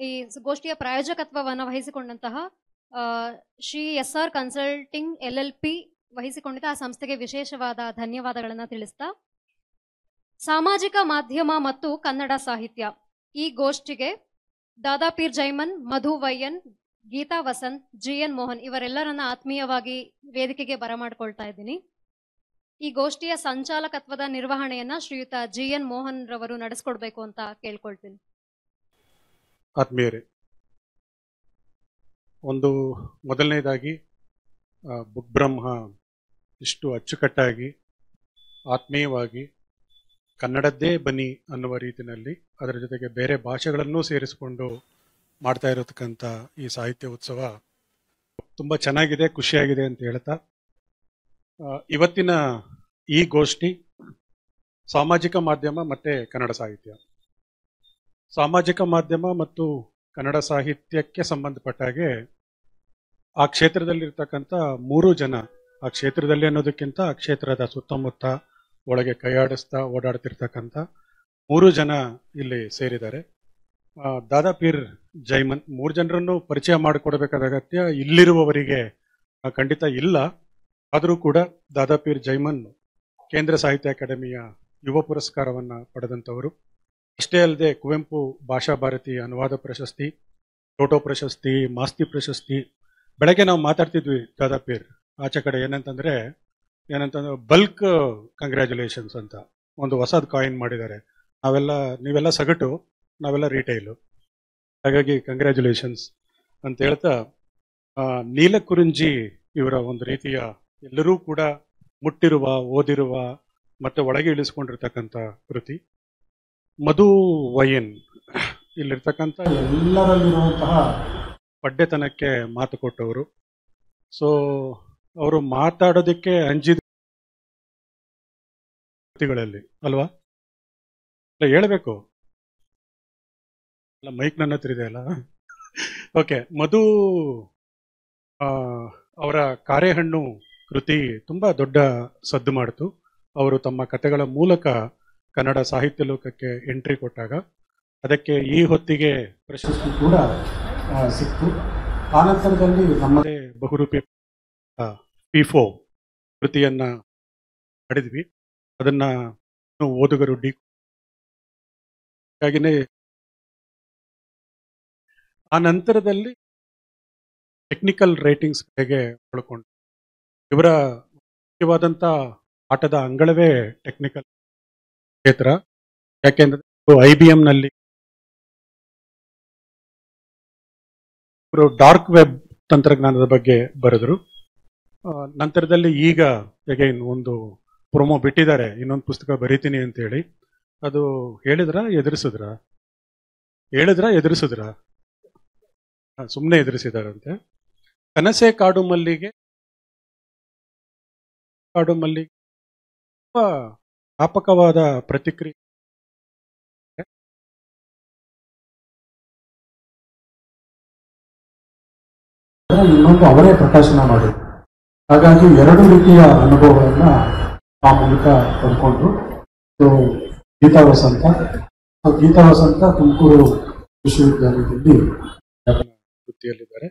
ಈ ಗೋಷ್ಠಿಯ ಪ್ರಾಯೋಜಕತ್ವವನ್ನು ವಹಿಸಿಕೊಂಡಂತಹ Shri SR consulting LLP ವಹಿಸಿಕೊಂಡಿದ್ದ ಆ ಸಂಸ್ಥೆಗೆ ವಿಶೇಷವಾದ ಧನ್ಯವಾದಗಳನ್ನು ತಿಳಿಸ್ತಾ, ಸಾಮಾಜಿಕ ಮಾಧ್ಯಮ ಮತ್ತು ಕನ್ನಡ ಸಾಹಿತ್ಯ ಈ ಗೋಷ್ಠಿಗೆ ದಾದಾಪೀರ್ ಜೈಮನ್, ಮಧು ವೈಯನ್, ಗೀತಾ ವಸಂತ್, GN ಮೋಹನ್ ಇವರೆಲ್ಲರನ್ನ ಆತ್ಮೀಯವಾಗಿ ವೇದಿಕೆಗೆ ಬರಮಾಡ್ಕೊಳ್ತಾ ಇದ್ದೀನಿ. ಈ ಗೋಷ್ಠಿಯ ಸಂಚಾಲಕತ್ವದ ನಿರ್ವಹಣೆಯನ್ನ ಶ್ರೀಯುತ GN ಮೋಹನ್ ರವರು ನಡೆಸ್ಕೊಡ್ಬೇಕು ಅಂತ ಕೇಳ್ಕೊಳ್ತೀನಿ. ಆತ್ಮೀಯರೇ, ಒಂದು ಮೊದಲನೇದಾಗಿ ಬುಕ್ ಬ್ರಹ್ಮ ಇಷ್ಟು ಅಚ್ಚುಕಟ್ಟಾಗಿ ಆತ್ಮೀಯವಾಗಿ ಕನ್ನಡದ್ದೇ ಬನ್ನಿ ಅನ್ನುವ ರೀತಿಯಲ್ಲಿ ಅದರ ಜೊತೆಗೆ ಬೇರೆ ಭಾಷೆಗಳನ್ನೂ ಸೇರಿಸಿಕೊಂಡು ಮಾಡ್ತಾ ಇರತಕ್ಕಂಥ ಈ ಸಾಹಿತ್ಯ ಉತ್ಸವ ತುಂಬ ಚೆನ್ನಾಗಿದೆ, ಖುಷಿಯಾಗಿದೆ ಅಂತ ಹೇಳ್ತಾ, ಇವತ್ತಿನ ಈ ಗೋಷ್ಠಿ ಸಾಮಾಜಿಕ ಮಾಧ್ಯಮ ಮತ್ತು ಕನ್ನಡ ಸಾಹಿತ್ಯ, ಸಾಮಾಜಿಕ ಮಾಧ್ಯಮ ಮತ್ತು ಕನ್ನಡ ಸಾಹಿತ್ಯಕ್ಕೆ ಸಂಬಂಧಪಟ್ಟ ಹಾಗೆ ಆ ಕ್ಷೇತ್ರದಲ್ಲಿರ್ತಕ್ಕಂಥ 3 ಜನ, ಆ ಕ್ಷೇತ್ರದಲ್ಲಿ ಅನ್ನೋದಕ್ಕಿಂತ ಆ ಕ್ಷೇತ್ರದ ಸುತ್ತಮುತ್ತ ಒಳಗೆ ಕೈಯಾಡಿಸ್ತಾ ಓಡಾಡ್ತಿರ್ತಕ್ಕಂಥ 3 ಜನ ಇಲ್ಲಿ ಸೇರಿದ್ದಾರೆ. ದಾದಾಪೀರ್ ಜೈಮನ್ 3 ಜನರನ್ನು ಪರಿಚಯ ಮಾಡಿಕೊಡ್ಬೇಕಾದ ಅಗತ್ಯ ಇಲ್ಲಿರುವವರಿಗೆ ಖಂಡಿತ ಇಲ್ಲ. ಆದರೂ ಕೂಡ ದಾದಾಪೀರ್ ಜೈಮನ್ ಕೇಂದ್ರ ಸಾಹಿತ್ಯ ಅಕಾಡೆಮಿಯ ಯುವ ಪುರಸ್ಕಾರವನ್ನು ಪಡೆದಂಥವರು. ಅಷ್ಟೇ ಅಲ್ಲದೆ ಕುವೆಂಪು ಭಾಷಾ ಭಾರತಿ ಅನುವಾದ ಪ್ರಶಸ್ತಿ, ಟೋಟೋ ಪ್ರಶಸ್ತಿ, ಮಾಸ್ತಿ ಪ್ರಶಸ್ತಿ. ಬೆಳಗ್ಗೆ ನಾವು ಮಾತಾಡ್ತಿದ್ವಿ ದಾದಾಪೀರ್ ಆಚೆ ಕಡೆ ಏನಂತಂದ್ರೆ ಬಲ್ಕ್ ಕಂಗ್ರ್ಯಾಚುಲೇಷನ್ಸ್ ಅಂತ ಒಂದು ಹೊಸದು ಕಾಯಿನ್ ಮಾಡಿದ್ದಾರೆ. ನೀವೆಲ್ಲ ಸಗಟು, ನಾವೆಲ್ಲ ರಿಟೈಲು, ಹಾಗಾಗಿ ಕಂಗ್ರ್ಯಾಚುಲೇಷನ್ಸ್ ಅಂತ ಹೇಳ್ತಾ, ನೀಲಕುರಿಂಜಿ ಇವರ ಒಂದು ರೀತಿಯ ಎಲ್ಲರೂ ಕೂಡ ಮುಟ್ಟಿರುವ, ಓದಿರುವ ಮತ್ತೆ ಒಳಗೆ ಇಳಿಸ್ಕೊಂಡಿರ್ತಕ್ಕಂಥ ಕೃತಿ. ಮಧು ವೈಯನ್ ಇಲ್ಲಿರ್ತಕ್ಕಂಥ ಎಲ್ಲರಲ್ಲಿರುವಂತಹ ಪಡ್ಡೆತನಕ್ಕೆ ಮಾತು ಕೊಟ್ಟವರು. ಸೊ ಅವರು ಮಾತಾಡೋದಕ್ಕೆ ಅಂಜಿದ ಕೃತಿಗಳಲ್ಲಿ ಅಲ್ವಾ, ಹೇಳ್ಬೇಕು ಅಲ್ಲ, ಮೈಕ್ ನನ್ನ ಹತ್ರ ಇದೆ ಅಲ್ಲ. ಓಕೆ, ಮಧು ಅವರ ಕಾರೆಹಣ್ಣು ಕೃತಿ ತುಂಬಾ ದೊಡ್ಡ ಸದ್ದು ಮಾಡಿತು. ಅವರು ತಮ್ಮ ಕಥೆಗಳ ಮೂಲಕ ಕನ್ನಡ ಸಾಹಿತ್ಯ ಲೋಕಕ್ಕೆ ಎಂಟ್ರಿ ಕೊಟ್ಟಾಗ ಅದಕ್ಕೆ ಈ ಹೊತ್ತಿಗೆ ಪ್ರಶಸ್ತಿ ಕೂಡ ಸಿಕ್ತು. ಆನಂತರದಲ್ಲಿ ನಮ್ಮದೇ ಬಹುರೂಪಿ P4 ಕೃತಿಯನ್ನ ಪಡೆದ್ವಿ. ಅದನ್ನ ಓದುಗರು ಹಾಗೆಯೇ ಆ ನಂತರದಲ್ಲಿ ಟೆಕ್ನಿಕಲ್ ರೈಟಿಂಗ್ಸ್ ಕಡೆಗೆ ಒಳ್ಕೊಂಡು, ಇವರ ಮುಖ್ಯವಾದಂಥ ಆಟದ ಅಂಗಳವೇ ಟೆಕ್ನಿಕಲ್ ಕ್ಷೇತ್ರ. ಯಾಕೆಂದ್ರೆ IBM ನಲ್ಲಿ ಇವರು ಡಾರ್ಕ್ ವೆಬ್ ತಂತ್ರಜ್ಞಾನದ ಬಗ್ಗೆ ಬರೆದ್ರು. ನಂತರದಲ್ಲಿ ಈಗ ಒಂದು ಪ್ರೊಮೋ ಬಿಟ್ಟಿದ್ದಾರೆ, ಇನ್ನೊಂದು ಪುಸ್ತಕ ಬರೀತೀನಿ ಅಂತ ಹೇಳಿ. ಅದು ಎದುರಿಸಿದ್ರ ಸುಮ್ಮನೆ ಎದುರಿಸಿದಾರಂತೆ. ಕನಸೆ ಕಾಡು ಮಲ್ಲಿಗೆ ವ್ಯಾಪಕವಾದ ಪ್ರತಿಕ್ರಿಯೆ. ಇನ್ನೊಂದು ಅವರೇ ಪ್ರಕಾಶನ ಮಾಡಿದ್ರು. ಹಾಗಾಗಿ 2 ರೀತಿಯ ಅನುಭವಗಳನ್ನ ಆ ಮೂಲಕ ಪಡ್ಕೊಂಡ್ರು. ಗೀತಾ ವಸಂತ ತುಮಕೂರು ವಿಶ್ವವಿದ್ಯಾಲಯದಲ್ಲಿ ವೃತ್ತಿಯಲ್ಲಿದ್ದಾರೆ.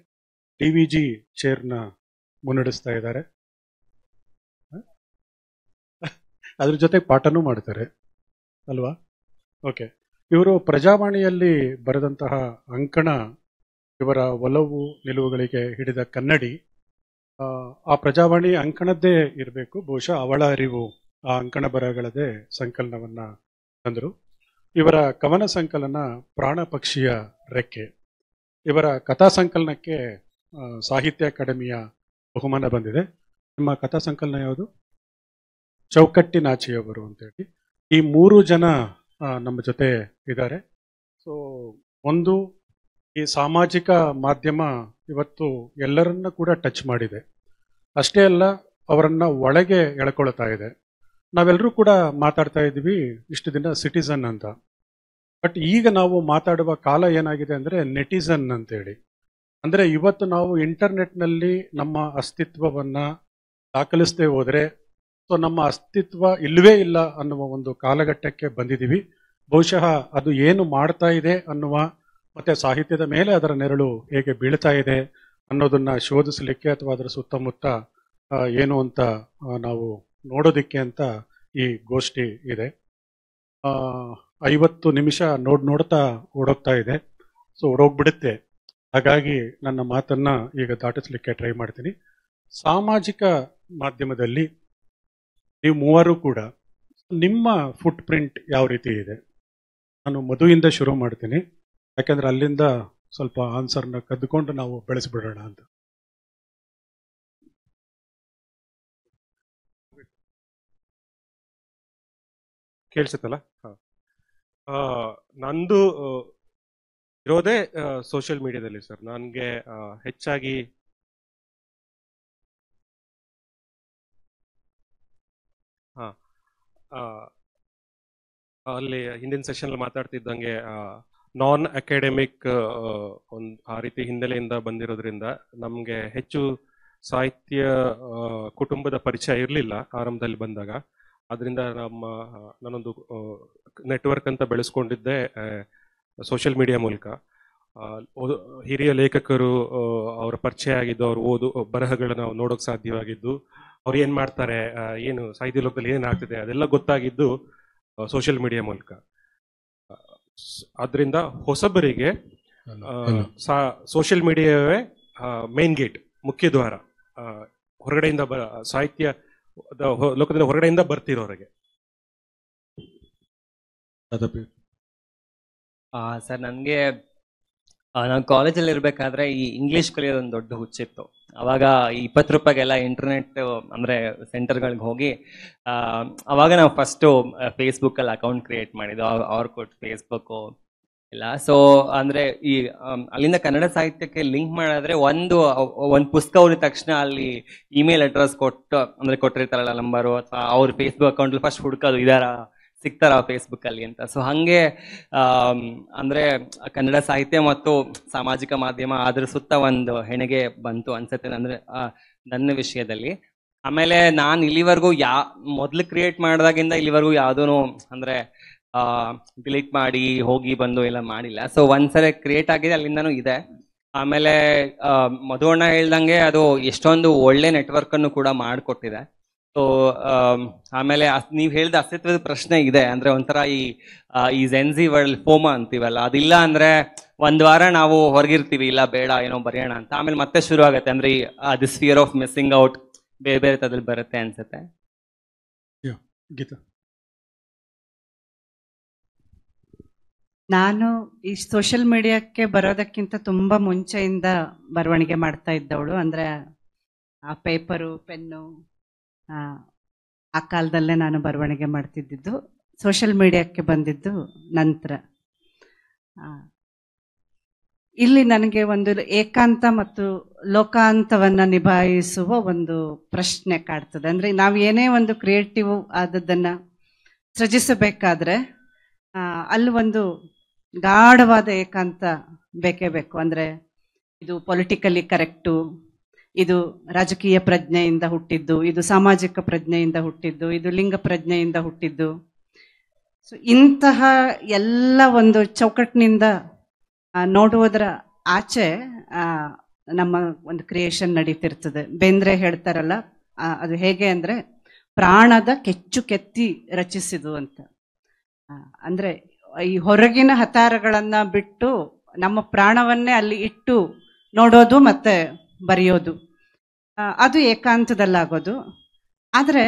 DVG ಚೇರ್ನ ಮುನ್ನಡೆಸ್ತಾ ಇದ್ದಾರೆ. ಅದ್ರ ಜೊತೆ ಪಾಠನೂ ಮಾಡ್ತಾರೆ ಅಲ್ವಾ. ಓಕೆ, ಇವರು ಪ್ರಜಾವಾಣಿಯಲ್ಲಿ ಬರೆದಂತಹ ಅಂಕಣ ಇವರ ಒಲವು ನಿಲುವುಗಳಿಗೆ ಹಿಡಿದ ಕನ್ನಡಿ. ಆ ಪ್ರಜಾವಾಣಿ ಅಂಕಣದ್ದೇ ಇರಬೇಕು, ಬಹುಶಃ ಅವಳ ಅರಿವು ಆ ಅಂಕಣ ಬರಹಗಳದೇ ಸಂಕಲನವನ್ನ ತಂದರು. ಇವರ ಕವನ ಸಂಕಲನ ಪ್ರಾಣ ಪಕ್ಷಿಯ ರೆಕ್ಕೆ. ಇವರ ಕಥಾ ಸಂಕಲನಕ್ಕೆ ಸಾಹಿತ್ಯ ಅಕಾಡೆಮಿಯ ಬಹುಮಾನ ಬಂದಿದೆ. ನಿಮ್ಮ ಕಥಾ ಸಂಕಲನ ಯಾವುದು? ಚೌಕಟ್ಟಿನಾಚಿಯವರು ಅಂತೇಳಿ. ಈ 3 ಜನ ನಮ್ಮ ಜೊತೆ ಇದ್ದಾರೆ. ಸೊ ಒಂದು, ಈ ಸಾಮಾಜಿಕ ಮಾಧ್ಯಮ ಇವತ್ತು ಎಲ್ಲರನ್ನ ಕೂಡ ಟಚ್ ಮಾಡಿದೆ. ಅಷ್ಟೇ ಅಲ್ಲ, ಅವರನ್ನ ಒಳಗೆ ಎಳ್ಕೊಳ್ತಾ ಇದೆ. ನಾವೆಲ್ಲರೂ ಕೂಡ ಮಾತಾಡ್ತಾ ಇದ್ವಿ ಇಷ್ಟು ದಿನ ಸಿಟಿಸನ್ ಅಂತ. ಬಟ್ ಈಗ ನಾವು ಮಾತಾಡುವ ಕಾಲ ಏನಾಗಿದೆ ಅಂದ್ರೆ ನೆಟಿಸನ್ ಅಂತೇಳಿ. ಅಂದ್ರೆ ಇವತ್ತು ನಾವು ಇಂಟರ್ನೆಟ್ನಲ್ಲಿ ನಮ್ಮ ಅಸ್ತಿತ್ವವನ್ನ ದಾಖಲಿಸದೆ ಹೋದ್ರೆ ಸೊ ನಮ್ಮ ಅಸ್ತಿತ್ವ ಇಲ್ಲವೇ ಇಲ್ಲ ಅನ್ನುವ ಒಂದು ಕಾಲಘಟ್ಟಕ್ಕೆ ಬಂದಿದ್ದೀವಿ. ಬಹುಶಃ ಅದು ಏನು ಮಾಡ್ತಾ ಇದೆ ಅನ್ನುವ ಮತ್ತೆ ಸಾಹಿತ್ಯದ ಮೇಲೆ ಅದರ ನೆರಳು ಹೇಗೆ ಬೀಳ್ತಾ ಇದೆ ಅನ್ನೋದನ್ನ ಶೋಧಿಸಲಿಕ್ಕೆ ಅಥವಾ ಅದರ ಸುತ್ತಮುತ್ತ ಏನು ಅಂತ ನಾವು ನೋಡೋದಿಕ್ಕೆ ಅಂತ ಈ ಗೋಷ್ಠಿ ಇದೆ. 50 ನಿಮಿಷ ನೋಡ್ತಾ ಓಡೋಗ್ತಾ ಇದೆ. ಸೊ ಓಡೋಗ್ಬಿಡುತ್ತೆ. ಹಾಗಾಗಿ ನನ್ನ ಮಾತನ್ನ ಈಗ ದಾಟಿಸ್ಲಿಕ್ಕೆ ಟ್ರೈ ಮಾಡ್ತೀನಿ. ಸಾಮಾಜಿಕ ಮಾಧ್ಯಮದಲ್ಲಿ ನೀವು ಮೂವರು ಕೂಡ ನಿಮ್ಮ ಫುಟ್ ಪ್ರಿಂಟ್ ಯಾವ ರೀತಿ ಇದೆ? ನಾನು ಮಧುವಿಂದ ಶುರು ಮಾಡ್ತೀನಿ, ಯಾಕಂದ್ರೆ ಅಲ್ಲಿಂದ ಸ್ವಲ್ಪ ಆನ್ಸರ್ನ ಕದ್ದುಕೊಂಡು ನಾವು ಬೆಳೆಸ್ಬಿಡೋಣ ಅಂತ. ಕೇಳಿಸುತ್ತಲ್ಲ? ನಂದು ಇರೋದೇ ಸೋಷಿಯಲ್ ಮೀಡಿಯಾದಲ್ಲಿ ಸರ್. ನನಗೆ ಹೆಚ್ಚಾಗಿ ಅಲ್ಲಿ ಹಿಂದಿನ ಸೆಷನ್ ಮಾತಾಡ್ತಿದ್ದಂಗೆ ನಾನ್ ಅಕಾಡೆಮಿಕ್ ಒಂದು ಆ ರೀತಿ ಹಿನ್ನೆಲೆಯಿಂದ ಬಂದಿರೋದ್ರಿಂದ ನಮಗೆ ಹೆಚ್ಚು ಸಾಹಿತ್ಯ ಕುಟುಂಬದ ಪರಿಚಯ ಇರಲಿಲ್ಲ ಆರಂಭದಲ್ಲಿ ಬಂದಾಗ. ಅದರಿಂದ ನಾನೊಂದು ನೆಟ್ವರ್ಕ್ ಅಂತ ಬೆಳೆಸ್ಕೊಂಡಿದ್ದೆ ಸೋಷಿಯಲ್ ಮೀಡಿಯಾ ಮೂಲಕ. ಹಿರಿಯ ಲೇಖಕರು ಅವರ ಪರಿಚಯ ಆಗಿದ್ದು, ಅವ್ರ ಬರಹಗಳನ್ನ ನಾವು ನೋಡೋಕೆ ಸಾಧ್ಯವಾಗಿದ್ದು, ಅವ್ರು ಏನು ಮಾಡ್ತಾರೆ, ಏನು ಸಾಹಿತ್ಯ ಲೋಕದಲ್ಲಿ ಏನಾಗ್ತಿದೆ ಅದೆಲ್ಲ ಗೊತ್ತಾಗಿದ್ದು ಸೋಷಿಯಲ್ ಮೀಡಿಯಾ ಮೂಲಕ. ಅದರಿಂದ ಹೊಸಬರಿಗೆ ಸೋಷಿಯಲ್ ಮೀಡಿಯಾವೇ ಮೇನ್ ಗೇಟ್, ಮುಖ್ಯ ದ್ವಾರ. ಹೊರಗಡೆಯಿಂದ ಸಾಹಿತ್ಯ ಲೋಕದಿಂದ ಹೊರಗಡೆಯಿಂದ ಬರ್ತಿರೋರಿಗೆ. ಸರ್, ನನಗೆ ನಾನು ಕಾಲೇಜಲ್ಲಿ ಇರಬೇಕಾದ್ರೆ ಈ ಇಂಗ್ಲೀಷ್ ಕಲಿಯೋದೊಂದು ದೊಡ್ಡ ಹುಚ್ಚಿತ್ತು. ಅವಾಗ 20 ರೂಪಾಯಿಗೆಲ್ಲ ಇಂಟರ್ನೆಟ್ ಅಂದರೆ ಸೆಂಟರ್ಗಳಿಗೆ ಹೋಗಿ ಅವಾಗ ನಾವು ಫಸ್ಟು ಫೇಸ್ಬುಕ್ಕಲ್ಲಿ ಅಕೌಂಟ್ ಕ್ರಿಯೇಟ್ ಮಾಡಿದ್ದು. ಅವ್ರು ಕೊಟ್ಟು ಫೇಸ್ಬುಕ್ಕು ಇಲ್ಲ. ಸೊ ಅಂದರೆ ಈ ಅಲ್ಲಿಂದ ಕನ್ನಡ ಸಾಹಿತ್ಯಕ್ಕೆ ಲಿಂಕ್ ಮಾಡಿದ್ರೆ ಒಂದು ಪುಸ್ತಕ ಓದಿದ ತಕ್ಷಣ ಅಲ್ಲಿ ಇಮೇಲ್ ಅಡ್ರೆಸ್ ಕೊಟ್ಟಿರ್ತಾರಲ್ಲ ನಂಬರು, ಅಥವಾ ಅವ್ರ ಫೇಸ್ಬುಕ್ ಅಕೌಂಟಲ್ಲಿ ಫಸ್ಟ್ ಹುಡ್ಕೋದು ಇದಾರ ಸಿಗ್ತಾರ ಫೇಸ್ಬುಕ್ ಅಲ್ಲಿ ಅಂತ. ಸೊ ಹಂಗೆ ಅಂದ್ರೆ ಕನ್ನಡ ಸಾಹಿತ್ಯ ಮತ್ತು ಸಾಮಾಜಿಕ ಮಾಧ್ಯಮ ಅದ್ರ ಸುತ್ತ ಒಂದು ಹೆಣಿಗೆ ಬಂತು ಅನ್ಸುತ್ತೆ ಅಂದ್ರೆ ನನ್ನ ವಿಷಯದಲ್ಲಿ. ಆಮೇಲೆ ನಾನು ಇಲ್ಲಿವರೆಗೂ ಮೊದ್ಲು ಕ್ರಿಯೇಟ್ ಮಾಡಿದಾಗಿಂದ ಇಲ್ಲಿವರೆಗೂ ಯಾವುದೂ ಅಂದ್ರೆ ಡಿಲೀಟ್ ಮಾಡಿ ಹೋಗಿ ಬಂದು ಎಲ್ಲ ಮಾಡಿಲ್ಲ. ಸೊ ಒಂದ್ಸರಿ ಕ್ರಿಯೇಟ್ ಆಗಿದೆ, ಅಲ್ಲಿಂದನೂ ಇದೆ. ಆಮೇಲೆ ಮಧುವಣ್ಣ ಹೇಳ್ದಂಗೆ ಅದು ಎಷ್ಟೊಂದು ಒಳ್ಳೆ ನೆಟ್ವರ್ಕ್ ಅನ್ನು ಕೂಡ ಮಾಡಿಕೊಟ್ಟಿದೆ. ಸೊ ಆಮೇಲೆ ನೀವ್ ಹೇಳಿದ ಅಸ್ತಿತ್ವದ ಪ್ರಶ್ನೆ ಇದೆ, ಅಂದ್ರೆ ಒಂಥರ ಈ ಝೆನ್ಸಿ ವರ್ಲ್ಡ್ ಫೋಮಾ ಅಂತೀವಲ್ಲ, ಅದಿಲ್ಲ ಅಂದ್ರೆ ಒಂದ್ ವಾರ ನಾವು ಹೊರಗಿರ್ತೀವಿ, ಇಲ್ಲ ಬೇಡ ಏನೋ ಬರೆಯೋಣ ಅಂತ, ಆಮೇಲೆ ಮತ್ತೆ ಶುರು ಆಗುತ್ತೆ. ಅಂದ್ರೆ this fear of missing out ಬೇರೆ ಬೇರೆ ತರದಲ್ಲಿ ಬರುತ್ತೆ ಅನ್ಸುತ್ತೆ. ಗೀತಾ, ನಾನು ಈ ಸೋಷಿಯಲ್ ಮೀಡಿಯಾಕ್ಕೆ ಬರೋದಕ್ಕಿಂತ ತುಂಬಾ ಮುಂಚೆಯಿಂದ ಬರವಣಿಗೆ ಮಾಡ್ತಾ ಇದ್ದವಳು. ಅಂದ್ರೆ ಆ ಪೇಪರು ಪೆನ್ನು ಆ ಕಾಲದಲ್ಲೇ ನಾನು ಬರವಣಿಗೆ ಮಾಡ್ತಿದ್ದಿದ್ದು. ಸೋಷಿಯಲ್ ಮೀಡಿಯಾಕ್ಕೆ ಬಂದಿದ್ದು ನಂತರ. ಇಲ್ಲಿ ನನಗೆ ಒಂದು ಏಕಾಂತ ಮತ್ತು ಲೋಕಾಂತವನ್ನ ನಿಭಾಯಿಸುವ ಒಂದು ಪ್ರಶ್ನೆ ಕಾಡ್ತದೆ. ಅಂದ್ರೆ ನಾವು ಏನೇ ಒಂದು ಕ್ರಿಯೇಟಿವ್ ಆದದ್ದನ್ನ ಸೃಜಿಸಬೇಕಾದ್ರೆ ಅಲ್ಲಿ ಒಂದು ಗಾಢವಾದ ಏಕಾಂತ ಬೇಕೇ ಬೇಕು. ಅಂದ್ರೆ ಇದು ಪೊಲಿಟಿಕಲಿ ಕರೆಕ್ಟು, ಇದು ರಾಜಕೀಯ ಪ್ರಜ್ಞೆಯಿಂದ ಹುಟ್ಟಿದ್ದು, ಇದು ಸಾಮಾಜಿಕ ಪ್ರಜ್ಞೆಯಿಂದ ಹುಟ್ಟಿದ್ದು, ಇದು ಲಿಂಗ ಪ್ರಜ್ಞೆಯಿಂದ ಹುಟ್ಟಿದ್ದು. ಸೊ ಇಂತಹ ಎಲ್ಲ ಒಂದು ಚೌಕಟ್ಟಿನಿಂದ ನೋಡುವುದರ ಆಚೆ ನಮ್ಮ ಒಂದು ಕ್ರಿಯೇಷನ್ ನಡೀತಿರ್ತದೆ. ಬೇಂದ್ರೆ ಹೇಳ್ತಾರಲ್ಲ, ಅದು ಹೇಗೆ ಅಂದ್ರೆ ಪ್ರಾಣದ ಕೆಚ್ಚು ಕೆತ್ತಿ ರಚಿಸಿದು ಅಂತ. ಅಂದ್ರೆ ಈ ಹೊರಗಿನ ಹತಾರಗಳನ್ನ ಬಿಟ್ಟು ನಮ್ಮ ಪ್ರಾಣವನ್ನೇ ಅಲ್ಲಿ ಇಟ್ಟು ನೋಡೋದು ಮತ್ತೆ ಬರೆಯೋದು, ಅದು ಏಕಾಂತದಲ್ಲಾಗೋದು. ಆದರೆ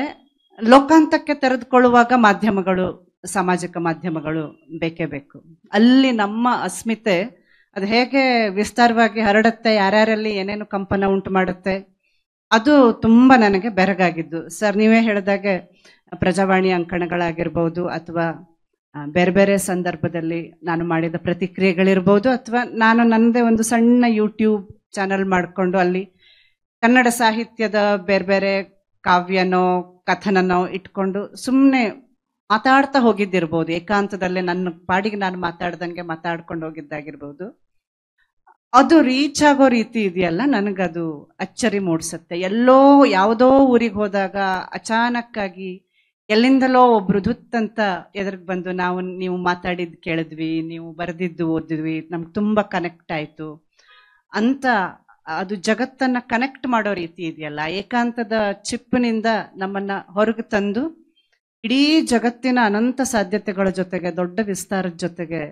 ಲೋಕಾಂತಕ್ಕೆ ತೆರೆದುಕೊಳ್ಳುವಾಗ ಮಾಧ್ಯಮಗಳು, ಸಾಮಾಜಿಕ ಮಾಧ್ಯಮಗಳು ಬೇಕೇ ಬೇಕು. ಅಲ್ಲಿ ನಮ್ಮ ಅಸ್ಮಿತೆ ಅದು ಹೇಗೆ ವಿಸ್ತಾರವಾಗಿ ಹರಡುತ್ತೆ, ಯಾರ್ಯಾರಲ್ಲಿ ಏನೇನು ಕಂಪನ ಉಂಟು ಮಾಡುತ್ತೆ, ಅದು ತುಂಬಾ ನನಗೆ ಬೆರಗಾಗಿದ್ದು. ಸರ್, ನೀವೇ ಹೇಳಿದಾಗೆ ಪ್ರಜಾವಾಣಿ ಅಂಕಣಗಳಾಗಿರ್ಬೋದು, ಅಥವಾ ಬೇರೆ ಬೇರೆ ಸಂದರ್ಭದಲ್ಲಿ ನಾನು ಮಾಡಿದ ಪ್ರತಿಕ್ರಿಯೆಗಳಿರ್ಬೋದು, ಅಥವಾ ನಾನು ನನ್ನದೇ ಒಂದು ಸಣ್ಣ ಯೂಟ್ಯೂಬ್ ಚಾನಲ್ ಮಾಡಿಕೊಂಡು ಅಲ್ಲಿ ಕನ್ನಡ ಸಾಹಿತ್ಯದ ಬೇರೆ ಬೇರೆ ಕಾವ್ಯನೋ ಕಥನನೋ ಇಟ್ಕೊಂಡು ಸುಮ್ಮನೆ ಮಾತಾಡ್ತಾ ಹೋಗಿದ್ದಿರ್ಬೋದು. ಏಕಾಂತದಲ್ಲೇ ನನ್ನ ಪಾಡಿಗೆ ನಾನು ಮಾತಾಡ್ದಂಗೆ ಮಾತಾಡ್ಕೊಂಡು ಹೋಗಿದ್ದಾಗಿರ್ಬೋದು. ಅದು ರೀಚ್ ಆಗೋ ರೀತಿ ಇದೆಯಲ್ಲ, ನನಗದು ಅಚ್ಚರಿ ಮೂಡಿಸುತ್ತೆ. ಎಲ್ಲೋ ಯಾವುದೋ ಊರಿಗೆ ಹೋದಾಗ ಅಚಾನಕ್ಕಾಗಿ ಎಲ್ಲಿಂದಲೋ ಒಬ್ರು ಧುತ್ ಅಂತ ಎದುರಿಗೆ ಬಂದು ನೀವು ಮಾತಾಡಿದ್ ಕೇಳಿದ್ವಿ, ನೀವು ಬರೆದಿದ್ದು ಓದಿದ್ವಿ, ನಮ್ಗೆ ತುಂಬಾ ಕನೆಕ್ಟ್ ಆಯ್ತು ಅಂತ ಅದು ಜಗತ್ತನ್ನ ಕನೆಕ್ಟ್ ಮಾಡೋ ರೀತಿ ಇದೆಯಲ್ಲ, ಏಕಾಂತದ ಚಿಪ್ಪಿನಿಂದ ನಮ್ಮನ್ನ ಹೊರಗೆ ತಂದು ಇಡೀ ಜಗತ್ತಿನ ಅನಂತ ಸಾಧ್ಯತೆಗಳ ಜೊತೆಗೆ ದೊಡ್ಡ ವಿಸ್ತಾರದ ಜೊತೆಗೆ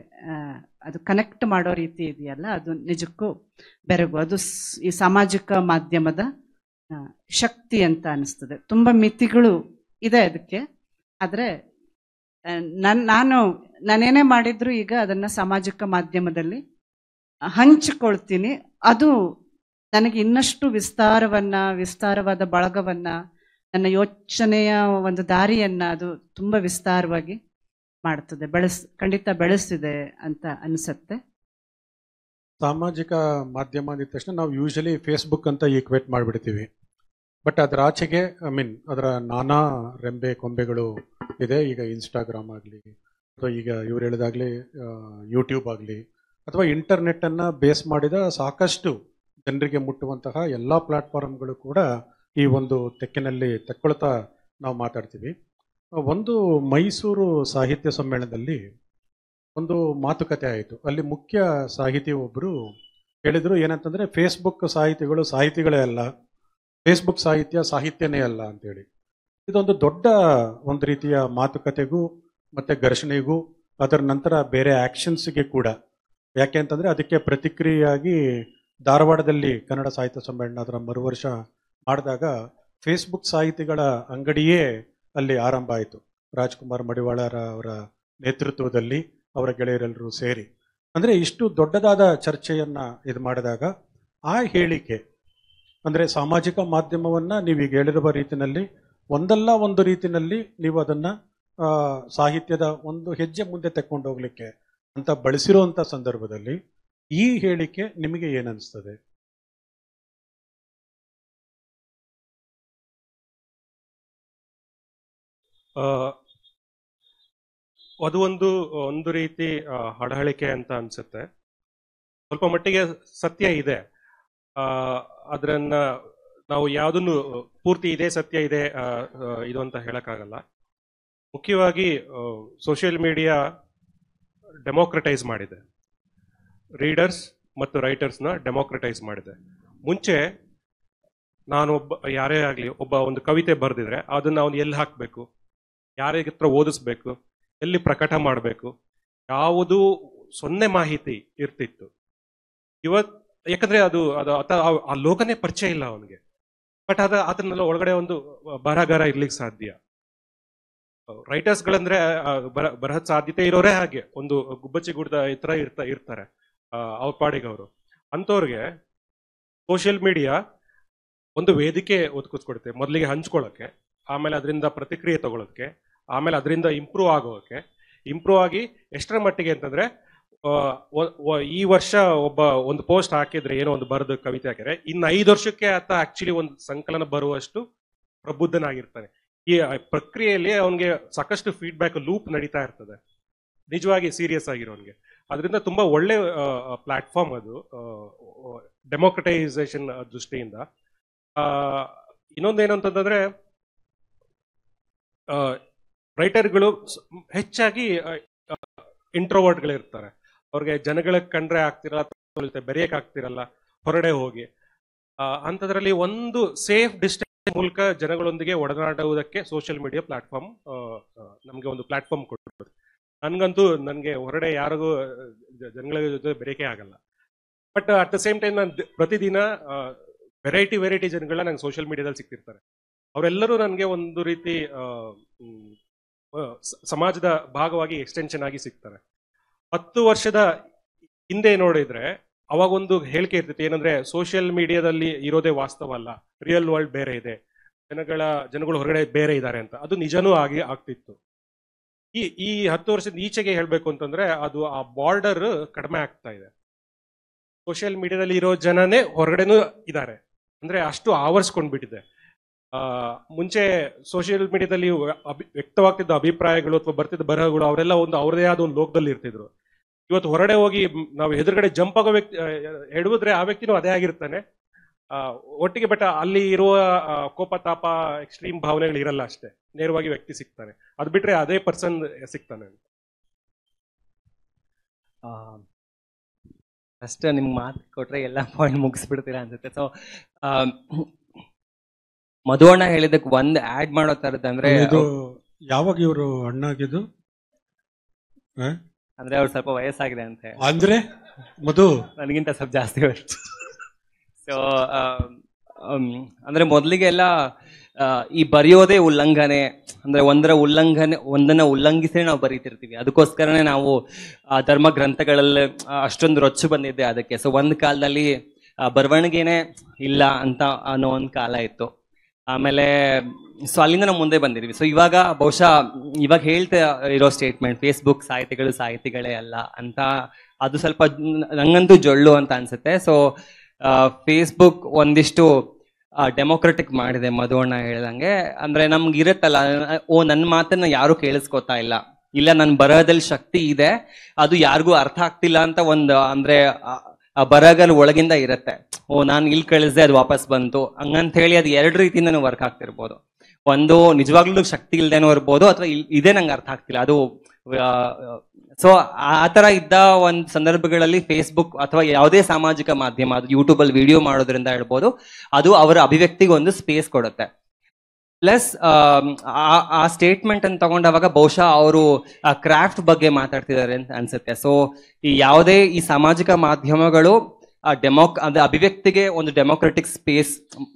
ಅದು ಕನೆಕ್ಟ್ ಮಾಡೋ ರೀತಿ ಇದೆಯಲ್ಲ, ಅದು ನಿಜಕ್ಕೂ ಬೆರಗು. ಅದು ಈ ಸಾಮಾಜಿಕ ಮಾಧ್ಯಮದ ಶಕ್ತಿ ಅಂತ ಅನಿಸ್ತದೆ. ತುಂಬಾ ಮಿತಿಗಳು ಇದೆ ಅದಕ್ಕೆ, ಆದ್ರೆ ನಾನೇನೇ ಮಾಡಿದ್ರು ಈಗ ಅದನ್ನ ಸಾಮಾಜಿಕ ಮಾಧ್ಯಮದಲ್ಲಿ ಹಂಚಿಕೊಳ್ತೀನಿ. ಅದು ನನಗೆ ಇನ್ನಷ್ಟು ವಿಸ್ತಾರವಾದ ಬಳಗವನ್ನ, ನನ್ನ ಯೋಚನೆಯ ಒಂದು ದಾರಿಯನ್ನ ಅದು ತುಂಬಾ ವಿಸ್ತಾರವಾಗಿ ಮಾಡ್ತದೆ, ಖಂಡಿತ ಬೆಳೆಸಿದೆ ಅಂತ ಅನ್ಸತ್ತೆ. ಸಾಮಾಜಿಕ ಮಾಧ್ಯಮ ಅಂದಿದ ತಕ್ಷಣ ನಾವು ಯೂಶಲಿ ಫೇಸ್ಬುಕ್ ಅಂತ ಈಕ್ವೇಟ್ ಮಾಡಿಬಿಡ್ತೀವಿ. ಬಟ್ ಅದರ ಆಚೆಗೆ ಅದರ ನಾನಾ ರೆಂಬೆ ಕೊಂಬೆಗಳು ಇದೆ. ಈಗ ಇನ್ಸ್ಟಾಗ್ರಾಮ್ ಆಗಲಿ, ಅಥವಾ ಈಗ ಇವ್ರು ಹೇಳಿದಾಗಲಿ ಯೂಟ್ಯೂಬ್ ಆಗಲಿ, ಅಥವಾ ಇಂಟರ್ನೆಟ್ಟನ್ನು ಬೇಸ್ ಮಾಡಿದ ಸಾಕಷ್ಟು ಜನರಿಗೆ ಮುಟ್ಟುವಂತಹ ಎಲ್ಲ ಪ್ಲಾಟ್ಫಾರ್ಮ್ಗಳು ಕೂಡ ಈ ಒಂದು ತೆಕ್ಕಿನಲ್ಲಿ ತೆಕ್ಕೊಳ್ತಾ ನಾವು ಮಾತಾಡ್ತೀವಿ. ಒಂದು ಮೈಸೂರು ಸಾಹಿತ್ಯ ಸಮ್ಮೇಳನದಲ್ಲಿ ಒಂದು ಮಾತುಕತೆ ಆಯಿತು. ಅಲ್ಲಿ ಮುಖ್ಯ ಸಾಹಿತಿ ಒಬ್ಬರು ಹೇಳಿದರು, ಏನಂತಂದರೆ ಫೇಸ್ಬುಕ್ ಸಾಹಿತಿಗಳು ಸಾಹಿತಿಗಳೇ ಅಲ್ಲ, ಫೇಸ್ಬುಕ್ ಸಾಹಿತ್ಯನೇ ಅಲ್ಲ ಅಂತೇಳಿ. ಇದೊಂದು ದೊಡ್ಡ ಒಂದು ರೀತಿಯ ಮಾತುಕತೆಗೂ ಮತ್ತು ಘರ್ಷಣೆಗೂ, ಅದರ ನಂತರ ಬೇರೆ ಆ್ಯಕ್ಷನ್ಸ್ಗೆ ಕೂಡ. ಯಾಕೆ ಅಂತಂದರೆ ಅದಕ್ಕೆ ಪ್ರತಿಕ್ರಿಯೆಯಾಗಿ ಧಾರವಾಡದಲ್ಲಿ ಕನ್ನಡ ಸಾಹಿತ್ಯ ಸಮ್ಮೇಳನ ಅದರ ಮರುವರ್ಷ ಮಾಡಿದಾಗ ಫೇಸ್ಬುಕ್ ಸಾಹಿತಿಗಳ ಅಂಗಡಿಯೇ ಅಲ್ಲಿ ಆರಂಭ ಆಯಿತು. ರಾಜ್ಕುಮಾರ್ ಮಡಿವಾಳರ ಅವರ ನೇತೃತ್ವದಲ್ಲಿ ಅವರ ಗೆಳೆಯರೆಲ್ಲರೂ ಸೇರಿ. ಅಂದರೆ ಇಷ್ಟು ದೊಡ್ಡದಾದ ಚರ್ಚೆಯನ್ನು ಇದು ಮಾಡಿದಾಗ ಆ ಹೇಳಿಕೆ, ಅಂದರೆ ಸಾಮಾಜಿಕ ಮಾಧ್ಯಮವನ್ನು ನೀವೀಗ ಹೇಳಿರುವ ರೀತಿಯಲ್ಲಿ ಒಂದಲ್ಲ ಒಂದು ರೀತಿಯಲ್ಲಿ ನೀವು ಅದನ್ನು ಸಾಹಿತ್ಯದ ಒಂದು ಹೆಜ್ಜೆ ಮುಂದೆ ತೆಕ್ಕೊಂಡು ಹೋಗ್ಲಿಕ್ಕೆ ಅಂತ ಬಳಸಿರುವಂಥ ಸಂದರ್ಭದಲ್ಲಿ ಈ ಹೇಳಿಕೆ ನಿಮಗೆ ಏನನ್ನಿಸ್ತದೆ? ಅದು ಒಂದು ರೀತಿ ಹಡಹಳಿಕೆ ಅಂತ ಅನ್ಸುತ್ತೆ. ಸ್ವಲ್ಪ ಮಟ್ಟಿಗೆ ಸತ್ಯ ಇದೆ. ಅದನ್ನ ನಾವು ಯಾವುದನ್ನು ಪೂರ್ತಿ ಇದೇ ಸತ್ಯ ಇದೆ ಇದು ಅಂತ ಹೇಳಕ್ಕಾಗಲ್ಲ. ಮುಖ್ಯವಾಗಿ ಸೋಷಿಯಲ್ ಮೀಡಿಯಾ ಡೆಮೋಕ್ರಟೈಸ್ ಮಾಡಿದೆ, ರೀಡರ್ಸ್ ಮತ್ತು ರೈಟರ್ಸ್ನ ಡೆಮೋಕ್ರಟೈಸ್ ಮಾಡಿದೆ. ಮುಂಚೆ ಯಾರೇ ಆಗಲಿ ಒಂದು ಕವಿತೆ ಬರೆದಿದ್ರೆ ಅದನ್ನ ಅವನು ಎಲ್ಲಿ ಹಾಕಬೇಕು, ಯಾರಿಗೆ ಹತ್ರ ಓದಿಸ್ಬೇಕು, ಎಲ್ಲಿ ಪ್ರಕಟ ಮಾಡಬೇಕು, ಯಾವುದು 0 ಮಾಹಿತಿ ಇರ್ತಿತ್ತು. ಯಾಕಂದ್ರೆ ಅದು ಆ ಲೋಕನೇ ಪರಿಚಯ ಇಲ್ಲ ಅವನಿಗೆ. ಬಟ್ ಅದನ್ನೆಲ್ಲ ಒಳಗಡೆ ಒಂದು ಬರಹಗಾರ ಇರ್ಲಿಕ್ಕೆ ಸಾಧ್ಯ. ರೈಟರ್ಸ್ಗಳಂದ್ರೆ ಬರಹದ ಸಾಧ್ಯತೆ ಇರೋರೇ ಹಾಗೆ ಒಂದು ಗುಬ್ಬಚ್ಚಿ ಗುಡ್ದ ಇತರ ಇರ್ತಾರೆ ಅವ್ರ ಪಾಡಿಗೆ ಅವರು. ಅಂಥವ್ರಿಗೆ ಸೋಷಿಯಲ್ ಮೀಡಿಯಾ ಒಂದು ವೇದಿಕೆ ಒದಗಿಸ್ಕೊಡುತ್ತೆ. ಮೊದಲಿಗೆ ಹಂಚ್ಕೊಳ್ಳೋಕ್ಕೆ, ಆಮೇಲೆ ಅದರಿಂದ ಪ್ರತಿಕ್ರಿಯೆ ತಗೊಳ್ಳೋಕ್ಕೆ, ಆಮೇಲೆ ಅದರಿಂದ ಇಂಪ್ರೂವ್ ಆಗಿ ಎಷ್ಟರ ಮಟ್ಟಿಗೆ ಅಂತಂದ್ರೆ ಈ ವರ್ಷ ಒಂದು ಪೋಸ್ಟ್ ಹಾಕಿದ್ರೆ, ಏನೋ ಒಂದು ಬರೆದು ಕವಿತೆ ಹಾಕಿದ್ರೆ, ಇನ್ನು 5 ವರ್ಷಕ್ಕೆ ಆತ ಆಕ್ಚುಲಿ ಒಂದು ಸಂಕಲನ ಬರುವಷ್ಟು ಪ್ರಬುದ್ಧನಾಗಿರ್ತಾನೆ. ಈ ಪ್ರಕ್ರಿಯೆಯಲ್ಲಿ ಅವನಿಗೆ ಸಾಕಷ್ಟು ಫೀಡ್ಬ್ಯಾಕ್ ಲೂಪ್ ನಡೀತಾ ಇರ್ತದೆ, ನಿಜವಾಗಿ ಸೀರಿಯಸ್ ಆಗಿರೋನ್ಗೆ. ಅದರಿಂದ ತುಂಬಾ ಒಳ್ಳೆ ಪ್ಲಾಟ್ಫಾರ್ಮ್ ಅದು ಡೆಮೋಕ್ರಟೈಸೇಷನ್ ದೃಷ್ಟಿಯಿಂದ. ಇನ್ನೊಂದೇನು ಅಂತಂದ್ರೆ, ರೈಟರ್ಗಳು ಹೆಚ್ಚಾಗಿ ಇಂಟ್ರೋವರ್ಟ್ಗಳಿರ್ತಾರೆ. ಅವ್ರಿಗೆ ಜನಗಳಿಗೆ ಕಂಡ್ರೆ ಆಗ್ತಿರಲ್ಲ, ಬೆರೆಯಕ್ಕೆ ಆಗ್ತಿರಲ್ಲ ಹೊರಗಡೆ ಹೋಗಿ. ಅಂಥದ್ರಲ್ಲಿ ಒಂದು ಸೇಫ್ ಡಿಸ್ಟೆನ್ಸ್ ಮೂಲಕ ಜನಗಳೊಂದಿಗೆ ಒಡನಾಡುವುದಕ್ಕೆ ಸೋಷಿಯಲ್ ಮೀಡಿಯಾ ಪ್ಲಾಟ್ಫಾರ್ಮ್ ನಮಗೆ ಒಂದು ಪ್ಲಾಟ್ಫಾರ್ಮ್ ಕೊಟ್ಟಿರೋದು. ನನಗೆ ಹೊರಗಡೆ ಯಾರಿಗೂ ಜನಗಳ ಜೊತೆ ಬೆರೆಯಕ್ಕೆ ಆಗಲ್ಲ. But at the same time ನಾನು ಪ್ರತಿದಿನ ವೆರೈಟಿ ಜನಗಳನ್ನ ನಂಗೆ ಸೋಷಿಯಲ್ ಮೀಡಿಯಾದಲ್ಲಿ ಸಿಗ್ತಿರ್ತಾರೆ. ಅವರೆಲ್ಲರೂ ನನಗೆ ಒಂದು ರೀತಿ ಸಮಾಜದ ಭಾಗವಾಗಿ ಎಕ್ಸ್ಟೆನ್ಷನ್ ಆಗಿ ಸಿಗ್ತಾರೆ. 10 ವರ್ಷದ ಹಿಂದೆ ನೋಡಿದ್ರೆ ಅವಾಗ ಒಂದು ಹೇಳಿಕೆ ಇರ್ತಿತ್ತು, ಏನಂದ್ರೆ ಸೋಷಿಯಲ್ ಮೀಡಿಯಾದಲ್ಲಿ ಇರೋದೇ ವಾಸ್ತವ ಅಲ್ಲ, ರಿಯಲ್ ವರ್ಲ್ಡ್ ಬೇರೆ ಇದೆ, ಜನಗಳು ಹೊರಗಡೆ ಬೇರೆ ಇದ್ದಾರೆ ಅಂತ. ಅದು ನಿಜನೂ ಆಗ್ತಿತ್ತು. ಈ 10 ವರ್ಷದ ಈಚೆಗೆ ಹೇಳ್ಬೇಕು ಅಂತಂದ್ರೆ ಅದು ಆ ಬಾರ್ಡರ್ ಕಡಿಮೆ ಆಗ್ತಾ ಇದೆ. ಸೋಷಿಯಲ್ ಮೀಡಿಯಾದಲ್ಲಿ ಇರೋ ಜನನೇ ಹೊರಗಡೆನೂ ಇದ್ದಾರೆ, ಅಂದ್ರೆ ಅಷ್ಟು ಆವರಿಸ್ಕೊಂಡ್ಬಿಟ್ಟಿದೆ. ಮುಂಚೆ ಸೋಷಿಯಲ್ ಮೀಡಿಯಾದಲ್ಲಿ ವ್ಯಕ್ತವಾಗ್ತಿದ್ದ ಅಭಿಪ್ರಾಯಗಳು ಅಥವಾ ಬರ್ತಿದ್ದ ಬರಹಗಳು ಅವರೆಲ್ಲ ಅವ್ರದೇ ಆದ ಒಂದು ಲೋಕದಲ್ಲಿ ಇರ್ತಿದ್ರು. ಇವತ್ತು ಹೊರಗಡೆ ಹೋಗಿ ನಾವು ಎದುರುಗಡೆ ಜಂಪ್ ಆಗೋ ವ್ಯಕ್ತಿ ಎಡವಿದ್ರೆ ಆ ವ್ಯಕ್ತಿನೂ ಅದೇ ಆಗಿರ್ತಾನೆ, ಒಟ್ಟಿಗೆ ಬಟ್ ಅಲ್ಲಿ ಇರುವ ಕೋಪ ತಾಪ ಎಕ್ಸ್ಟ್ರೀಮ್ ಭಾವನೆಗಳು ಇರಲ್ಲ ಅಷ್ಟೇ, ನೇರವಾಗಿ ವ್ಯಕ್ತಿ ಸಿಗ್ತಾನೆ. ಅದು ಬಿಟ್ರೆ ಅದೇ ಪರ್ಸನ್ ಸಿಗ್ತಾನೆ. ಫಸ್ಟ್ ನಿಮ್ಗೆ ಮಾತು ಕೊಟ್ರೆ ಎಲ್ಲ ಪಾಯಿಂಟ್ ಮುಗಿಸ್ಬಿಡ್ತೀರಾ ಅನ್ಸುತ್ತೆ. ಸೊ ಮಧು ಅಣ್ಣ ಹೇಳಿದಕ್ಕೆ ಒಂದ್ ಆಡ್ ಮಾಡೋ ತರದಂದ್ರೆ, ಇದು ಯಾವಾಗ ಇವರು ಅಣ್ಣಾಗಿದ್ದು ಅಂದ್ರೆ ಅವ್ರು ಸ್ವಲ್ಪ ವಯಸ್ಸಾಗಿದೆ ಅಂತೆ, ಅಂದ್ರೆ ಮಧು ನನಗಿಂತ ಸ್ವಲ್ಪ ಜಾಸ್ತಿ ವಯಸ್ಸು. ಸೊ ಅಂದ್ರೆ ಮೊದಲಿಗೆಲ್ಲ ಈ ಬರೆಯೋದೇ ಉಲ್ಲಂಘನೆ, ಅಂದ್ರೆ ಒಂದನ್ನ ಉಲ್ಲಂಘಿಸಿ ನಾವು ಬರೀತಿರ್ತೀವಿ. ಅದಕ್ಕೋಸ್ಕರನೇ ನಾವು ಧರ್ಮ ಗ್ರಂಥಗಳಲ್ಲಿ ಅಷ್ಟೊಂದು ರೊಚ್ಚು ಬಂದಿದ್ದೆ ಅದಕ್ಕೆ. ಸೊ ಒಂದ್ ಕಾಲದಲ್ಲಿ ಬರವಣಿಗೆನೆ ಇಲ್ಲ ಅಂತ ಅನ್ನೋ ಒಂದ್ ಕಾಲ ಇತ್ತು. ಆಮೇಲೆ ಸೊ ಅಲ್ಲಿಂದ ನಾವು ಮುಂದೆ ಬಂದಿದ್ವಿ. ಸೊ ಇವಾಗ ಬಹುಶಃ ಇವಾಗ ಹೇಳ್ತಾ ಇರೋ ಸ್ಟೇಟ್ಮೆಂಟ್ ಫೇಸ್ಬುಕ್ ಸಾಹಿತಿಗಳು ಸಾಹಿತಿಗಳೇ ಅಲ್ಲ ಅಂತ, ಅದು ಸ್ವಲ್ಪ ನಂಗಂತೂ ಜೊಳ್ಳು ಅಂತ ಅನ್ಸುತ್ತೆ. ಸೊ ಫೇಸ್ಬುಕ್ ಒಂದಿಷ್ಟು ಡೆಮೋಕ್ರೆಟಿಕ್ ಮಾಡಿದೆ ಮಧು ಅಣ್ಣ ಹೇಳ್ದಂಗೆ. ಅಂದ್ರೆ ನಮ್ಗೆ ಇರುತ್ತಲ್ಲ, ನನ್ನ ಮಾತನ್ನ ಯಾರು ಕೇಳಿಸ್ಕೊತಾ ಇಲ್ಲ ನನ್ನ ಬರಹದಲ್ಲಿ ಶಕ್ತಿ ಇದೆ, ಅದು ಯಾರಿಗೂ ಅರ್ಥ ಆಗ್ತಿಲ್ಲ ಅಂತ ಒಂದು ಅಂದ್ರೆ ಬರಹಗಳ ಒಳಗಿಂದ ಇರುತ್ತೆ. ನಾನು ಇಲ್ಲಿ ಕಳಿಸ್ದೆ ಅದು ವಾಪಸ್ ಬಂತು ಹಂಗಂತ ಹೇಳಿ ಅದು ಎರಡು ರೀತಿಯಿಂದ ವರ್ಕ್ ಆಗ್ತಿರ್ಬೋದು. ಒಂದು ನಿಜವಾಗ್ಲೂ ಶಕ್ತಿ ಇಲ್ದೇನೋ ಇರ್ಬೋದು, ಅಥವಾ ಇದೇ ನಂಗೆ ಅರ್ಥ ಆಗ್ತಿಲ್ಲ ಅದು. ಸೊ ಆ ತರ ಇದ್ದ ಒಂದ್ ಸಂದರ್ಭಗಳಲ್ಲಿ ಫೇಸ್ಬುಕ್ ಅಥವಾ ಯಾವುದೇ ಸಾಮಾಜಿಕ ಮಾಧ್ಯಮ, ಅದು ಯೂಟ್ಯೂಬ್ ಅಲ್ಲಿ ವಿಡಿಯೋ ಮಾಡೋದ್ರಿಂದ ಹೇಳ್ಬೋದು, ಅದು ಅವರ ಅಭಿವ್ಯಕ್ತಿಗೆ ಒಂದು ಸ್ಪೇಸ್ ಕೊಡುತ್ತೆ. ಪ್ಲಸ್ ಆ ಸ್ಟೇಟ್ಮೆಂಟ್ ಅನ್ನು ತಗೊಂಡಾಗ ಬಹುಶಃ ಅವರು ಕ್ರಾಫ್ಟ್ ಬಗ್ಗೆ ಮಾತಾಡ್ತಿದ್ದಾರೆ ಅಂತ ಅನ್ಸುತ್ತೆ. ಸೊ ಈ ಯಾವುದೇ ಈ ಸಾಮಾಜಿಕ ಮಾಧ್ಯಮಗಳು ಅಂದ್ರೆ ಅಭಿವ್ಯಕ್ತಿಗೆ ಒಂದು ಡೆಮೋಕ್ರೆಟಿಕ್ ಸ್ಪೇಸ್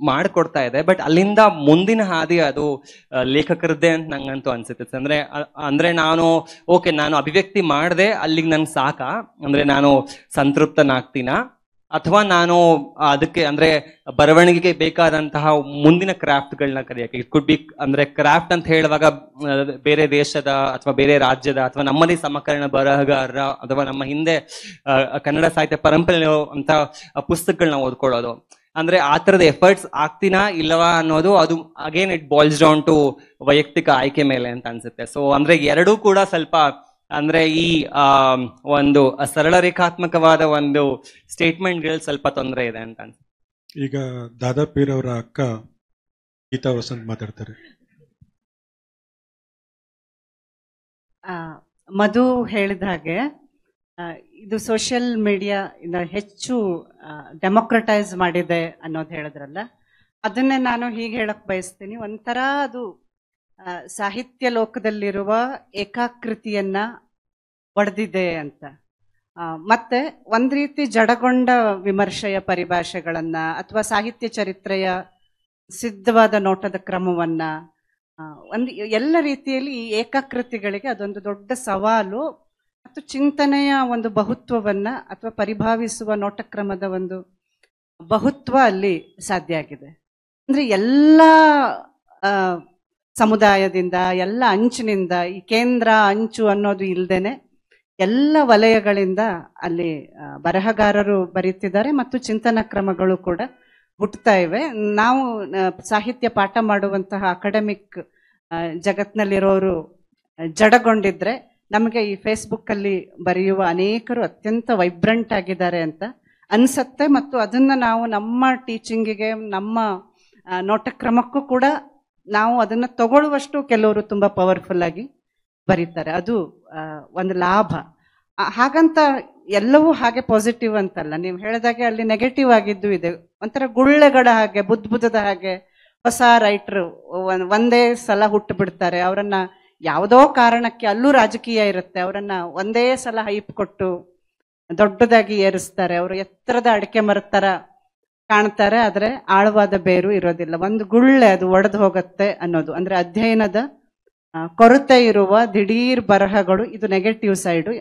ಮಾಡಿಕೊಡ್ತಾ ಇದೆ. ಬಟ್ ಅಲ್ಲಿಂದ ಮುಂದಿನ ಹಾದಿ ಅದು ಲೇಖಕರದ್ದೇ ಅಂತ ನಂಗಂತೂ ಅನ್ಸುತ್ತೆ. ಅಂದ್ರೆ ನಾನು ನಾನು ಅಭಿವ್ಯಕ್ತಿ ಮಾಡದೆ ಅಲ್ಲಿಗೆ ನನ್ಗೆ ಸಾಕಾ, ಅಂದ್ರೆ ನಾನು ಸಂತೃಪ್ತನಾಗ್ತೀನ, ಅಥವಾ ನಾನು ಅದಕ್ಕೆ ಅಂದ್ರೆ ಬರವಣಿಗೆಗೆ ಬೇಕಾದಂತಹ ಮುಂದಿನ ಕ್ರಾಫ್ಟ್ಗಳನ್ನ ಕಲಿಯಕ್ಕೆ. ಇಟ್ ಕುಡ್ ಬಿ ಅಂದ್ರೆ ಕ್ರಾಫ್ಟ್ ಅಂತ ಹೇಳುವಾಗ ಬೇರೆ ದೇಶದ ಅಥವಾ ಬೇರೆ ರಾಜ್ಯದ ಅಥವಾ ನಮ್ಮಲ್ಲಿ ಸಮಕಾಲೀನ ಬರಹಗಾರರ ಅಥವಾ ನಮ್ಮ ಹಿಂದೆ ಕನ್ನಡ ಸಾಹಿತ್ಯ ಪರಂಪರೆ ಅಂತ ಪುಸ್ತಕಗಳನ್ನ ಓದ್ಕೊಳ್ಳೋದು. ಅಂದ್ರೆ ಆ ತರದ ಎಫರ್ಟ್ಸ್ ಆಗ್ತೀನಾ ಇಲ್ಲವಾ ಅನ್ನೋದು ಅದು again it boils down to ವೈಯಕ್ತಿಕ ಆಯ್ಕೆ ಮೇಲೆ ಅಂತ ಅನ್ಸುತ್ತೆ. ಸೊ ಅಂದ್ರೆ ಎರಡೂ ಕೂಡ ಸ್ವಲ್ಪ ಅಂದ್ರೆ ಈ ಒಂದು ಸರಳ ರೇಖಾತ್ಮಕವಾದ ಒಂದು ಸ್ಟೇಟ್ಮೆಂಟ್ಗಳು ಸ್ವಲ್ಪ ತೊಂದರೆ ಇದೆ ಅಂತ ಅನ್ಸುತ್ತೆ. ಈಗ ದಾದಾ ಪೀರ್ ಅವರ ಅಕ್ಕ ಗೀತಾ ವಸಂತ್ ಮಾತಾಡ್ತಾರೆ. ಮಧು ಹೇಳಿದ ಹಾಗೆ ಇದು ಸೋಷಿಯಲ್ ಮೀಡಿಯಾ ಹೆಚ್ಚು ಡೆಮೋಕ್ರಟೈಸ್ ಮಾಡಿದೆ ಅನ್ನೋದು ಹೇಳಿದ್ರಲ್ಲ, ಅದನ್ನೇ ನಾನು ಹೀಗೆ ಹೇಳಕ್ ಬಯಸ್ತೀನಿ. ಒಂಥರ ಅದು ಸಾಹಿತ್ಯ ಲೋಕದಲ್ಲಿರುವ ಏಕಾಕೃತಿಯನ್ನ ಒಡೆದಿದೆ ಅಂತ. ಮತ್ತೆ ಒಂದ್ ರೀತಿ ಜಡಗೊಂಡ ವಿಮರ್ಶೆಯ ಪರಿಭಾಷೆಗಳನ್ನ ಅಥವಾ ಸಾಹಿತ್ಯ ಚರಿತ್ರೆಯ ಸಿದ್ಧವಾದ ನೋಟದ ಕ್ರಮವನ್ನ ಎಲ್ಲ ರೀತಿಯಲ್ಲಿ ಈ ಏಕಾಕೃತಿಗಳಿಗೆ ಅದೊಂದು ದೊಡ್ಡ ಸವಾಲು ಮತ್ತು ಚಿಂತನೆಯ ಒಂದು ಬಹುತ್ವವನ್ನ ಅಥವಾ ಪರಿಭಾವಿಸುವ ನೋಟಕ್ರಮದ ಒಂದು ಬಹುತ್ವ ಅಲ್ಲಿ ಸಾಧ್ಯ ಆಗಿದೆ. ಅಂದ್ರೆ ಎಲ್ಲ ಸಮುದಾಯದಿಂದ ಎಲ್ಲ ಅಂಚಿನಿಂದ ಈ ಕೇಂದ್ರ ಅಂಚು ಅನ್ನೋದು ಇಲ್ದೇನೆ ಎಲ್ಲ ವಲಯಗಳಿಂದ ಅಲ್ಲಿ ಬರಹಗಾರರು ಬರೀತಿದ್ದಾರೆ ಮತ್ತು ಚಿಂತನ ಕ್ರಮಗಳು ಕೂಡ ಹುಟ್ಟುತ್ತಾ ಇವೆ. ನಾವು ಸಾಹಿತ್ಯ ಪಾಠ ಮಾಡುವಂತಹ ಅಕಾಡೆಮಿಕ್ ಜಗತ್ನಲ್ಲಿರೋರು ಜಡಗೊಂಡಿದ್ರೆ ನಮಗೆ ಈ ಫೇಸ್ಬುಕ್ ಅಲ್ಲಿ ಬರೆಯುವ ಅನೇಕರು ಅತ್ಯಂತ ವೈಬ್ರೆಂಟ್ ಆಗಿದ್ದಾರೆ ಅಂತ ಅನ್ಸತ್ತೆ. ಮತ್ತು ಅದನ್ನ ನಾವು ನಮ್ಮ ಟೀಚಿಂಗಿಗೆ ನಮ್ಮ ನೋಟಕ್ರಮಕ್ಕೂ ಕೂಡ ನಾವು ಅದನ್ನ ತಗೊಳ್ಳುವಷ್ಟು ಕೆಲವರು ತುಂಬಾ ಪವರ್ಫುಲ್ ಆಗಿ ಬರೀತಾರೆ. ಅದು ಒಂದು ಲಾಭ. ಹಾಗಂತ ಎಲ್ಲವೂ ಹಾಗೆ ಪಾಸಿಟಿವ್ ಅಂತಲ್ಲ. ನೀವು ಹೇಳಿದಾಗೆ ಅಲ್ಲಿ ನೆಗೆಟಿವ್ ಆಗಿದ್ದು ಇದೆ. ಒಂಥರ ಗುಳ್ಳೆಗಳ ಹಾಗೆ ಬುದ್ಧದ ಹಾಗೆ ಹೊಸ ರೈಟರು ಒಂದೇ ಸಲ ಹುಟ್ಟು ಬಿಡ್ತಾರೆ. ಅವರನ್ನ ಯಾವುದೋ ಕಾರಣಕ್ಕೆ ಅಲ್ಲೂ ರಾಜಕೀಯ ಇರುತ್ತೆ, ಅವರನ್ನ ಒಂದೇ ಸಲ ಹೈಪ್ ಕೊಟ್ಟು ದೊಡ್ಡದಾಗಿ ಏರಿಸ್ತಾರೆ. ಅವರು ಎತ್ತರದ ಅಡಿಕೆ ಮರದ ತರ ಕಾಣ್ತಾರೆ, ಆದ್ರೆ ಆಳವಾದ ಬೇರು ಇರೋದಿಲ್ಲ. ಒಂದು ಗುಳ್ಳೆ ಅದು ಒಡೆದು ಹೋಗುತ್ತೆ ಅನ್ನೋದು. ಅಂದ್ರೆ ಅಧ್ಯಯನದ ಕೊರತೆ ಇರುವ ದಿಢೀರ್ ಬರಹಗಳು, ಇದು ನೆಗೆಟಿವ್ ಸೈಡು.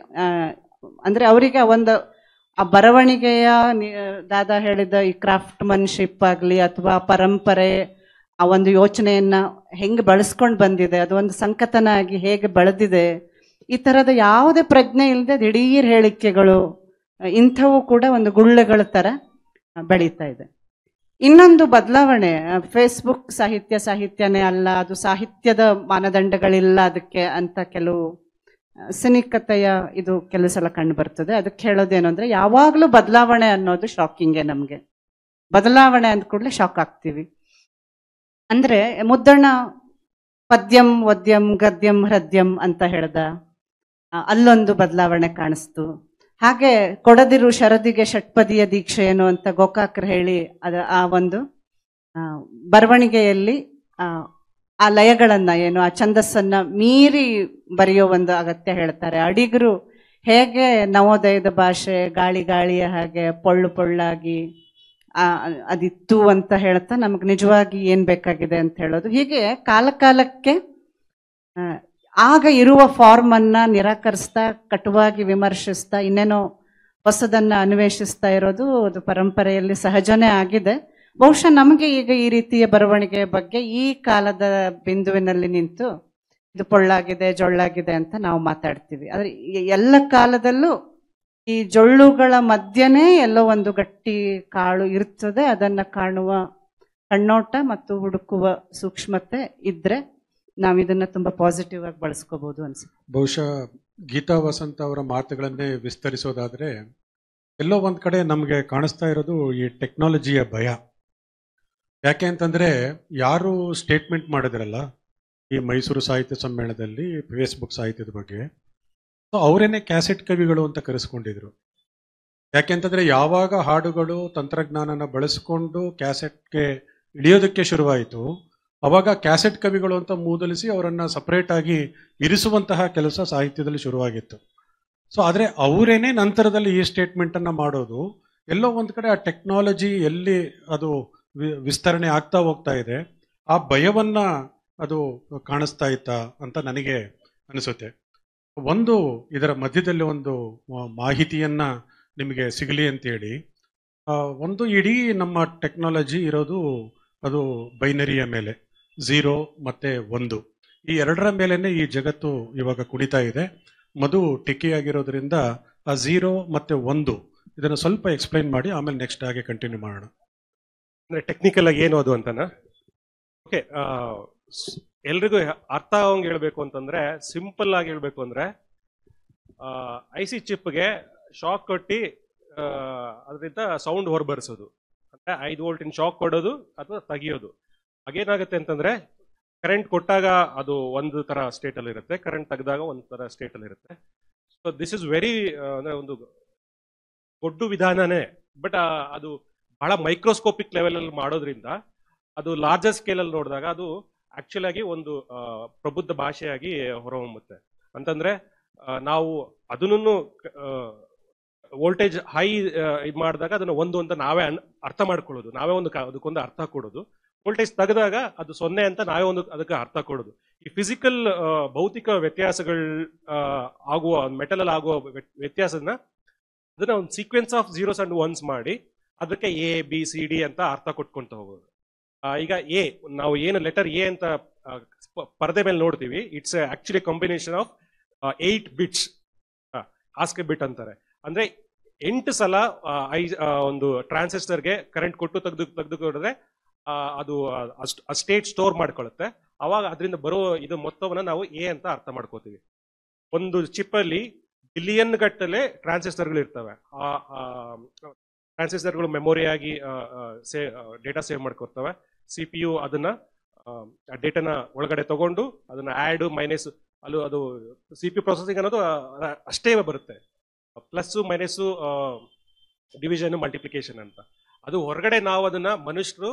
ಅಂದ್ರೆ ಅವರಿಗೆ ಒಂದು ಆ ಬರವಣಿಗೆಯ ದಾದಾ ಹೇಳಿದ ಈ ಕ್ರಾಫ್ಟ್ ಮನ್ಶಿಪ್ ಆಗ್ಲಿ ಅಥವಾ ಪರಂಪರೆ ಆ ಒಂದು ಯೋಚನೆಯನ್ನ ಹೆಂಗೆ ಬಳಸ್ಕೊಂಡು ಬಂದಿದೆ, ಅದು ಒಂದು ಸಂಕತನ ಆಗಿ ಹೇಗೆ ಬೆಳೆದಿದೆ, ಈ ತರದ ಯಾವುದೇ ಪ್ರಜ್ಞೆ ಇಲ್ಲದೆ ದಿಢೀರ್ ಹೇಳಿಕೆಗಳು ಇಂಥವು ಕೂಡ ಒಂದು ಗುಳ್ಳೆಗಳ ತರ ಬೆಳೀತಾ ಇದೆ. ಇನ್ನೊಂದು ಬದಲಾವಣೆ, ಫೇಸ್ಬುಕ್ ಸಾಹಿತ್ಯನೇ ಅಲ್ಲ, ಅದು ಸಾಹಿತ್ಯದ ಮಾನದಂಡಗಳಿಲ್ಲ ಅದಕ್ಕೆ ಅಂತ ಕೆಲವು ಸಿನಿಕತೆಯ ಇದು ಕೆಲವು ಸಲ ಕಂಡು ಬರ್ತದೆ. ಅದಕ್ಕೆ ಹೇಳೋದೇನು ಅಂದ್ರೆ ಯಾವಾಗ್ಲೂ ಬದಲಾವಣೆ ಅನ್ನೋದು ಶಾಕಿಂಗೇ ನಮ್ಗೆ. ಬದಲಾವಣೆ ಅಂದ ಕೂಡಲೇ ಶಾಕ್ ಆಗ್ತೀವಿ. ಅಂದ್ರೆ ಮುದ್ದಣ್ಣ ಪದ್ಯಂ ವದ್ಯಂ ಗದ್ಯಂ ಹೃದ್ಯಂ ಅಂತ ಹೇಳ್ದ, ಅಲ್ಲೊಂದು ಬದಲಾವಣೆ ಕಾಣಿಸ್ತು. ಹಾಗೆ ಕೊಡದಿರು ಶರದಿಗೆ ಷಟ್ಪದಿಯ ದೀಕ್ಷೆ ಏನು ಅಂತ ಗೋಕಾಕ್ರು ಹೇಳಿ ಆ ಒಂದು ಬರವಣಿಗೆಯಲ್ಲಿ ಆ ಲಯಗಳನ್ನ ಏನು ಆ ಛಂದಸ್ಸನ್ನ ಮೀರಿ ಬರೆಯೋ ಒಂದು ಅಗತ್ಯ ಹೇಳ್ತಾರೆ. ಅಡಿಗರು ಹೇಗೆ ನವೋದಯದ ಭಾಷೆ ಗಾಳಿ ಗಾಳಿಯ ಹಾಗೆ ಪೊಳ್ಳು ಪೊಳ್ಳಾಗಿ ಅದಿತ್ತು ಅಂತ ಹೇಳ್ತಾ ನಮಗೆ ನಿಜವಾಗಿ ಏನ್ ಬೇಕಾಗಿದೆ ಅಂತ ಹೇಳೋದು. ಹೀಗೆ ಕಾಲ ಕಾಲಕ್ಕೆ ಆಗ ಇರುವ ಫಾರ್ಮ್ ಅನ್ನ ನಿರಾಕರಿಸ್ತಾ ಕಟುವಾಗಿ ವಿಮರ್ಶಿಸ್ತಾ ಇನ್ನೇನೋ ಹೊಸದನ್ನ ಅನ್ವೇಷಿಸ್ತಾ ಇರೋದು ಅದು ಪರಂಪರೆಯಲ್ಲಿ ಸಹಜನೇ ಆಗಿದೆ. ಬಹುಶಃ ನಮಗೆ ಈಗ ಈ ರೀತಿಯ ಬರವಣಿಗೆಯ ಬಗ್ಗೆ ಈ ಕಾಲದ ಬಿಂದುವಿನಲ್ಲಿ ನಿಂತು ಇದು ಪೊಳ್ಳಾಗಿದೆ ಜೊಳ್ಳಾಗಿದೆ ಅಂತ ನಾವು ಮಾತಾಡ್ತೀವಿ. ಆದ್ರೆ ಎಲ್ಲ ಕಾಲದಲ್ಲೂ ಈ ಜೊಳ್ಳುಗಳ ಮಧ್ಯನೇ ಎಲ್ಲೋ ಒಂದು ಗಟ್ಟಿ ಕಾಳು ಇರ್ತದೆ. ಅದನ್ನ ಕಾಣುವ ಕಣ್ಣೋಟ ಮತ್ತು ಹುಡುಕುವ ಸೂಕ್ಷ್ಮತೆ ಇದ್ರೆ ನಾವು ಇದನ್ನ ತುಂಬಾ ಪಾಸಿಟಿವ್ ಆಗಿ ಬಳಸ್ಕೋಬಹುದು ಅನ್ಸುತ್ತೆ. ಬಹುಶಃ ಗೀತಾ ವಸಂತ ಅವರ ಮಾತುಗಳನ್ನೇ ವಿಸ್ತರಿಸೋದಾದ್ರೆ ಎಲ್ಲೋ ಒಂದ್ ಕಡೆ ನಮಗೆ ಕಾಣಿಸ್ತಾ ಇರೋದು ಈ ಟೆಕ್ನಾಲಜಿಯ ಭಯ. ಯಾಕೆ ಅಂತಂದ್ರೆ ಯಾರು ಸ್ಟೇಟ್ಮೆಂಟ್ ಮಾಡಿದ್ರಲ್ಲ ಈ ಮೈಸೂರು ಸಾಹಿತ್ಯ ಸಮ್ಮೇಳನದಲ್ಲಿ ಫೇಸ್ಬುಕ್ ಸಾಹಿತ್ಯದ ಬಗ್ಗೆ, ಅವರೇನೆ ಕ್ಯಾಸೆಟ್ ಕವಿಗಳು ಅಂತ ಕರೆಸ್ಕೊಂಡಿದ್ರು. ಯಾಕೆಂತಂದ್ರೆ ಯಾವಾಗ ಹಾಡುಗಳು ತಂತ್ರಜ್ಞಾನನ ಬಳಸ್ಕೊಂಡು ಕ್ಯಾಸೆಟ್ಗೆ ಇಳಿಯೋದಕ್ಕೆ ಶುರುವಾಯಿತು, ಅವಾಗ ಕ್ಯಾಸೆಟ್ ಕವಿಗಳು ಅಂತ ಮೂದಲಿಸಿ ಅವರನ್ನ ಸಪರೇಟ್ ಆಗಿ ಇರಿಸುವಂತಹ ಕೆಲಸ ಸಾಹಿತ್ಯದಲ್ಲಿ ಶುರುವಾಗಿತ್ತು. ಸೊ ಆದರೆ ಅವರೇನೆ ನಂತರದಲ್ಲಿ ಈ ಸ್ಟೇಟ್ಮೆಂಟ್ ಅನ್ನ ಮಾಡೋದು, ಎಲ್ಲೋ ಒಂದ್ ಕಡೆ ಆ ಟೆಕ್ನಾಲಜಿ ಎಲ್ಲಿ ಅದು ವಿಸ್ತರಣೆ ಆಗ್ತಾ ಹೋಗ್ತಾ ಇದೆ ಆ ಭಯವನ್ನ ಅದು ಕಾಣಿಸ್ತಾ ಇತ್ತಾ ಅಂತ ನನಗೆ ಅನಿಸುತ್ತೆ. ಒಂದು ಇದರ ಮಧ್ಯದಲ್ಲಿ ಒಂದು ಮಾಹಿತಿಯನ್ನ ನಿಮಗೆ ಸಿಗಲಿ ಅಂತೇಳಿ, ಒಂದು ಇಡೀ ನಮ್ಮ ಟೆಕ್ನಾಲಜಿ ಇರೋದು ಅದು ಬೈನರಿಯ ಮೇಲೆ 0 ಮತ್ತೆ 1, ಈ ಎರಡರ ಮೇಲೇನೆ ಈ ಜಗತ್ತು ಇವಾಗ ಕುಣಿತಾ ಇದೆ. ಮಧು ಟಿಕ್ಕಿಯಾಗಿರೋದ್ರಿಂದ ಆ 0 ಮತ್ತೆ 1 ಇದನ್ನ ಸ್ವಲ್ಪ ಎಕ್ಸ್ಪ್ಲೈನ್ ಮಾಡಿ ಆಮೇಲೆ ನೆಕ್ಸ್ಟ್ ಹಾಗೆ ಕಂಟಿನ್ಯೂ ಮಾಡೋಣ. ಅಂದ್ರೆ ಟೆಕ್ನಿಕಲ್ ಆಗಿ ಏನು ಅದು ಅಂತನಾ? ಓಕೆ, ಎಲ್ರಿಗೂ ಅರ್ಥ ಆಗೋಂಗೆ ಹೇಳ್ಬೇಕು ಅಂತಂದ್ರೆ, ಸಿಂಪಲ್ ಆಗಿ ಹೇಳ್ಬೇಕು ಅಂದ್ರೆ, IC ಚಿಪ್ಗೆ ಶಾಕ್ ಕೊಟ್ಟಿ ಅದರಿಂದ ಸೌಂಡ್ ಹೊರಬರಿಸೋದು, ಅಂದ್ರೆ 5 ವೋಲ್ಟಿನ ಶಾಕ್ ಕೊಡೋದು ಅಥವಾ ತೆಗಿಯೋದು. ಹಾಗೇನಾಗುತ್ತೆ ಅಂತಂದ್ರೆ, ಕರೆಂಟ್ ಕೊಟ್ಟಾಗ ಅದು ಒಂದು ತರ ಸ್ಟೇಟ್ ಅಲ್ಲಿ ಇರುತ್ತೆ, ಕರೆಂಟ್ ತೆಗೆದಾಗ ಒಂದು ತರ ಸ್ಟೇಟ್ ಅಲ್ಲಿ ಇರುತ್ತೆ. ಸೊ ದಿಸ್ ಇಸ್ ವೆರಿ ಅಂದ್ರೆ ಒಂದು ದೊಡ್ಡ ವಿಧಾನನೇ, ಬಟ್ ಅದು ಬಹಳ ಮೈಕ್ರೋಸ್ಕೋಪಿಕ್ ಲೆವೆಲ್ ಅಲ್ಲಿ ಮಾಡೋದ್ರಿಂದ ಅದು ಲಾರ್ಜರ್ ಸ್ಕೇಲ್ ಅಲ್ಲಿ ನೋಡಿದಾಗ ಅದು ಆಕ್ಚುಲ್ ಆಗಿ ಒಂದು ಪ್ರಬುದ್ಧ ಭಾಷೆಯಾಗಿ ಹೊರಹೊಮ್ಮುತ್ತೆ. ಅಂತಂದ್ರೆ ನಾವು ಅದನ್ನು ವೋಲ್ಟೇಜ್ ಹೈ ಇದು ಮಾಡಿದಾಗ ಅದನ್ನ ಒಂದು ಅಂತ ನಾವೇ ಅರ್ಥ ಮಾಡ್ಕೊಳ್ಳೋದು, ನಾವೇ ಒಂದು ಅದಕ್ಕೊಂದು ಅರ್ಥ ಕೊಡೋದು. ವೋಲ್ಟೇಜ್ ತೆಗೆದಾಗ ಅದು 0 ಅಂತ ನಾವೇ ಒಂದು ಅದಕ್ಕೆ ಅರ್ಥ ಕೊಡೋದು. ಈ ಫಿಸಿಕಲ್ ಭೌತಿಕ ವ್ಯತ್ಯಾಸಗಳು ಆಗುವ ಮೆಟಲ್ ಅಲ್ಲಿ ಆಗುವ ವ್ಯತ್ಯಾಸನ ಅದನ್ನ ಒಂದು sequence of 0s and 1s ಮಾಡಿ ಅದಕ್ಕೆ ABCD ಅಂತ ಅರ್ಥ ಕೊಟ್ಕೊಂತ ಹೋಗೋದು. ಈಗ ನಾವು ಏನು ಲೆಟರ್ ಎ ಅಂತ ಪರದೆ ಮೇಲೆ ನೋಡ್ತೀವಿ, it's actually combination of 8 bits, ASCII bit ಅಂತಾರೆ. ಅಂದ್ರೆ 8 ಸಲ ಒಂದು ಟ್ರಾನ್ಸಿಸ್ಟರ್ಗೆ ಕರೆಂಟ್ ಕೊಟ್ಟು ತೆಗೆದುಕೊಂಡ್ರೆ ಅದು ಸ್ಟೇಟ್ ಸ್ಟೋರ್ ಮಾಡ್ಕೊಳ್ಳುತ್ತೆ. ಅವಾಗ ಅದರಿಂದ ಬರೋ ಇದು ಮೊತ್ತವನ್ನ ನಾವು ಎ ಅಂತ ಅರ್ಥ ಮಾಡ್ಕೋತೀವಿ. ಒಂದು ಚಿಪ್ ಅಲ್ಲಿ ಬಿಲಿಯನ್ ಗಟ್ಟಲೆ ಟ್ರಾನ್ಸಿಸ್ಟರ್ಗಳು ಇರ್ತವೆ. ಟ್ರಾನ್ಸಿಸ್ಟರ್ಗಳು ಮೆಮೊರಿಯಾಗಿ ಡೇಟಾ ಸೇವ್ ಮಾಡ್ಕೊರ್ತವೆ. CPU ಅದನ್ನ ಡೇಟಾನ ಒಳಗಡೆ ತಗೊಂಡು ಅದನ್ನ ಆಡ್ ಮೈನಸ್ ಅಲ್ಲೂ ಅದು CPU ಪ್ರೊಸೆಸಿಂಗ್ ಅನ್ನೋದು ಅಷ್ಟೇ ಬರುತ್ತೆ, ಪ್ಲಸ್ ಮೈನಸ್ ಡಿವಿಷನ್ ಮಲ್ಟಿಪ್ಲಿಕೇಶನ್ ಅಂತ. ಅದು ಹೊರಗಡೆ ನಾವು ಅದನ್ನ ಮನುಷ್ಯರು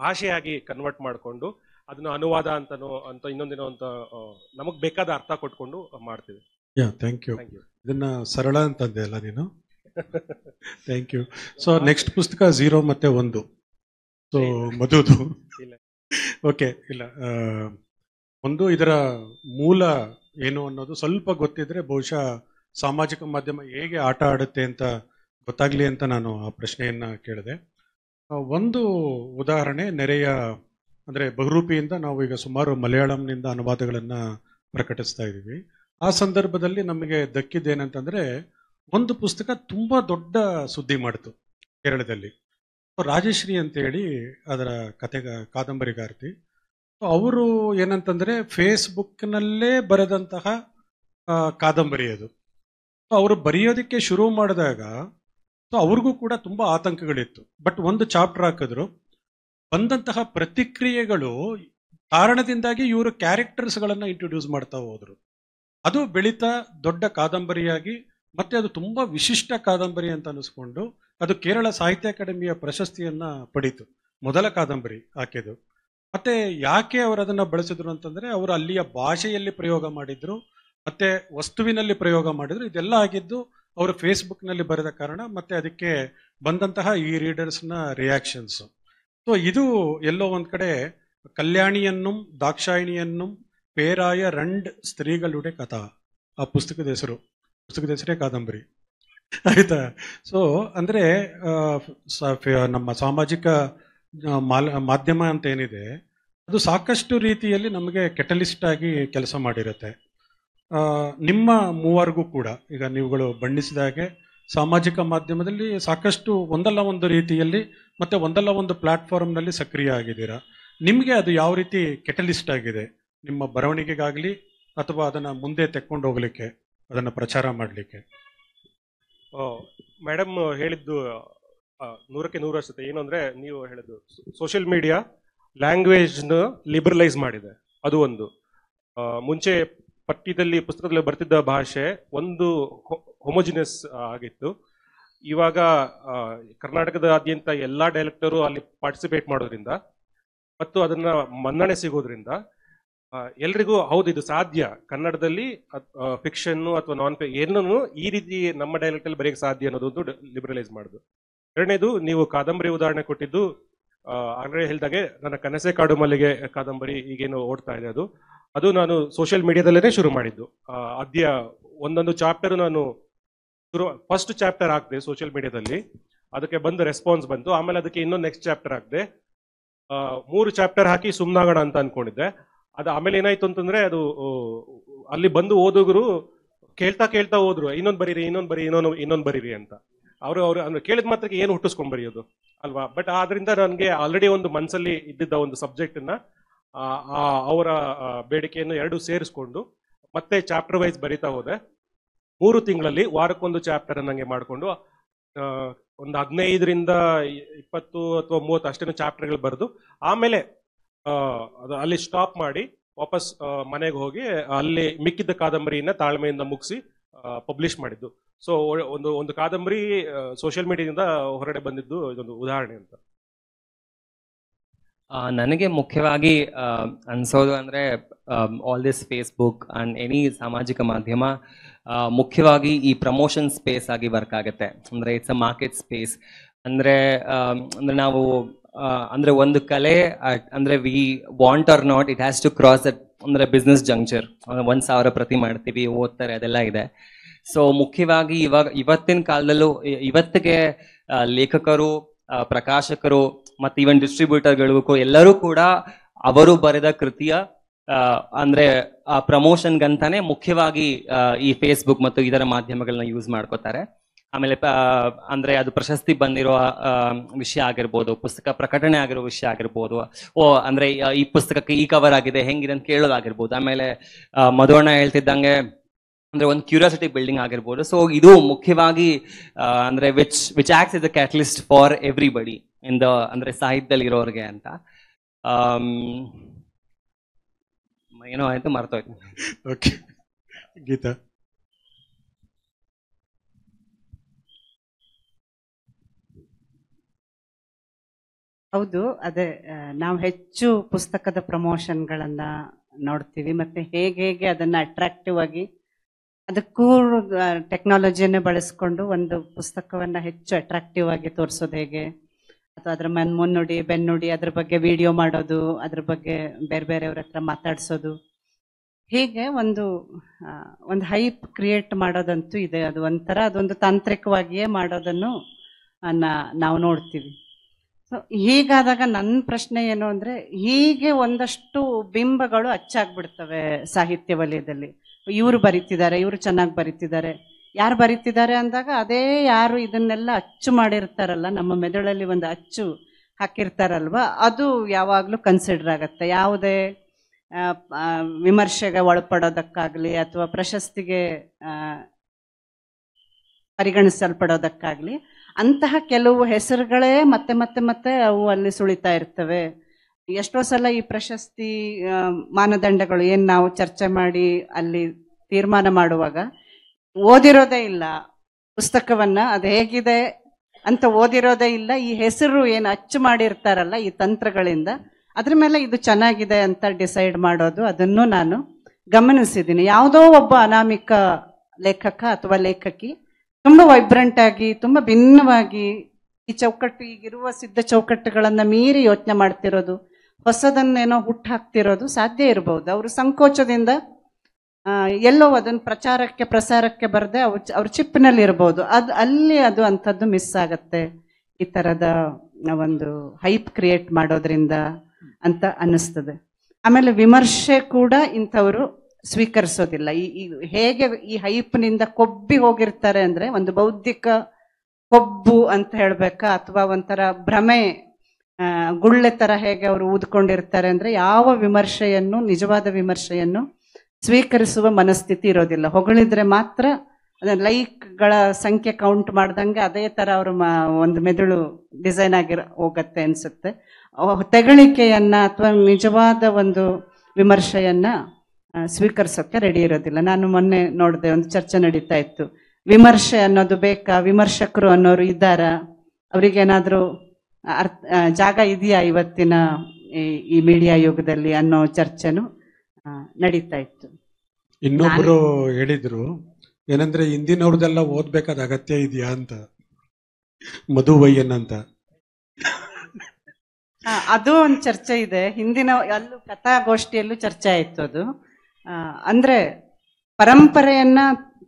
ಭಾಷೆಯಾಗಿ ಕನ್ವರ್ಟ್ ಮಾಡಿಕೊಂಡು ಅದನ್ನ ಅನುವಾದ ಅಂತನೋ ಅಂತ ಇನ್ನೊಂದಿನೋ ಅಂತ ನಮಗ್ ಬೇಕಾದ ಅರ್ಥ ಕೊಟ್ಕೊಂಡು ಮಾಡ್ತೀವಿ. Thank you. ಇದನ್ನ ಸರಳ ಅಂತಂದೆ ಅಲ್ಲ ನೀನು? Thank you. ಸೊ ನೆಕ್ಸ್ಟ್ ಪುಸ್ತಕ 0 ಮತ್ತೆ 1. ಸೊ ಮಧುದು ಓಕೆ ಇಲ್ಲ, ಒಂದು ಇದರ ಮೂಲ ಏನು ಅನ್ನೋದು ಸ್ವಲ್ಪ ಗೊತ್ತಿದ್ರೆ ಬಹುಶಃ ಸಾಮಾಜಿಕ ಮಾಧ್ಯಮ ಹೇಗೆ ಆಟ ಆಡುತ್ತೆ ಅಂತ ಗೊತ್ತಾಗ್ಲಿ ಅಂತ ನಾನು ಆ ಪ್ರಶ್ನೆಯನ್ನ ಕೇಳಿದೆ. ಒಂದು ಉದಾಹರಣೆ, ನೆರೆಯ ಅಂದ್ರೆ ಬಹುರೂಪಿಯಿಂದ ನಾವು ಈಗ ಸುಮಾರು ಮಲಯಾಳಂನಿಂದ ಅನುವಾದಗಳನ್ನ ಪ್ರಕಟಿಸ್ತಾ ಇದ್ದೀವಿ. ಆ ಸಂದರ್ಭದಲ್ಲಿ ನಮಗೆ ದಕ್ಕಿದ್ದೇನಂತಂದ್ರೆ, ಒಂದು ಪುಸ್ತಕ ತುಂಬಾ ದೊಡ್ಡ ಸುದ್ದಿ ಮಾಡಿತು ಕೇರಳದಲ್ಲಿ. ರಾಜಶ್ರೀ ಅಂತೇಳಿ ಅದರ ಕಾದಂಬರಿಗಾರ್ತಿ. ಅವರು ಏನಂತಂದ್ರೆ ಫೇಸ್ಬುಕ್ನಲ್ಲೇ ಬರೆದಂತಹ ಕಾದಂಬರಿ ಅದು. ಅವರು ಬರೆಯೋದಕ್ಕೆ ಶುರು ಮಾಡಿದಾಗ ಸೊ ಅವ್ರಿಗೂ ಕೂಡ ತುಂಬ ಆತಂಕಗಳಿತ್ತು. ಬಟ್ ಒಂದು ಚಾಪ್ಟರ್ ಹಾಕಿದ್ರು, ಬಂದಂತಹ ಪ್ರತಿಕ್ರಿಯೆಗಳು ಕಾರಣದಿಂದಾಗಿ ಇವರು ಕ್ಯಾರೆಕ್ಟರ್ಸ್ಗಳನ್ನು ಇಂಟ್ರೊಡ್ಯೂಸ್ ಮಾಡ್ತಾ ಹೋದ್ರು. ಅದು ಬೆಳೀತಾ ದೊಡ್ಡ ಕಾದಂಬರಿಯಾಗಿ, ಮತ್ತೆ ಅದು ತುಂಬ ವಿಶಿಷ್ಟ ಕಾದಂಬರಿ ಅಂತ ಅನಿಸ್ಕೊಂಡು ಅದು ಕೇರಳ ಸಾಹಿತ್ಯ ಅಕಾಡೆಮಿಯ ಪ್ರಶಸ್ತಿಯನ್ನ ಪಡೀತು, ಮೊದಲ ಕಾದಂಬರಿ ಆಕೆದು. ಮತ್ತೆ ಯಾಕೆ ಅವರು ಅದನ್ನ ಬಳಸಿದ್ರು ಅಂತಂದ್ರೆ, ಅವರು ಅಲ್ಲಿಯ ಭಾಷೆಯಲ್ಲಿ ಪ್ರಯೋಗ ಮಾಡಿದ್ರು, ಮತ್ತೆ ವಸ್ತುವಿನಲ್ಲಿ ಪ್ರಯೋಗ ಮಾಡಿದ್ರು. ಇದೆಲ್ಲ ಆಗಿದ್ದು ಅವರು ಫೇಸ್ಬುಕ್ನಲ್ಲಿ ಬರೆದ ಕಾರಣ, ಮತ್ತೆ ಅದಕ್ಕೆ ಬಂದಂತಹ ಈ ರೀಡರ್ಸ್ನ ರಿಯಾಕ್ಷನ್ಸ್. ಸೊ ಇದು ಎಲ್ಲೋ ಒಂದ್ ಕಡೆ ಕಲ್ಯಾಣಿಯನ್ನುಂ ದಾಕ್ಷಾಯಿಣಿಯನ್ನುಂ ಪೇರಾಯ ರಂಡ್ ಸ್ತ್ರೀಗಳುಡೆ ಕಥಾ, ಆ ಪುಸ್ತಕದ ಹೆಸರೇ ಕಾದಂಬರಿ, ಆಯ್ತಾ. ಸೊ ಅಂದ್ರೆ ನಮ್ಮ ಸಾಮಾಜಿಕ ಮಾಧ್ಯಮ ಅಂತ ಏನಿದೆ ಅದು ಸಾಕಷ್ಟು ರೀತಿಯಲ್ಲಿ ನಮಗೆ ಕೆಟಲಿಸ್ಟ್ ಆಗಿ ಕೆಲಸ ಮಾಡಿರುತ್ತೆ. ನಿಮ್ಮ ಮೂವರಿಗೂ ಕೂಡ ಈಗ ನೀವುಗಳು ಬಣ್ಣಿಸಿದ ಹಾಗೆ ಸಾಮಾಜಿಕ ಮಾಧ್ಯಮದಲ್ಲಿ ಸಾಕಷ್ಟು ಒಂದಲ್ಲ ಒಂದು ರೀತಿಯಲ್ಲಿ ಮತ್ತೆ ಒಂದಲ್ಲ ಒಂದು ಪ್ಲಾಟ್ಫಾರ್ಮ್ನಲ್ಲಿ ಸಕ್ರಿಯ ಆಗಿದ್ದೀರಾ. ನಿಮಗೆ ಅದು ಯಾವ ರೀತಿ ಕೆಟಲಿಸ್ಟ್ ಆಗಿದೆ ನಿಮ್ಮ ಬರವಣಿಗೆಗಾಗಲಿ ಅಥವಾ ಅದನ್ನು ಮುಂದೆ ತೆಕ್ಕೊಂಡು ಹೋಗ್ಲಿಕ್ಕೆ, ಅದನ್ನು ಪ್ರಚಾರ ಮಾಡಲಿಕ್ಕೆ? ಮೇಡಮ್ ಹೇಳಿದ್ದು 100ಕ್ಕೆ 100% ಏನು ಅಂದ್ರೆ, ನೀವು ಹೇಳಿದ್ದು ಸೋಷಿಯಲ್ ಮೀಡಿಯಾ ಲ್ಯಾಂಗ್ವೇಜ್ನ ಲಿಬರಲೈಸ್ ಮಾಡಿದೆ. ಅದು ಒಂದು. ಮುಂಚೆ ಪಠ್ಯದಲ್ಲಿ ಪುಸ್ತಕದಲ್ಲಿ ಬರ್ತಿದ್ದ ಭಾಷೆ ಒಂದು ಹೊಮೋಜಿನಸ್ ಆಗಿತ್ತು. ಇವಾಗ ಕರ್ನಾಟಕದಾದ್ಯಂತ ಎಲ್ಲ ಡೈರೆಕ್ಟರು ಅಲ್ಲಿ ಪಾರ್ಟಿಸಿಪೇಟ್ ಮಾಡೋದ್ರಿಂದ ಮತ್ತು ಅದನ್ನ ಮನ್ನಣೆ ಸಿಗೋದ್ರಿಂದ ಎಲ್ರಿಗೂ ಹೌದು ಇದು ಸಾಧ್ಯ, ಕನ್ನಡದಲ್ಲಿ ಫಿಕ್ಷನ್ನು ಅಥವಾ ನಾನ್ ಏನನ್ನು ಈ ರೀತಿ ನಮ್ಮ ಡೈಲೆಕ್ಟ್ ಅಲ್ಲಿ ಬರೆಯಕ್ಕೆ ಸಾಧ್ಯ ಅನ್ನೋದು ಲಿಬರಲೈಸ್ ಮಾಡುದು. ಎರಡನೇದು, ನೀವು ಕಾದಂಬರಿ ಉದಾಹರಣೆ ಕೊಟ್ಟಿದ್ದು, ಆಗಲೇ ಹೇಳಿದಾಗೆ ನನ್ನ ಕನಸೆ ಕಾಡು ಮಲ್ಲಿಗೆ ಕಾದಂಬರಿ ಈಗೇನು ಓಡ್ತಾ ಇದೆ ಅದು ನಾನು ಸೋಷಿಯಲ್ ಮೀಡಿಯಾದಲ್ಲೇ ಶುರು ಮಾಡಿದ್ದು. ಒಂದೊಂದು ಚಾಪ್ಟರ್ ನಾನು ಫಸ್ಟ್ ಚಾಪ್ಟರ್ ಹಾಕಿದೆ ಸೋಷಿಯಲ್ ಮೀಡಿಯಾದಲ್ಲಿ, ಅದಕ್ಕೆ ಬಂದು ರೆಸ್ಪಾನ್ಸ್ ಬಂತು. ಆಮೇಲೆ ಅದಕ್ಕೆ ಇನ್ನೊಂದು ನೆಕ್ಸ್ಟ್ ಚಾಪ್ಟರ್ ಹಾಕಿದೆ. 3 ಚಾಪ್ಟರ್ ಹಾಕಿ ಸುಮ್ನಾಗೋಣ ಅಂತ ಅನ್ಕೊಂಡಿದ್ದೆ. ಅದು ಆಮೇಲೆ ಏನಾಯ್ತು ಅಂತಂದ್ರೆ, ಅದು ಅಲ್ಲಿ ಬಂದು ಓದುಗರು ಕೇಳ್ತಾ ಹೋದ್ರು, ಇನ್ನೊಂದು ಬರೀರಿ ಅಂತ. ಅವರು ಅಂದ್ರೆ ಕೇಳಿದ ಮಾತ್ರಕ್ಕೆ ಏನು ಹುಟ್ಟಿಸ್ಕೊಂಡ್ ಬರೆಯೋದು ಅಲ್ವಾ. ಬಟ್ ಆದ್ರಿಂದ ನನಗೆ ಆಲ್ರೆಡಿ ಒಂದು ಮನಸ್ಸಲ್ಲಿ ಇದ್ದಿದ್ದ ಒಂದು ಸಬ್ಜೆಕ್ಟ್ ಅನ್ನ ಅವರ ಬೇಡಿಕೆಯನ್ನು 2 ಸೇರಿಸ್ಕೊಂಡು ಮತ್ತೆ ಚಾಪ್ಟರ್ ವೈಸ್ ಬರೀತಾ ಹೋದೆ. 3 ತಿಂಗಳಲ್ಲಿ ವಾರಕ್ಕೊಂದು ಚಾಪ್ಟರ್ ಅನ್ನಂಗೆ ಮಾಡಿಕೊಂಡು ಒಂದು 15ರಿಂದ 20 ಅಥವಾ 30 ಅಷ್ಟೇನು ಚಾಪ್ಟರ್ಗಳು ಬರೆದು ಆಮೇಲೆ ಅಲ್ಲಿ ಸ್ಟಾಪ್ ಮಾಡಿ ವಾಪಸ್ ಮನೆಗೆ ಹೋಗಿ ಅಲ್ಲಿ ಮಿಕ್ಕಿದ್ದ ಕಾದಂಬರಿಯನ್ನ ತಾಳ್ಮೆಯಿಂದ ಮುಗಿಸಿ ಪಬ್ಲಿಷ್ ಮಾಡಿದ್ದು. ಸೊ ಒಂದು ಕಾದಂಬರಿ ಸೋಷಿಯಲ್ ಮೀಡಿಯಾದಿಂದ ಹೊರಗಡೆ ಬಂದಿದ್ದು ಇದೊಂದು ಉದಾಹರಣೆ ಅಂತ. ನನಗೆ ಮುಖ್ಯವಾಗಿ ಅನ್ಸೋದು ಅಂದ್ರೆ, all this Facebook and any ಸಾಮಾಜಿಕ ಮಾಧ್ಯಮ ಮುಖ್ಯವಾಗಿ ಈ ಪ್ರಮೋಷನ್ ಸ್ಪೇಸ್ ಆಗಿ ವರ್ಕ್ ಆಗುತ್ತೆ. ಅಂದ್ರೆ ಇಟ್ಸ್ ಅ ಮಾರ್ಕೆಟ್ ಸ್ಪೇಸ್. ಅಂದ್ರೆ ನಾವು ಅಂದ್ರೆ ಒಂದು ಕಲೆ ಅಂದ್ರೆ we want or not, it has to cross that ಅಂದ್ರೆ ಬಿಸ್ನೆಸ್ ಜಂಕ್ಷರ್. 1,000 ಪ್ರತಿ ಮಾಡ್ತೀವಿ, ಓದ್ತಾರೆ, ಅದೆಲ್ಲ ಇದೆ. ಸೊ ಮುಖ್ಯವಾಗಿ ಇವತ್ತಿನ ಕಾಲದಲ್ಲೂ ಇವತ್ತಿಗೆ ಲೇಖಕರು, ಪ್ರಕಾಶಕರು ಮತ್ತೆ ಈವನ್ ಡಿಸ್ಟ್ರಿಬ್ಯೂಟರ್ಗಳಿಗೂ ಎಲ್ಲರೂ ಕೂಡ ಅವರು ಬರೆದ ಕೃತಿಯ ಅಂದ್ರೆ ಆ ಪ್ರಮೋಷನ್ಗಂತಾನೆ ಮುಖ್ಯವಾಗಿ ಈ ಫೇಸ್ಬುಕ್ ಮತ್ತು ಇದರ ಮಾಧ್ಯಮಗಳನ್ನ ಯೂಸ್ ಮಾಡ್ಕೋತಾರೆ. ಆಮೇಲೆ ಅಂದ್ರೆ ಅದು ಪ್ರಶಸ್ತಿ ಬಂದಿರೋ ವಿಷಯ ಆಗಿರ್ಬೋದು, ಪುಸ್ತಕ ಪ್ರಕಟಣೆ ಆಗಿರೋ ವಿಷಯ ಆಗಿರ್ಬೋದು, ಅಂದ್ರೆ ಈ ಪುಸ್ತಕಕ್ಕೆ ಈ ಕವರ್ ಆಗಿದೆ ಹೆಂಗಿದೆ ಅಂತ ಕೇಳೋದಾಗಿರ್ಬೋದು. ಆಮೇಲೆ ಮಧುವಣ್ಣ ಹೇಳ್ತಿದ್ದಂಗೆ ಅಂದ್ರೆ ಒಂದು ಕ್ಯೂರಿಯಾಸಿಟಿ ಬಿಲ್ಡಿಂಗ್ ಆಗಿರ್ಬೋದು. ಸೊ ಇದು ಮುಖ್ಯವಾಗಿ ಅಂದ್ರೆ which acts is a catalyst for everybody in the ಅಂದ್ರೆ ಸಾಹಿತ್ಯದಲ್ಲಿ ಇರೋರಿಗೆ ಅಂತ. ಏನೋ ಆಯ್ತು, ಮರ್ತೋಯ್ತು. ಓಕೆ ಗೀತಾ. ಹೌದು, ಅದೇ ನಾವು ಹೆಚ್ಚು ಪುಸ್ತಕದ ಪ್ರಮೋಷನ್ಗಳನ್ನ ನೋಡ್ತೀವಿ. ಮತ್ತೆ ಹೇಗೆ ಅದನ್ನ ಅಟ್ರಾಕ್ಟಿವ್ ಆಗಿ, ಅದಕ್ಕೂ ಟೆಕ್ನಾಲಜಿಯನ್ನೇ ಬಳಸ್ಕೊಂಡು ಒಂದು ಪುಸ್ತಕವನ್ನ ಹೆಚ್ಚು ಅಟ್ರಾಕ್ಟಿವ್ ಆಗಿ ತೋರಿಸೋದು ಹೇಗೆ, ಅಥವಾ ಅದ್ರ ಮುನ್ನುಡಿ ಬೆನ್ನುಡಿ ಅದ್ರ ಬಗ್ಗೆ ವಿಡಿಯೋ ಮಾಡೋದು, ಅದ್ರ ಬಗ್ಗೆ ಬೇರೆಯವ್ರ ಹತ್ರ ಮಾತಾಡ್ಸೋದು, ಹೀಗೆ ಒಂದು ಹೈಪ್ ಕ್ರಿಯೇಟ್ ಮಾಡೋದಂತೂ ಇದೆ. ಅದು ಒಂಥರ ಅದೊಂದು ತಾಂತ್ರಿಕವಾಗಿಯೇ ಮಾಡೋದನ್ನು ನಾವು ನೋಡ್ತೀವಿ. ಸೊ ಹೀಗಾದಾಗ ನನ್ನ ಪ್ರಶ್ನೆ ಏನು ಅಂದ್ರೆ, ಹೀಗೆ ಒಂದಷ್ಟು ಬಿಂಬಗಳು ಅಚ್ಚಾಗ್ಬಿಡ್ತವೆ ಸಾಹಿತ್ಯ ವಲಯದಲ್ಲಿ. ಇವರು ಬರೀತಿದ್ದಾರೆ, ಇವರು ಚೆನ್ನಾಗಿ ಬರೀತಿದ್ದಾರೆ, ಯಾರು ಬರೀತಿದ್ದಾರೆ ಅಂದಾಗ ಅದೇ ಯಾರು ಇದನ್ನೆಲ್ಲ ಅಚ್ಚು ಮಾಡಿರ್ತಾರಲ್ಲ, ನಮ್ಮ ಮೆದುಳಲ್ಲಿ ಒಂದು ಅಚ್ಚು ಹಾಕಿರ್ತಾರಲ್ವ, ಅದು ಯಾವಾಗಲೂ ಕನ್ಸಿಡರ್ ಆಗತ್ತೆ. ಯಾವುದೇ ವಿಮರ್ಶೆಗೆ ಒಳಪಡೋದಕ್ಕಾಗ್ಲಿ ಅಥವಾ ಪ್ರಶಸ್ತಿಗೆ ಪರಿಗಣಿಸಲ್ಪಡೋದಕ್ಕಾಗ್ಲಿ ಅಂತಹ ಕೆಲವು ಹೆಸರುಗಳೇ ಮತ್ತೆ ಮತ್ತೆ ಮತ್ತೆ ಅವು ಅಲ್ಲಿ ಸುಳಿತಾ ಇರ್ತವೆ. ಎಷ್ಟೋ ಸಲ ಈ ಪ್ರಶಸ್ತಿ ಮಾನದಂಡಗಳು ಏನ್ ನಾವು ಚರ್ಚೆ ಮಾಡಿ ಅಲ್ಲಿ ತೀರ್ಮಾನ ಮಾಡುವಾಗ ಓದಿರೋದೇ ಇಲ್ಲ ಪುಸ್ತಕವನ್ನ, ಅದು ಹೇಗಿದೆ ಅಂತ ಓದಿರೋದೇ ಇಲ್ಲ. ಈ ಹೆಸರು ಏನು ಅಚ್ಚು ಮಾಡಿರ್ತಾರಲ್ಲ ಈ ತಂತ್ರಗಳಿಂದ, ಅದ್ರ ಮೇಲೆ ಇದು ಚೆನ್ನಾಗಿದೆ ಅಂತ ಡಿಸೈಡ್ ಮಾಡೋದು, ಅದನ್ನು ನಾನು ಗಮನಿಸಿದ್ದೀನಿ. ಯಾವುದೋ ಒಬ್ಬ ಅನಾಮಿಕ ಲೇಖಕ ಅಥವಾ ಲೇಖಕಿ ತುಂಬಾ ವೈಬ್ರೆಂಟ್ ಆಗಿ ತುಂಬಾ ಭಿನ್ನವಾಗಿ ಈ ಚೌಕಟ್ಟು, ಈಗಿರುವ ಸಿದ್ಧ ಚೌಕಟ್ಟುಗಳನ್ನ ಮೀರಿ ಯೋಚನೆ ಮಾಡ್ತಿರೋದು, ಹೊಸದನ್ನೇನೋ ಹುಟ್ಟು ಹಾಕ್ತಿರೋದು ಸಾಧ್ಯ ಇರಬಹುದು. ಅವರು ಸಂಕೋಚದಿಂದ ಎಲ್ಲೋ ಅದನ್ನ ಪ್ರಸಾರಕ್ಕೆ ಬರದೆ ಅವ್ರ ಚಿಪ್ಪಿನಲ್ಲಿ ಇರಬಹುದು. ಅಲ್ಲಿ ಅದು ಅಂಥದ್ದು ಮಿಸ್ ಆಗತ್ತೆ ಈ ತರದ ಒಂದು ಹೈಪ್ ಕ್ರಿಯೇಟ್ ಮಾಡೋದ್ರಿಂದ ಅಂತ ಅನ್ನಿಸ್ತದೆ. ಆಮೇಲೆ ವಿಮರ್ಶೆ ಕೂಡ ಇಂಥವರು ಸ್ವೀಕರಿಸೋದಿಲ್ಲ. ಈ ಹೇಗೆ ಈ ಹೈಪ್ನಿಂದ ಕೊಬ್ಬಿ ಹೋಗಿರ್ತಾರೆ ಅಂದ್ರೆ, ಒಂದು ಬೌದ್ಧಿಕ ಕೊಬ್ಬು ಅಂತ ಹೇಳ್ಬೇಕಾ ಅಥವಾ ಒಂಥರ ಭ್ರಮೆ ಗುಳ್ಳೆ ತರ ಹೇಗೆ ಅವರು ಊದ್ಕೊಂಡಿರ್ತಾರೆ ಅಂದ್ರೆ, ಯಾವ ವಿಮರ್ಶೆಯನ್ನು, ನಿಜವಾದ ವಿಮರ್ಶೆಯನ್ನು ಸ್ವೀಕರಿಸುವ ಮನಸ್ಥಿತಿ ಇರೋದಿಲ್ಲ. ಹೊಗಳಿದ್ರೆ ಮಾತ್ರ ಲೈಕ್ಗಳ ಸಂಖ್ಯೆ ಕೌಂಟ್ ಮಾಡ್ದಂಗೆ ಅದೇ ತರ ಅವರು ಒಂದು ಮೆದುಳು ಡಿಸೈನ್ ಆಗಿ ಹೋಗತ್ತೆ ಅನ್ಸುತ್ತೆ. ತೆಗಳಿಕೆಯನ್ನ ಅಥವಾ ನಿಜವಾದ ಒಂದು ವಿಮರ್ಶೆಯನ್ನ ಸ್ವೀಕರಿಸೋಕೆ ರೆಡಿ ಇರೋದಿಲ್ಲ. ನಾನು ಮೊನ್ನೆ ನೋಡಿದೆ, ಒಂದು ಚರ್ಚೆ ನಡೀತಾ ಇತ್ತು, ವಿಮರ್ಶೆ ಅನ್ನೋದು ಬೇಕಾ, ವಿಮರ್ಶಕರು ಅನ್ನೋರು ಇದ್ದಾರಾ, ಅವ್ರಿಗೇನಾದ್ರೂ ಜಾಗ ಇದೆಯಾ ಇವತ್ತಿನ ಈ ಮೀಡಿಯಾ ಯುಗದಲ್ಲಿ ಅನ್ನೋ ಚರ್ಚೆನು ನಡೀತಾ ಇತ್ತು. ಇನ್ನೊಬ್ರು ಹೇಳಿದ್ರು ಏನಂದ್ರೆ, ಹಿಂದಿನವ್ರದೆಲ್ಲ ಓದ್ಬೇಕಾದ ಅಗತ್ಯ ಇದೆಯಾ ಅಂತ, ಮಧುವಯ್ಯನ್ ಅಂತ. ಅದು ಒಂದು ಚರ್ಚೆ ಇದೆ. ಹಿಂದಿನ ಅಲ್ಲೂ ಕಥಾಗೋಷ್ಠಿಯಲ್ಲೂ ಚರ್ಚೆ ಆಯ್ತು ಅದು. ಅಂದ್ರೆ ಪರಂಪರೆಯನ್ನ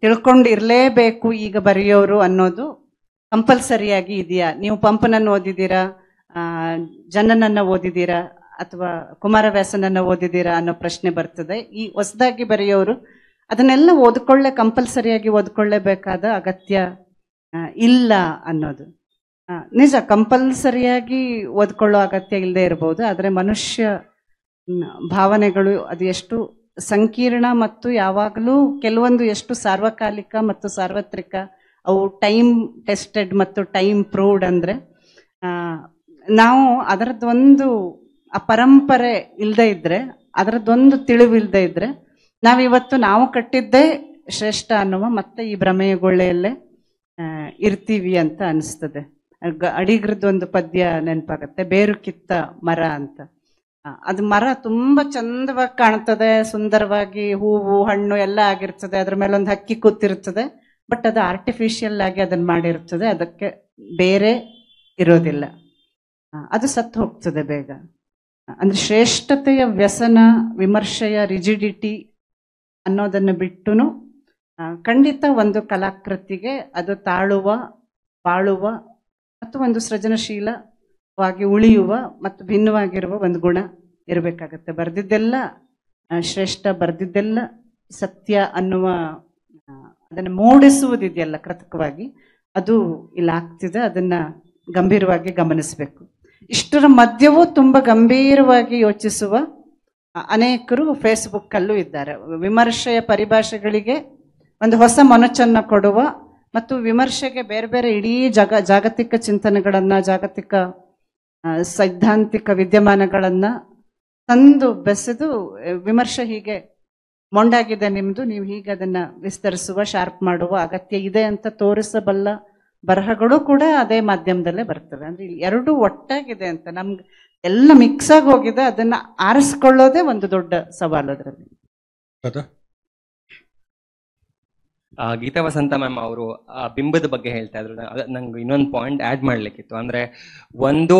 ತಿಳ್ಕೊಂಡಿರ್ಲೇಬೇಕು ಈಗ ಬರೆಯೋರು ಅನ್ನೋದು ಕಂಪಲ್ಸರಿಯಾಗಿ ಇದೆಯಾ? ನೀವು ಪಂಪನನ್ನು ಓದಿದ್ದೀರಾ, ಜನನನ್ನ ಓದಿದ್ದೀರಾ ಅಥವಾ ಕುಮಾರವ್ಯಾಸನನ್ನ ಓದಿದ್ದೀರಾ ಅನ್ನೋ ಪ್ರಶ್ನೆ ಬರ್ತದೆ. ಈ ಹೊಸದಾಗಿ ಬರೆಯೋರು ಅದನ್ನೆಲ್ಲ ಕಂಪಲ್ಸರಿಯಾಗಿ ಓದ್ಕೊಳ್ಳೇಬೇಕಾದ ಅಗತ್ಯ ಇಲ್ಲ ಅನ್ನೋದು ನಿಜ. ಕಂಪಲ್ಸರಿಯಾಗಿ ಓದ್ಕೊಳ್ಳೋ ಅಗತ್ಯ ಇಲ್ಲದೆ ಇರಬಹುದು, ಆದರೆ ಮನುಷ್ಯ ಭಾವನೆಗಳು ಅದು ಎಷ್ಟು ಸಂಕೀರ್ಣ ಮತ್ತು ಯಾವಾಗಲೂ ಕೆಲವೊಂದು ಎಷ್ಟು ಸಾರ್ವಕಾಲಿಕ ಮತ್ತು ಸಾರ್ವತ್ರಿಕ, ಅವು ಟೈಮ್ ಟೆಸ್ಟೆಡ್ ಮತ್ತು ಟೈಮ್ ಪ್ರೂವ್ಡ್. ಅಂದ್ರೆ ನಾವು ಅದರದ್ದೊಂದು ಆ ಪರಂಪರೆ ಇಲ್ಲದೆ ಇದ್ರೆ, ಅದರದ್ದೊಂದು ತಿಳಿವಿಲ್ಲದೆ ಇದ್ರೆ, ನಾವಿವತ್ತು ನಾವು ಕಟ್ಟಿದ್ದೇ ಶ್ರೇಷ್ಠ ಅನ್ನುವ ಮತ್ತೆ ಈ ಭ್ರಮೆಗೊಳ್ಳೆಯಲ್ಲೇ ಇರ್ತೀವಿ ಅಂತ ಅನಿಸ್ತದೆ. ಅಡಿಗರದ್ದೊಂದು ಪದ್ಯ ನೆನಪಾಗತ್ತೆ, ಬೇರು ಕಿತ್ತ ಮರ ಅಂತ. ಅದು ಮರ ತುಂಬಾ ಚಂದವಾಗಿ ಕಾಣ್ತದೆ, ಸುಂದರವಾಗಿ ಹೂವು ಹಣ್ಣು ಎಲ್ಲ ಆಗಿರ್ತದೆ, ಅದ್ರ ಮೇಲೆ ಒಂದು ಹಕ್ಕಿ ಕೂತಿರ್ತದೆ. ಬಟ್ ಅದು ಆರ್ಟಿಫಿಷಿಯಲ್ ಆಗಿ ಅದನ್ನ ಮಾಡಿರ್ತದೆ, ಅದಕ್ಕೆ ಬೇರೆ ಇರೋದಿಲ್ಲ, ಅದು ಸತ್ತು ಹೋಗ್ತದೆ ಬೇಗ. ಅಂದ್ರೆ ಶ್ರೇಷ್ಠತೆಯ ವ್ಯಸನ, ವಿಮರ್ಶೆಯ ರಿಜಿಡಿಟಿ ಅನ್ನೋದನ್ನು ಬಿಟ್ಟುನು ಖಂಡಿತ ಒಂದು ಕಲಾಕೃತಿಗೆ ಅದು ತಾಳುವ, ಬಾಳುವ ಮತ್ತು ಒಂದು ಸೃಜನಶೀಲವಾಗಿ ಉಳಿಯುವ ಮತ್ತು ಭಿನ್ನವಾಗಿರುವ ಒಂದು ಗುಣ ಇರಬೇಕಾಗತ್ತೆ. ಬರೆದಿದ್ದೆಲ್ಲ ಶ್ರೇಷ್ಠ, ಬರೆದಿದ್ದೆಲ್ಲ ಸತ್ಯ ಅನ್ನುವ ಅದನ್ನು ಮೂಡಿಸುವುದಿದೆಯಲ್ಲ ಕೃತಕವಾಗಿ, ಅದು ಇಲ್ಲಿ ಆಗ್ತಿದೆ. ಅದನ್ನ ಗಂಭೀರವಾಗಿ ಗಮನಿಸಬೇಕು. ಇಷ್ಟರ ಮಧ್ಯವೂ ತುಂಬಾ ಗಂಭೀರವಾಗಿ ಯೋಚಿಸುವ ಅನೇಕರು ಫೇಸ್ಬುಕ್ ಅಲ್ಲೂ ಇದ್ದಾರೆ. ವಿಮರ್ಶೆಯ ಪರಿಭಾಷೆಗಳಿಗೆ ಒಂದು ಹೊಸ ಮೊನಚನ್ನು ಕೊಡುವ ಮತ್ತು ವಿಮರ್ಶೆಗೆ ಬೇರೆ ಬೇರೆ ಇಡೀ ಜಾಗತಿಕ ಚಿಂತನೆಗಳನ್ನ, ಜಾಗತಿಕ ಸೈದ್ಧಾಂತಿಕ ವಿದ್ಯಮಾನಗಳನ್ನ ತಂದು ಬೆಸೆದು, ವಿಮರ್ಶೆ ಹೀಗೆ ಮೊಂಡಾಗಿದೆ ನಿಮ್ದು, ನೀವು ಹೀಗೆ ಅದನ್ನ ವಿಸ್ತರಿಸುವ, ಶಾರ್ಪ್ ಮಾಡುವ ಅಗತ್ಯ ಇದೆ ಅಂತ ತೋರಿಸಬಲ್ಲ ಬರಹಗಳು ಕೂಡ ಅದೇ ಮಾಧ್ಯಮದಲ್ಲೇ ಬರ್ತವೆ. ಅಂದ್ರೆ ಇಲ್ಲಿ ಎರಡೂ ಒಟ್ಟಾಗಿದೆ ಅಂತ, ನಮ್ಗೆ ಎಲ್ಲ ಮಿಕ್ಸ್ ಆಗಿ ಹೋಗಿದೆ. ಅದನ್ನ ಆರಿಸ್ಕೊಳ್ಳೋದೇ ಒಂದು ದೊಡ್ಡ ಸವಾಲು ಅದರಲ್ಲಿ. ಗೀತಾ ವಸಂತ ಮ್ಯಾಮ್ ಅವರು ಬಿಂಬದ ಬಗ್ಗೆ ಹೇಳ್ತಾ ಇದ್ರು. ನಂಗೆ ಇನ್ನೊಂದು ಪಾಯಿಂಟ್ ಆಡ್ ಮಾಡ್ಲಿಕ್ಕಿತ್ತು. ಅಂದ್ರೆ ಒಂದು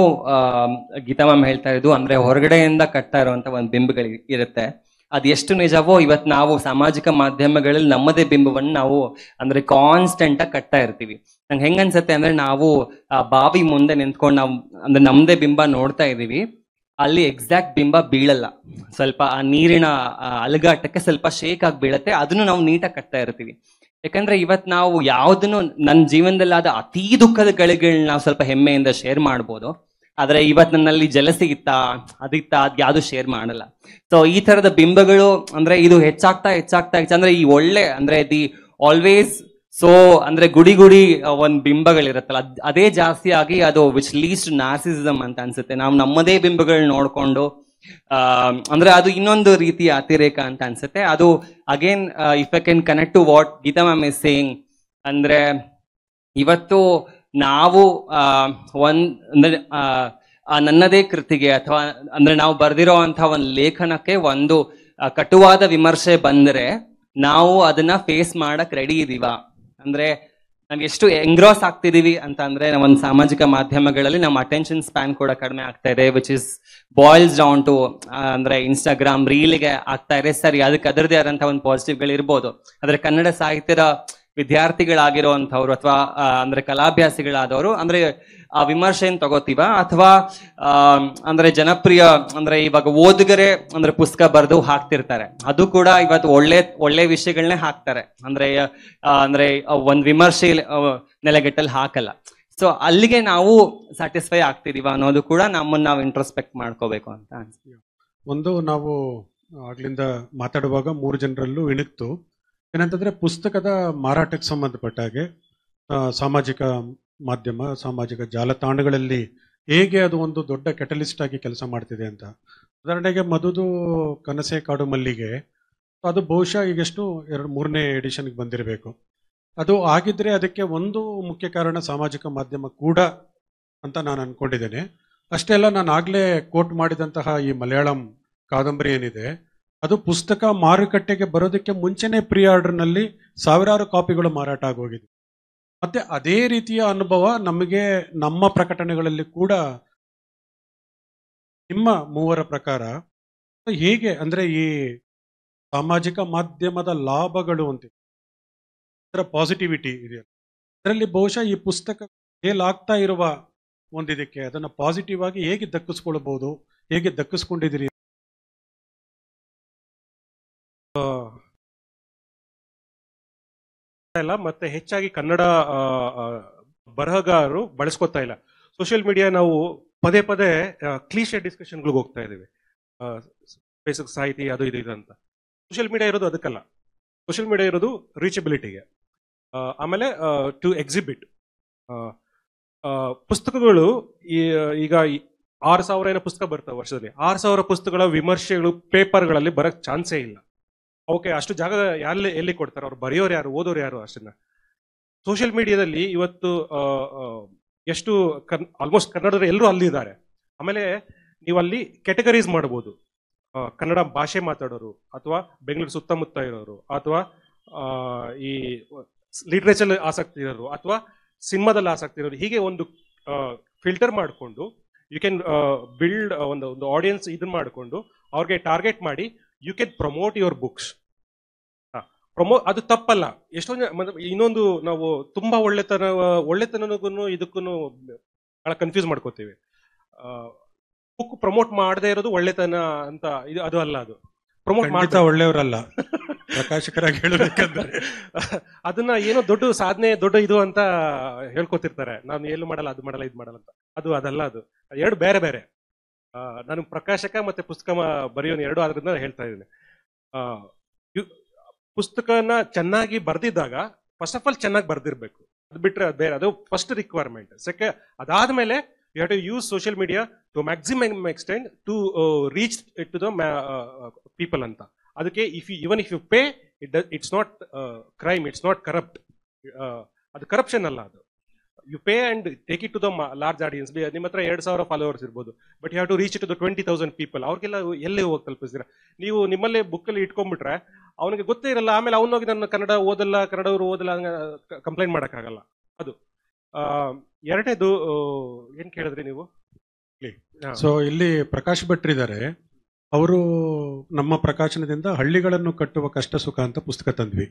ಗೀತಾ ಮ್ಯಾಮ್ ಹೇಳ್ತಾ ಇದ್ದು, ಅಂದ್ರೆ ಹೊರಗಡೆಯಿಂದ ಕಟ್ತಾ ಇರುವಂತ ಒಂದು ಬಿಂಬಗಳು ಇರುತ್ತೆ, ಅದು ಎಷ್ಟು ನಿಜವೋ ಇವತ್ತು ನಾವು ಸಾಮಾಜಿಕ ಮಾಧ್ಯಮಗಳಲ್ಲಿ ನಮ್ಮದೇ ಬಿಂಬವನ್ನು ನಾವು ಅಂದ್ರೆ ಕಾನ್ಸ್ಟೆಂಟ್ ಆಗಿ ಕಟ್ತಾ ಇರ್ತೀವಿ. ನಂಗೆ ಹೆಂಗನ್ಸತ್ತೆ ಅಂದ್ರೆ, ನಾವು ಬಾವಿ ಮುಂದೆ ನಿಂತ್ಕೊಂಡು ನಾವು ಅಂದ್ರೆ ನಮ್ದೇ ಬಿಂಬ ನೋಡ್ತಾ ಇದೀವಿ, ಅಲ್ಲಿ ಎಕ್ಸಾಕ್ಟ್ ಬಿಂಬ ಬೀಳಲ್ಲ, ಸ್ವಲ್ಪ ಆ ನೀರಿನ ಅಲುಗಾಟಕ್ಕೆ ಸ್ವಲ್ಪ ಶೇಕ್ ಆಗಿ ಬೀಳತ್ತೆ, ಅದನ್ನು ನಾವು ನೀಟಾಗಿ ಕಟ್ತಾ ಇರ್ತೀವಿ. ಯಾಕಂದ್ರೆ ಇವತ್ತು ನಾವು ಯಾವ್ದನ್ನು ನನ್ನ ಜೀವನದಲ್ಲಿ ಆದ ಅತೀ ದುಃಖದ ಗಳಿಗಳನ್ನ ನಾವು ಸ್ವಲ್ಪ ಹೆಮ್ಮೆಯಿಂದ ಶೇರ್ ಮಾಡ್ಬೋದು, ಆದ್ರೆ ಇವತ್ತು ನನ್ನಲ್ಲಿ ಜಲಸಿ ಇತ್ತಾ ಅದಿತ್ತ ಅದ್ ಯಾವ್ದು ಶೇರ್ ಮಾಡಲ್ಲ. ಸೊ ಈ ತರದ ಬಿಂಬಗಳು ಅಂದ್ರೆ ಇದು ಹೆಚ್ಚಾಗ್ತಾ ಅಂದ್ರೆ ಈ ಒಳ್ಳೆ ಅಂದ್ರೆ ದಿ ಆಲ್ವೇಸ್ ಸೊ ಅಂದ್ರೆ ಗುಡಿ ಗುಡಿ ಒಂದ್ ಬಿಂಬಗಳಿರುತ್ತಲ್ಲ ಅದೇ ಜಾಸ್ತಿ ಆಗಿ ಅದು ವಿಚ್ ಲೀಸ್ಟ್ ನಾರ್ಸಿಸಮ್ ಅಂತ ಅನ್ಸುತ್ತೆ. ನಾವು ನಮ್ಮದೇ ಬಿಂಬಗಳು ನೋಡ್ಕೊಂಡು ಅಂದ್ರೆ ಅದು ಇನ್ನೊಂದು ರೀತಿಯ ಅತಿರೇಕ ಅಂತ ಅನ್ಸುತ್ತೆ. ಅದು again if I can connect to what Geeta ma'am is saying, ಅಂದ್ರೆ ಇವತ್ತು ನಾವು ಅಂದ್ರೆ ನನ್ನದೇ ಕೃತಿಗೆ ಅಥವಾ ಅಂದ್ರೆ ನಾವು ಬರ್ದಿರೋ ಅಂತ ಒಂದು ಲೇಖನಕ್ಕೆ ಒಂದು ಕಟುವಾದ ವಿಮರ್ಶೆ ಬಂದ್ರೆ ನಾವು ಅದನ್ನ ಫೇಸ್ ಮಾಡಕ್ ರೆಡಿ ಇದೀವ. ಅಂದ್ರೆ ನಾವ್ ಎಷ್ಟು ಎಂಗ್ರಾಸ್ ಆಗ್ತಿದೀವಿ ಅಂತ ಅಂದ್ರೆ ಒಂದು ಸಾಮಾಜಿಕ ಮಾಧ್ಯಮಗಳಲ್ಲಿ ನಮ್ಮ ಅಟೆನ್ಷನ್ ಸ್ಪ್ಯಾನ್ ಕೂಡ ಕಡಿಮೆ ಆಗ್ತಾ ಇದೆ, which is boils down to ಅಂದ್ರೆ ಇನ್ಸ್ಟಾಗ್ರಾಮ್ ರೀಲ್ಗೆ ಆಗ್ತಾ ಇದೆ. ಸರಿ, ಅದಕ್ಕೆ ಅದರದೇ ಆದಂತಹ ಒಂದು ಪಾಸಿಟಿವ್ಗಳು ಇರ್ಬೋದು. ಆದ್ರೆ ಕನ್ನಡ ಸಾಹಿತ್ಯದ ವಿದ್ಯಾರ್ಥಿಗಳಾಗಿರುವಂತವ್ರು ಅಥವಾ ಅಂದ್ರೆ ಕಲಾಭ್ಯಾಸಿಗಳಾದವರು ಅಂದ್ರೆ ಆ ವಿಮರ್ಶೆಯನ್ನು ತಗೋತೀವ ಅಥವಾ ಅಂದ್ರೆ ಜನಪ್ರಿಯ ಅಂದ್ರೆ ಇವಾಗ ಓದುಗರೆ ಅಂದ್ರೆ ಪುಸ್ತಕ ಬರೆದು ಹಾಕ್ತಿರ್ತಾರೆ, ಅದು ಕೂಡ ಇವತ್ತು ಒಳ್ಳೆ ವಿಷಯಗಳನ್ನೇ ಹಾಕ್ತಾರೆ. ಅಂದ್ರೆ ಒಂದ್ ವಿಮರ್ಶೆ ನೆಲೆಗಟ್ಟಲ್ಲಿ ಹಾಕಲ್ಲ. ಸೊ ಅಲ್ಲಿಗೆ ನಾವು ಸ್ಯಾಟಿಸ್ಫೈ ಆಗ್ತಿದೀವ ಅನ್ನೋದು ಕೂಡ ನಮ್ಮನ್ನ ನಾವು ಇಂಟ್ರೋಸ್ಪೆಕ್ಟ್ ಮಾಡ್ಕೋಬೇಕು ಅಂತ ಅನ್ಸ್ತೀವಿ. ಒಂದು ನಾವು ಆಗ್ಲಿಂದ ಮಾತಾಡುವಾಗ 3 ಜನರಲ್ಲೂ ಇಣುಕ್ತು ಏನಂತಂದ್ರೆ ಪುಸ್ತಕದ ಮಾರಾಟಕ್ಕೆ ಸಂಬಂಧಪಟ್ಟ ಹಾಗೆ ಸಾಮಾಜಿಕ ಮಾಧ್ಯಮ, ಸಾಮಾಜಿಕ ಜಾಲತಾಣಗಳಲ್ಲಿ ಹೇಗೆ ಅದು ಒಂದು ದೊಡ್ಡ ಕೆಟಲಿಸ್ಟ್ ಆಗಿ ಕೆಲಸ ಮಾಡ್ತಿದೆ ಅಂತ. ಉದಾಹರಣೆಗೆ ಮಧುದು ಕನಸೆ ಕಾಡು ಮಲ್ಲಿಗೆ, ಅದು ಬಹುಶಃ ಈಗೆಷ್ಟು 2-3ನೇ ಎಡಿಷನ್ಗೆ ಬಂದಿರಬೇಕು. ಅದು ಆಗಿದ್ರೆ ಅದಕ್ಕೆ ಒಂದು ಮುಖ್ಯ ಕಾರಣ ಸಾಮಾಜಿಕ ಮಾಧ್ಯಮ ಕೂಡ ಅಂತ ನಾನು ಅನ್ಕೊಂಡಿದ್ದೇನೆ. ಅಷ್ಟೇ ಅಲ್ಲ, ನಾನು ಆಗ್ಲೇ ಕೋಟ್ ಮಾಡಿದಂತಹ ಈ ಮಲಯಾಳಂ ಕಾದಂಬರಿ ಏನಿದೆ ಅದು ಪುಸ್ತಕ ಮಾರುಕಟ್ಟೆಗೆ ಬರೋದಕ್ಕೆ ಮುಂಚೆನೆ ಪ್ರೀ ಆರ್ಡರ್ನಲ್ಲಿ ಸಾವಿರಾರು ಕಾಪಿಗಳು ಮಾರಾಟ ಆಗೋಗಿದೆ. ಮತ್ತೆ ಅದೇ ರೀತಿಯ ಅನುಭವ ನಮಗೆ ನಮ್ಮ ಪ್ರಕಟಣೆಗಳಲ್ಲಿ ಕೂಡ. ನಿಮ್ಮ 3 ಪ್ರಕಾರ ಹೇಗೆ ಅಂದ್ರೆ ಈ ಸಾಮಾಜಿಕ ಮಾಧ್ಯಮದ ಲಾಭಗಳು ಅಂತ ಅದರ ಪಾಸಿಟಿವಿಟಿ ಇದೆಯಲ್ಲ, ಅದರಲ್ಲಿ ಬಹುಶಃ ಈ ಪುಸ್ತಕ ಹೇಲಾಗ್ತಾ ಇರುವ ಒಂದಿದಕ್ಕೆ ಅದನ್ನ ಪಾಸಿಟಿವ್ ಆಗಿ ಹೇಗೆ ದಕ್ಕಿಸ್ಕೊಳ್ಬಹುದು, ಹೇಗೆ ದಕ್ಕಿಸ್ಕೊಂಡಿದ್ದೀರಿ? ಇಲ್ಲ, ಮತ್ತೆ ಹೆಚ್ಚಾಗಿ ಕನ್ನಡ ಬರಹಗಾರರು ಬಳಸ್ಕೊತಾ ಇಲ್ಲ. ಸೋಷಿಯಲ್ ಮೀಡಿಯಾ ನಾವು ಪದೇ ಪದೇ ಕ್ಲೀಶೆ ಡಿಸ್ಕಷನ್ಗಳಿಗೆ ಹೋಗ್ತಾ ಇದ್ದೀವಿ. ಬೇಸಿಕ್ ಸಾಹಿತಿ ಅದು ಇದು ಅಂತ. ಸೋಷಿಯಲ್ ಮೀಡಿಯಾ ಇರೋದು ಅದಕ್ಕಲ್ಲ. ಸೋಷಿಯಲ್ ಮೀಡಿಯಾ ಇರೋದು ರೀಚಬಿಲಿಟಿಗೆ, ಆಮೇಲೆ ಟು ಎಕ್ಸಿಬಿಟ್. ಪುಸ್ತಕಗಳು ಈಗ 6,000 ಏನೋ ಪುಸ್ತಕ ಬರ್ತವೆ ವರ್ಷದಲ್ಲಿ. 6,000 ಪುಸ್ತಕಗಳ ವಿಮರ್ಶೆಗಳು ಪೇಪರ್ಗಳಲ್ಲಿ ಬರಕ್ ಚಾನ್ಸೇ ಇಲ್ಲ. ಓಕೆ, ಅಷ್ಟು ಜಾಗ ಎಲ್ಲಿ ಕೊಡ್ತಾರೆ? ಅವ್ರು ಬರೆಯೋರು ಯಾರು, ಓದೋರು ಯಾರು? ಅಷ್ಟನ್ನ ಸೋಷಿಯಲ್ ಮೀಡಿಯಾದಲ್ಲಿ ಇವತ್ತು ಎಷ್ಟು ಆಲ್ಮೋಸ್ಟ್ ಕನ್ನಡದ ಎಲ್ಲರೂ ಅಲ್ಲಿದ್ದಾರೆ. ಆಮೇಲೆ ನೀವು ಅಲ್ಲಿ ಕ್ಯಾಟಗರೀಸ್ ಮಾಡ್ಬೋದು. ಕನ್ನಡ ಭಾಷೆ ಮಾತಾಡೋರು, ಅಥವಾ ಬೆಂಗಳೂರು ಸುತ್ತಮುತ್ತ ಇರೋರು, ಅಥವಾ ಈ ಲಿಟ್ರೇಚರ್ ಆಸಕ್ತಿ ಇರೋರು, ಅಥವಾ ಸಿನಿಮಾದಲ್ಲಿ ಆಸಕ್ತಿ ಇರೋರು, ಹೀಗೆ ಒಂದು ಫಿಲ್ಟರ್ ಮಾಡಿಕೊಂಡು ಯು ಕ್ಯಾನ್ ಬಿಲ್ಡ್ ಒಂದು ಆಡಿಯನ್ಸ್ ಇದನ್ನ ಮಾಡಿಕೊಂಡು ಅವ್ರಿಗೆ ಟಾರ್ಗೆಟ್ ಮಾಡಿ you can promote your books. ಅದು ತಪ್ಪಲ್ಲ. ಎಷ್ಟೊಂದು ಇನ್ನೊಂದು ನಾವು ತುಂಬಾ ಒಳ್ಳೆತನಗೂ ಇದಕ್ಕೂ ಬಹಳ ಕನ್ಫ್ಯೂಸ್ ಮಾಡ್ಕೋತೀವಿ. ಬುಕ್ ಪ್ರಮೋಟ್ ಮಾಡದೇ ಇರೋದು ಒಳ್ಳೆತನ ಅಂತ ಅದು ಅಲ್ಲ. ಅದು ಪ್ರಮೋಟ್ ಮಾಡ್ತಾ ಒಳ್ಳೆಯವರಲ್ಲ, ಪ್ರಕಾಶಕರಾಗಿ ಹೇಳಬೇಕಂದ್ರೆ ಅದನ್ನ ಏನೋ ದೊಡ್ಡ ಸಾಧನೆ, ದೊಡ್ಡ ಇದು ಅಂತ ಹೇಳ್ಕೊತಿರ್ತಾರೆ. ನಾನು ಏನು ಮಾಡಲ್ಲ, ಅದು ಮಾಡಲ್ಲ, ಇದು ಮಾಡಲ್ಲ ಅಂತ. ಅದಲ್ಲ. ಅದು 2 ಬೇರೆ ಬೇರೆ. ನಾನು ಪ್ರಕಾಶಕ ಮತ್ತೆ ಪುಸ್ತಕ ಬರೆಯೋನು 2 ಆದ್ರಿಂದ ಹೇಳ್ತಾ ಇದ್ದೀನಿ. ಪುಸ್ತಕನ ಚೆನ್ನಾಗಿ ಬರ್ದಿದ್ದಾಗ ಫಸ್ಟ್ ಆಫ್ ಆಲ್ ಚೆನ್ನಾಗಿ ಬರ್ದಿರ್ಬೇಕು. ಅದು ಬಿಟ್ರೆ ಅದು ಬೇರೆ, ಅದು ಫಸ್ಟ್ ರಿಕ್ವೈರ್ಮೆಂಟ್. ಅದಾದ್ಮೇಲೆ you have to use social media to maximum extent to reach it to the people ಅಂತ. ಅದಕ್ಕೆ even if you pay, it's not crime, it's not corrupt. ಅದು ಕರಪ್ಷನ್ ಅಲ್ಲ. ಅದು you pay and take it to the large audience. ನಿಮ್ಮ ಹತ್ರ 2,000 followers ಇರ್ಬೋದು, but you have to reach it to the 20,000 people. ಅವ್ರಿಗೆಲ್ಲ ಎಲ್ಲಿ ಹೋಗಿ ತಲುಪಿಸ್ತೀರಾ? ನೀವು ನಿಮ್ಮಲ್ಲೇ ಬುಕ್ಕಲ್ಲಿ ಇಟ್ಕೊಂಡ್ಬಿಟ್ರೆ ಅವನಿಗೆ ಗೊತ್ತೇ ಇರಲ್ಲ. ಆಮೇಲೆ ಅವನೋಗಿ ನನ್ನ ಕನ್ನಡ ಓದಲ್ಲ, ಕನ್ನಡವರು ಓದಲ್ಲ ಕಂಪ್ಲೇಂಟ್ ಮಾಡೋಕ್ಕಾಗಲ್ಲ. ಅದು 2ನೇದು ಏನ್ ಕೇಳಿದ್ರಿ ನೀವು? ಸೊ ಇಲ್ಲಿ ಪ್ರಕಾಶ್ ಭಟ್ರಿದ್ದಾರೆ. ಅವರು ನಮ್ಮ ಪ್ರಕಾಶನದಿಂದ ಹಳ್ಳಿಗಳನ್ನು ಕಟ್ಟುವ ಕಷ್ಟ ಸುಖ ಅಂತ ಪುಸ್ತಕ ತಂದ್ವಿ.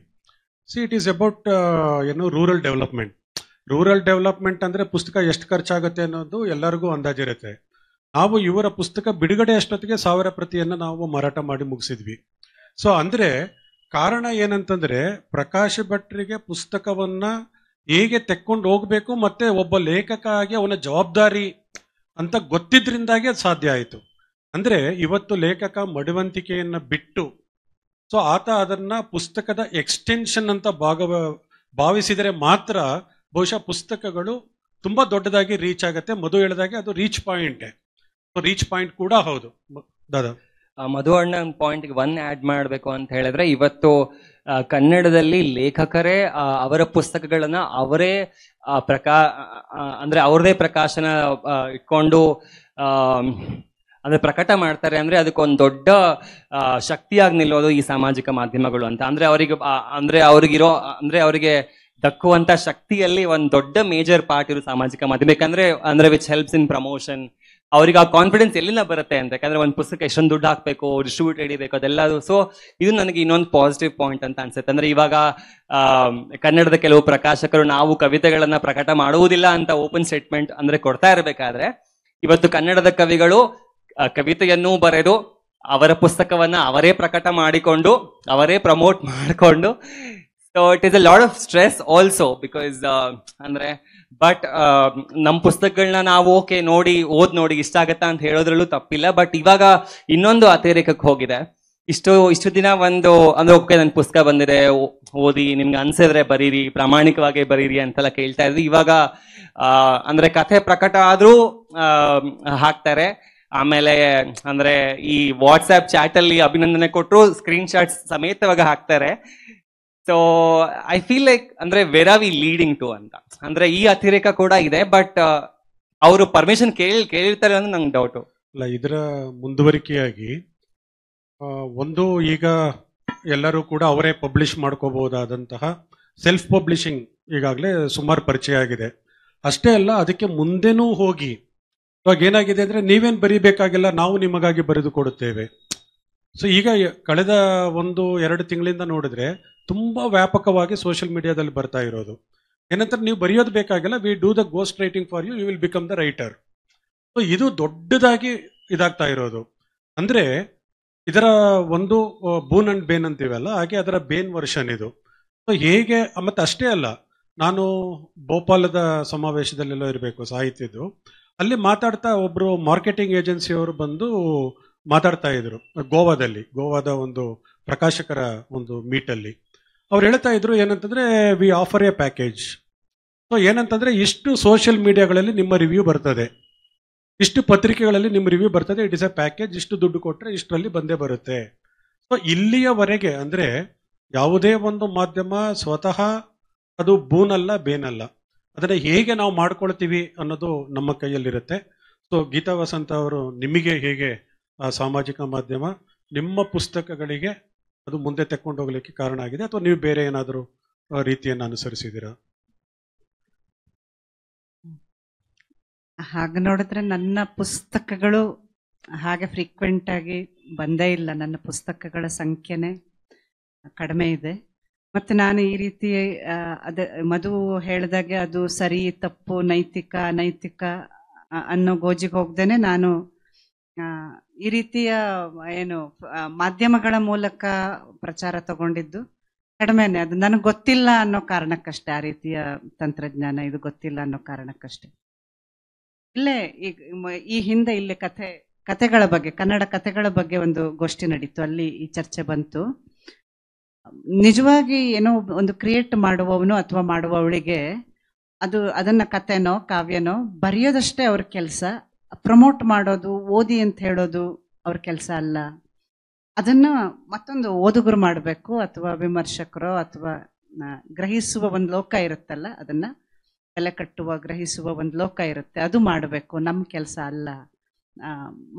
It is about rural development. Rural development ಅಂದ್ರೆ ಪುಸ್ತಕ ಎಷ್ಟು ಖರ್ಚಾಗುತ್ತೆ ಅನ್ನೋದು ಎಲ್ಲರಿಗೂ ಅಂದಾಜಿರುತ್ತೆ. ನಾವು ಇವರ ಪುಸ್ತಕ ಬಿಡುಗಡೆ ಅಷ್ಟೊತ್ತಿಗೆ 1000 ಪ್ರತಿಯನ್ನು ನಾವು ಮಾರಾಟ ಮಾಡಿ ಮುಗಿಸಿದ್ವಿ. ಸೊ ಅಂದ್ರೆ ಕಾರಣ ಏನಂತಂದ್ರೆ ಪ್ರಕಾಶ್ ಭಟ್ರಿಗೆ ಪುಸ್ತಕವನ್ನ ಹೇಗೆ ತೆಕ್ಕೊಂಡು ಹೋಗ್ಬೇಕು ಮತ್ತೆ ಒಬ್ಬ ಲೇಖಕ ಆಗಿ ಅವನ ಜವಾಬ್ದಾರಿ ಅಂತ ಗೊತ್ತಿದ್ರಿಂದಾಗಿ ಅದು ಸಾಧ್ಯ ಆಯಿತು. ಅಂದ್ರೆ ಇವತ್ತು ಲೇಖಕ ಮಡಿವಂತಿಕೆಯನ್ನ ಬಿಟ್ಟು ಸೊ ಆತ ಅದನ್ನ ಪುಸ್ತಕದ ಎಕ್ಸ್ಟೆನ್ಷನ್ ಅಂತ ಭಾವಿಸಿದರೆ ಮಾತ್ರ ಬಹುಶಃ ಪುಸ್ತಕಗಳು ತುಂಬಾ ದೊಡ್ಡದಾಗಿ ರೀಚ್ ಆಗುತ್ತೆ. ಮಧು ಹೇಳಿದಾಗೆ ಅದು ರೀಚ್ ಪಾಯಿಂಟ್ ಕೂಡ ಹೌದು. ದಾದಾ ಮಧು ಅಣ್ಣ ಪಾಯಿಂಟ್ಗೆ ಆಡ್ ಮಾಡಬೇಕು ಅಂತ ಹೇಳಿದ್ರೆ, ಇವತ್ತು ಕನ್ನಡದಲ್ಲಿ ಲೇಖಕರೇ ಅವರ ಪುಸ್ತಕಗಳನ್ನ ಅವರೇ ಅಂದ್ರೆ ಅವ್ರದೇ ಪ್ರಕಾಶನ ಇಟ್ಕೊಂಡು ಅಂದ್ರೆ ಪ್ರಕಟ ಮಾಡ್ತಾರೆ. ಅಂದ್ರೆ ಅದಕ್ಕೊಂದು ದೊಡ್ಡ ಶಕ್ತಿಯಾಗಿ ನಿಲ್ಲೋದು ಈ ಸಾಮಾಜಿಕ ಮಾಧ್ಯಮಗಳು ಅಂತ. ಅಂದ್ರೆ ಅವರಿಗೆ ದಕ್ಕುವಂತ ಶಕ್ತಿಯಲ್ಲಿ ಒಂದು ದೊಡ್ಡ ಮೇಜರ್ ಪಾರ್ಟ್ ಇರೋ ಸಾಮಾಜಿಕ ಮಾಧ್ಯಮ. ಯಾಕಂದ್ರೆ ವಿಚ್ ಹೆಲ್ಪ್ಸ್ ಇನ್ ಪ್ರಮೋಷನ್. ಅವ್ರಿಗೆ ಆ ಕಾನ್ಫಿಡೆನ್ಸ್ ಎಲ್ಲಿಂದ ಬರುತ್ತೆ ಅಂತ, ಯಾಕಂದ್ರೆ ಒಂದು ಪುಸ್ತಕ ಎಷ್ಟೊಂದು ದುಡ್ಡು ಹಾಕ್ಬೇಕು, ಡಿಸ್ಟ್ರಿಬ್ಯೂಟ್ ಹಿಡಿಬೇಕು, ಅದೆಲ್ಲ. ಸೊ ಇದು ನನಗೆ ಇನ್ನೊಂದು ಪಾಸಿಟಿವ್ ಪಾಯಿಂಟ್ ಅಂತ ಅನ್ಸುತ್ತೆ. ಅಂದ್ರೆ ಇವಾಗ ಕನ್ನಡದ ಕೆಲವು ಪ್ರಕಾಶಕರು ನಾವು ಕವಿತೆಗಳನ್ನ ಪ್ರಕಟ ಮಾಡುವುದಿಲ್ಲ ಅಂತ ಓಪನ್ ಸ್ಟೇಟ್ಮೆಂಟ್ ಅಂದ್ರೆ ಕೊಡ್ತಾ ಇರಬೇಕಾದ್ರೆ, ಇವತ್ತು ಕನ್ನಡದ ಕವಿಗಳು ಕವಿತೆಯನ್ನು ಬರೆದು ಅವರ ಪುಸ್ತಕವನ್ನ ಅವರೇ ಪ್ರಕಟ ಮಾಡಿಕೊಂಡು ಅವರೇ ಪ್ರಮೋಟ್ ಮಾಡಿಕೊಂಡು, so it is a lot of stress also because but ನಮ್ಮ ಪುಸ್ತಕಗಳನ್ನ ನಾವು ಓದ್ ನೋಡಿ ಇಷ್ಟ ಆಗತ್ತಾ ಅಂತ ಹೇಳೋದ್ರಲ್ಲೂ ತಪ್ಪಿಲ್ಲ. ಬಟ್ ಇವಾಗ ಇನ್ನೊಂದು ಅತಿರೇಕಕ್ಕೆ ಹೋಗಿದೆ. ಇಷ್ಟು ದಿನ ಓಕೆ ನನ್ನ ಪುಸ್ತಕ ಬಂದಿದೆ, ಓದಿ, ನಿಮ್ಗೆ ಅನ್ಸಿದ್ರೆ ಬರೀರಿ, ಪ್ರಾಮಾಣಿಕವಾಗಿ ಬರೀರಿ ಅಂತೆಲ್ಲ ಕೇಳ್ತಾ ಇದ್ವಿ. ಇವಾಗ ಕಥೆ ಪ್ರಕಟ ಆದ್ರೂ ಹಾಕ್ತಾರೆ. ಆಮೇಲೆ ಈ ವಾಟ್ಸ್ಆಪ್ ಚಾಟ್ ಅಲ್ಲಿ ಅಭಿನಂದನೆ ಕೊಟ್ಟರು ಸ್ಕ್ರೀನ್ ಶಾಟ್ಸ್ ಸಮೇತವಾಗಿ ಹಾಕ್ತಾರೆ. So I feel like where are we leading to ಅಂತ. ಈ ಅತಿರೇಕ ಕೂಡ ಇದೆ, ಬಟ್ ಅವರು ಪರ್ಮಿಷನ್ ಕೇಳಿರ್ತಾರೆ ಅನ್ನೋ ನಂಗೆ ಡೌಟು. ಅಲ್ಲ, ಇದರ ಮುಂದುವರಿಕೆಯಾಗಿ ಒಂದು, ಈಗ ಎಲ್ಲರೂ ಕೂಡ ಅವರೇ ಪಬ್ಲಿಷ್ ಮಾಡ್ಕೋಬಹುದಾದಂತಹ ಸೆಲ್ಫ್ ಪಬ್ಲಿಷಿಂಗ್ ಈಗಾಗಲೇ ಸುಮಾರು ಪರಿಚಯ ಆಗಿದೆ. ಅಷ್ಟೇ ಅಲ್ಲ, ಅದಕ್ಕೆ ಮುಂದೆನೂ ಹೋಗಿ ಇವಾಗ ಏನಾಗಿದೆ ಅಂದ್ರೆ, ನೀವೇನು ಬರೀಬೇಕಾಗಿಲ್ಲ, ನಾವು ನಿಮಗಾಗಿ ಬರೆದು ಕೊಡುತ್ತೇವೆ. ಸೊ ಈಗ ಕಳೆದ 1-2 ತಿಂಗಳಿಂದ ನೋಡಿದ್ರೆ ತುಂಬಾ ವ್ಯಾಪಕವಾಗಿ ಸೋಷಿಯಲ್ ಮೀಡಿಯಾದಲ್ಲಿ ಬರ್ತಾ ಇರೋದು ಏನಂತಾರೆ, ನೀವು ಬರೆಯೋದು ಬೇಕಾಗಿಲ್ಲ, we do the ghost writing for you will become the writer. So ಇದು ದೊಡ್ಡದಾಗಿ ಇದಾಗ್ತಾ ಇರೋದು. ಅಂದ್ರೆ ಇದರ ಒಂದು ಬೂನ್ ಅಂಡ್ ಬೇನ್ ಅಂತೀವಲ್ಲ, ಹಾಗೆ ಅದರ ಬೇನ್ ವರ್ಷನ್ ಇದು. ಸೊ ಹೇಗೆ, ಮತ್ತೆ ಅಷ್ಟೇ ಅಲ್ಲ, ನಾನು ಭೋಪಾಲದ ಸಮಾವೇಶದಲ್ಲೆಲ್ಲ ಇರಬೇಕು ಸಾಹಿತ್ಯದ್ದು, ಅಲ್ಲಿ ಮಾತಾಡ್ತಾ ಒಬ್ರು ಮಾರ್ಕೆಟಿಂಗ್ ಏಜೆನ್ಸಿಯವರು ಬಂದು ಮಾತಾಡ್ತಾ ಇದ್ರು ಗೋವಾದ ಒಂದು ಪ್ರಕಾಶಕರ ಒಂದು ಮೀಟಲ್ಲಿ. ಅವ್ರು ಹೇಳ್ತಾ ಇದ್ರು ಏನಂತಂದ್ರೆ, V offer A package. So ಏನಂತಂದ್ರೆ, ಇಷ್ಟು ಸೋಷಿಯಲ್ ಮೀಡಿಯಾಗಳಲ್ಲಿ ನಿಮ್ಮ ರಿವ್ಯೂ ಬರ್ತದೆ, ಇಷ್ಟು ಪತ್ರಿಕೆಗಳಲ್ಲಿ ನಿಮ್ಮ ರಿವ್ಯೂ ಬರ್ತದೆ, ಇಟ್ ಇಸ್ ಎ ಪ್ಯಾಕೇಜ್, ಇಷ್ಟು ದುಡ್ಡು ಕೊಟ್ಟರೆ ಇಷ್ಟರಲ್ಲಿ ಬಂದೇ ಬರುತ್ತೆ. ಸೊ ಇಲ್ಲಿಯವರೆಗೆ ಅಂದ್ರೆ ಯಾವುದೇ ಒಂದು ಮಾಧ್ಯಮ ಸ್ವತಃ ಅದು ಬೂನಲ್ಲ ಬೇನಲ್ಲ, ಅದನ್ನ ಹೇಗೆ ನಾವು ಮಾಡ್ಕೊಳ್ತೀವಿ ಅನ್ನೋದು ನಮ್ಮ ಕೈಯಲ್ಲಿರುತ್ತೆ. ಸೊ ಗೀತಾ ವಸಂತ ಅವರು, ನಿಮಗೆ ಹೇಗೆ ಆ ಸಾಮಾಜಿಕ ಮಾಧ್ಯಮ ನಿಮ್ಮ ಪುಸ್ತಕಗಳಿಗೆ ಅದು ಮುಂದೆ ತೆಕ್ಕೊಂಡು ಹೋಗ್ಲಿಕ್ಕೆ ಕಾರಣ ಆಗಿದೆ, ಅಥವಾ ನೀವು ಬೇರೆ ಏನಾದರೂ ರೀತಿಯನ್ನು ಅನುಸರಿಸಿದ್ದೀರಾ? ಹಾಗೆ ನೋಡಿದ್ರೆ ನನ್ನ ಪುಸ್ತಕಗಳು ಹಾಗೆ ಫ್ರೀಕ್ವೆಂಟ್ ಆಗಿ ಬಂದೇ ಇಲ್ಲ. ನನ್ನ ಪುಸ್ತಕಗಳ ಸಂಖ್ಯೆನೇ ಕಡಿಮೆ ಇದೆ. ಮತ್ತೆ ನಾನು ಈ ರೀತಿ ಮಧು ಹೇಳಿದಾಗೆ ಅದು ಸರಿ ತಪ್ಪು, ನೈತಿಕ ಅನೈತಿಕ ಅನ್ನೋ ಗೋಜಿಗೆ ಹೋಗ್ದೇನೆ ನಾನು ಈ ರೀತಿಯ ಮಾಧ್ಯಮಗಳ ಮೂಲಕ ಪ್ರಚಾರ ತಗೊಂಡಿದ್ದು ಕಡಿಮೆನೆ. ಅದು ನನಗೆ ಗೊತ್ತಿಲ್ಲ ಅನ್ನೋ ಕಾರಣಕ್ಕಷ್ಟೇ, ಆ ರೀತಿಯ ತಂತ್ರಜ್ಞಾನ ಇದು ಗೊತ್ತಿಲ್ಲ ಅನ್ನೋ ಕಾರಣಕ್ಕಷ್ಟೇ. ಇಲ್ಲೇ ಈ ಹಿಂದೆ ಇಲ್ಲಿ ಕಥೆಗಳ ಬಗ್ಗೆ, ಕನ್ನಡ ಕಥೆಗಳ ಬಗ್ಗೆ ಒಂದು ಗೋಷ್ಠಿ ನಡೀತು, ಅಲ್ಲಿ ಈ ಚರ್ಚೆ ಬಂತು. ನಿಜವಾಗಿ ಏನೋ ಒಂದು ಕ್ರಿಯೇಟ್ ಮಾಡುವವನು ಅಥವಾ ಮಾಡುವವಳಿಗೆ ಅದನ್ನ ಕಥೆನೋ ಕಾವ್ಯನೋ ಬರೆಯೋದಷ್ಟೇ ಅವ್ರ ಕೆಲಸ. ಪ್ರಮೋಟ್ ಮಾಡೋದು, ಓದಿ ಅಂತ ಹೇಳೋದು ಅವ್ರ ಕೆಲಸ ಅಲ್ಲ. ಅದನ್ನ ಮತ್ತೊಂದು ಓದುಗರು ಮಾಡಬೇಕು, ಅಥವಾ ವಿಮರ್ಶಕರು, ಅಥವಾ ಗ್ರಹಿಸುವ ಒಂದು ಲೋಕ ಇರುತ್ತಲ್ಲ, ಅದನ್ನ ಬೆಲೆ ಕಟ್ಟುವ ಗ್ರಹಿಸುವ ಒಂದು ಲೋಕ ಇರುತ್ತೆ, ಅದು ಮಾಡಬೇಕು, ನಮ್ಮ ಕೆಲಸ ಅಲ್ಲ.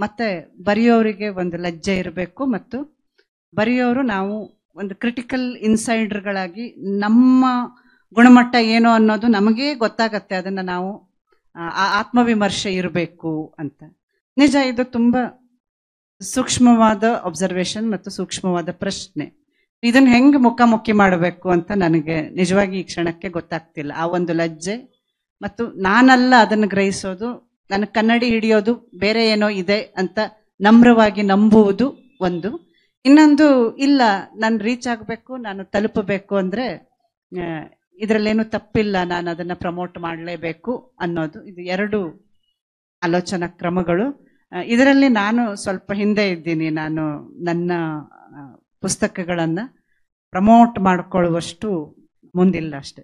ಮತ್ತೆ ಬರೆಯೋರಿಗೆ ಒಂದು ಲಜ್ಜೆ ಇರಬೇಕು, ಮತ್ತು ಬರೆಯೋರು ನಾವು ಒಂದು ಕ್ರಿಟಿಕಲ್ ಇನ್ಸೈಡರ್ಗಳಾಗಿ ನಮ್ಮ ಗುಣಮಟ್ಟ ಏನು ಅನ್ನೋದು ನಮಗೇ ಗೊತ್ತಾಗತ್ತೆ. ಅದನ್ನ ನಾವು ಆತ್ಮವಿಮರ್ಶೆ ಇರಬೇಕು ಅಂತ. ನಿಜ, ಇದು ತುಂಬಾ ಸೂಕ್ಷ್ಮವಾದ ಅಬ್ಸರ್ವೇಷನ್ ಮತ್ತು ಸೂಕ್ಷ್ಮವಾದ ಪ್ರಶ್ನೆ. ಇದನ್ನ ಹೆಂಗ್ ಮುಖಾಮುಖಿ ಮಾಡಬೇಕು ಅಂತ ನನಗೆ ನಿಜವಾಗಿ ಈ ಕ್ಷಣಕ್ಕೆ ಗೊತ್ತಾಗ್ತಿಲ್ಲ. ಆ ಒಂದು ಲಜ್ಜೆ ಮತ್ತು ನಾನಲ್ಲ ಅದನ್ನು ಗ್ರಹಿಸೋದು, ನನ್ನ ಕನ್ನಡಿ ಹಿಡಿಯೋದು, ಬೇರೆ ಏನೋ ಇದೆ ಅಂತ ನಮ್ರವಾಗಿ ನಂಬುವುದು ಒಂದು. ಇನ್ನೊಂದು, ಇಲ್ಲ ನಾನು ರೀಚ್ ಆಗಬೇಕು, ನಾನು ತಲುಪಬೇಕು ಅಂದ್ರೆ ಇದರಲ್ಲೇನು ತಪ್ಪಿಲ್ಲ, ನಾನು ಅದನ್ನ ಪ್ರಮೋಟ್ ಮಾಡಲೇಬೇಕು ಅನ್ನೋದು. ಇದು ಎರಡು ಆಲೋಚನಾ ಕ್ರಮಗಳು. ಇದರಲ್ಲಿ ನಾನು ಸ್ವಲ್ಪ ಹಿಂದೆ ಇದ್ದೀನಿ. ನಾನು ನನ್ನ ಪುಸ್ತಕಗಳನ್ನ ಪ್ರಮೋಟ್ ಮಾಡಿಕೊಳ್ಳುವಷ್ಟು ಮುಂದಿಲ್ಲ ಅಷ್ಟೇ.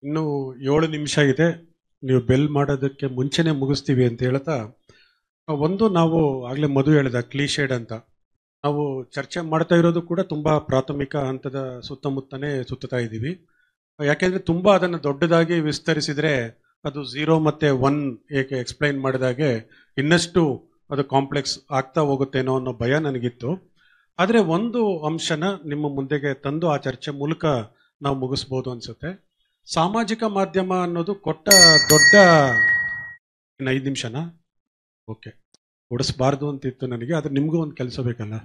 ಇನ್ನು 7 ನಿಮಿಷ ಇದೆ. ನೀವು ಬೆಲ್ ಮಾಡೋದಕ್ಕೆ ಮುಂಚೆನೆ ಮುಗಿಸ್ತೀವಿ ಅಂತ ಹೇಳ್ತಾ, ಒಂದು ನಾವು ಆಗ್ಲೇ ಮಧು ಹೇಳಿದ ಕ್ಲೀಶೇಡ್ ಅಂತ, ನಾವು ಚರ್ಚೆ ಮಾಡ್ತಾ ಇರೋದು ಕೂಡ ತುಂಬಾ ಪ್ರಾಥಮಿಕ ಹಂತದ ಸುತ್ತಮುತ್ತನೇ ಸುತ್ತಾ ಇದ್ದೀವಿ. ಯಾಕೆಂದ್ರೆ ತುಂಬಾ ಅದನ್ನು ದೊಡ್ಡದಾಗಿ ವಿಸ್ತರಿಸಿದ್ರೆ ಅದು 0 ಮತ್ತೆ 1 ಏಕೆ ಎಕ್ಸ್ಪ್ಲೈನ್ ಮಾಡಿದಾಗೆ ಇನ್ನಷ್ಟು ಅದು ಕಾಂಪ್ಲೆಕ್ಸ್ ಆಗ್ತಾ ಹೋಗುತ್ತೇನೋ ಅನ್ನೋ ಭಯ ನನಗಿತ್ತು. ಆದರೆ ಒಂದು ಅಂಶನ ನಿಮ್ಮ ಮುಂದೆಗೆ ತಂದು ಆ ಚರ್ಚೆ ಮೂಲಕ ನಾವು ಮುಗಿಸ್ಬೋದು ಅನ್ಸುತ್ತೆ. ಸಾಮಾಜಿಕ ಮಾಧ್ಯಮ ಅನ್ನೋದು ಕೊಟ್ಟ ದೊಡ್ಡ 5 ನಿಮಿಷನಾ? ಓಕೆ, ಉಡಿಸ್ಬಾರ್ದು ಅಂತಿತ್ತು ನನಗೆ, ಆದ್ರೆ ನಿಮಗೂ ಒಂದು ಕೆಲಸ ಬೇಕಲ್ಲ.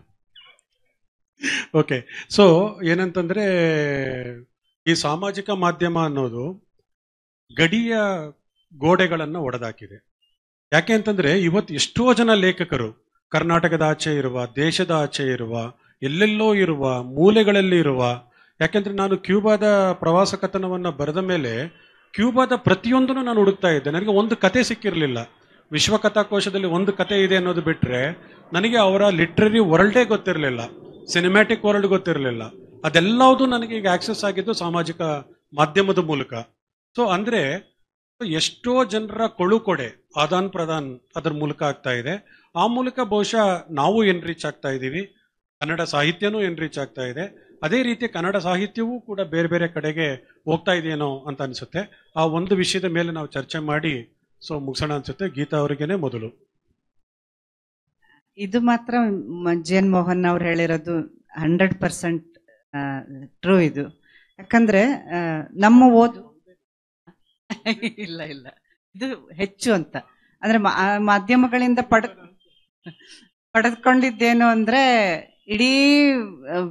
ಓಕೆ, ಸೊ ಏನಂತಂದ್ರೆ ಈ ಸಾಮಾಜಿಕ ಮಾಧ್ಯಮ ಅನ್ನೋದು ಗಡಿಯ ಗೋಡೆಗಳನ್ನು ಒಡೆದಾಕಿದೆ. ಯಾಕೆ ಅಂತಂದ್ರೆ ಇವತ್ತು ಎಷ್ಟೋ ಜನ ಲೇಖಕರು ಕರ್ನಾಟಕದ ಆಚೆ ಇರುವ, ದೇಶದ ಆಚೆ ಇರುವ, ಎಲ್ಲೆಲ್ಲೋ ಇರುವ, ಮೂಲೆಗಳಲ್ಲಿ ಇರುವ, ಯಾಕೆಂದ್ರೆ ನಾನು ಕ್ಯೂಬಾದ ಪ್ರವಾಸ ಕಥನವನ್ನ ಬರೆದ ಮೇಲೆ ಕ್ಯೂಬಾದ ಪ್ರತಿಯೊಂದನ್ನು ನಾನು ಹುಡುಕ್ತಾ ಇದ್ದೆ. ನನಗೆ ಒಂದು ಕತೆ ಸಿಕ್ಕಿರಲಿಲ್ಲ. ವಿಶ್ವಕಥಾಕೋಶದಲ್ಲಿ ಒಂದು ಕತೆ ಇದೆ ಅನ್ನೋದು ಬಿಟ್ರೆ ನನಗೆ ಅವರ ಲಿಟ್ರರಿ ವರ್ಲ್ಡೇ ಗೊತ್ತಿರಲಿಲ್ಲ, ಸಿನಿಮ್ಯಾಟಿಕ್ ವರ್ಲ್ಡ್ ಗೊತ್ತಿರಲಿಲ್ಲ. ಅದೆಲ್ಲವುದು ನನಗೆ ಈಗ ಆಕ್ಸೆಸ್ ಆಗಿದ್ದು ಸಾಮಾಜಿಕ ಮಾಧ್ಯಮದ ಮೂಲಕ. ಸೊ ಅಂದ್ರೆ ಎಷ್ಟೋ ಜನರ ಕೊಡೆ ಆದಾನ್ ಪ್ರದಾನ್ ಅದರ ಮೂಲಕ ಆಗ್ತಾ ಇದೆ. ಆ ಮೂಲಕ ಬಹುಶಃ ನಾವು ಎನ್ರಿಚ್ ಆಗ್ತಾ ಇದ್ದೀವಿ, ಕನ್ನಡ ಸಾಹಿತ್ಯನೂ ಎನ್ರಿಚ್ ಆಗ್ತಾ ಇದೆ. ಅದೇ ರೀತಿ ಕನ್ನಡ ಸಾಹಿತ್ಯವೂ ಕೂಡ ಬೇರೆ ಬೇರೆ ಕಡೆಗೆ ಹೋಗ್ತಾ ಇದೆಯೇನೋ ಅಂತ ಅನಿಸುತ್ತೆ. ಆ ಒಂದು ವಿಷಯದ ಮೇಲೆ ನಾವು ಚರ್ಚೆ ಮಾಡಿ ಸೊ ಮುಗಿಸೋಣ ಅನ್ಸುತ್ತೆ. ಗೀತಾ ಅವರಿಗೇನೆ ಮೊದಲು. ಇದು ಮಾತ್ರ ಜೆನ್ ಮೋಹನ್ ಅವ್ರು ಹೇಳಿರೋದು 100% ಟ್ರೂ. ಇದು ಯಾಕಂದ್ರೆ ನಮ್ಮ ಓದು ಇಲ್ಲ ಇಲ್ಲ ಇದು ಹೆಚ್ಚು ಅಂತ ಅಂದ್ರೆ ಮಾಧ್ಯಮಗಳಿಂದ ಪಡೆದುಕೊಂಡಿದ್ದೇನು ಅಂದ್ರೆ ಇಡೀ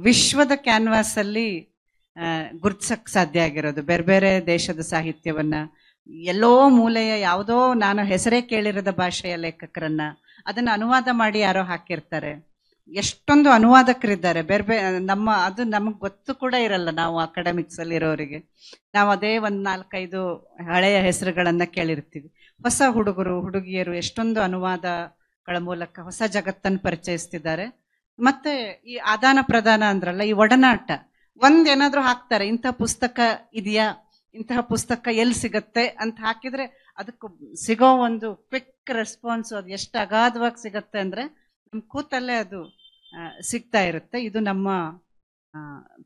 ವಿಶ್ವದ ಕ್ಯಾನ್ವಾಸ್ ಅಲ್ಲಿ ಗುರ್ತಿಸಕ್ ಸಾಧ್ಯ ಆಗಿರೋದು ಬೇರೆ ಬೇರೆ ದೇಶದ ಸಾಹಿತ್ಯವನ್ನ, ಎಲ್ಲೋ ಮೂಲೆಯ ಯಾವುದೋ ನಾನು ಹೆಸರೇ ಕೇಳಿರದ ಭಾಷೆಯ ಲೇಖಕರನ್ನ ಅದನ್ನ ಅನುವಾದ ಮಾಡಿ ಯಾರೋ ಹಾಕಿರ್ತಾರೆ. ಎಷ್ಟೊಂದು ಅನುವಾದಕರಿದ್ದಾರೆ ಬೇರೆ ಬೇರೆ ನಮ್ಮ, ಅದು ನಮಗ್ ಗೊತ್ತು ಕೂಡ ಇರಲ್ಲ. ನಾವು ಅಕಾಡೆಮಿಕ್ಸ್ ಅಲ್ಲಿ ಇರೋರಿಗೆ ನಾವು ಅದೇ 1-4-5 ಹಳೆಯ ಹೆಸರುಗಳನ್ನ ಕೇಳಿರ್ತೀವಿ. ಹೊಸ ಹುಡುಗರು ಹುಡುಗಿಯರು ಎಷ್ಟೊಂದು ಅನುವಾದಗಳ ಮೂಲಕ ಹೊಸ ಜಗತ್ತನ್ನು ಪರಿಚಯಿಸ್ತಿದ್ದಾರೆ. ಮತ್ತೆ ಈ ಆದಾನ ಪ್ರದಾನ ಅಂದ್ರಲ್ಲ, ಈ ಒಡನಾಟ ಒಂದೇನಾದ್ರೂ ಹಾಕ್ತಾರೆ, ಇಂಥ ಪುಸ್ತಕ ಇದೆಯಾ, ಇಂತಹ ಪುಸ್ತಕ ಎಲ್ಲಿ ಸಿಗತ್ತೆ ಅಂತ ಹಾಕಿದ್ರೆ ಅದಕ್ಕೆ ಸಿಗೋ ಒಂದು ಕ್ವಿಕ್ ರೆಸ್ಪಾನ್ಸ್ ಅದು ಎಷ್ಟು ಅಗಾಧವಾಗಿ ಸಿಗತ್ತೆ ಅಂದ್ರೆ ನಮ್ ಕೂತಲ್ಲೇ ಅದು ಸಿಗ್ತಾ ಇರುತ್ತೆ. ಇದು ನಮ್ಮ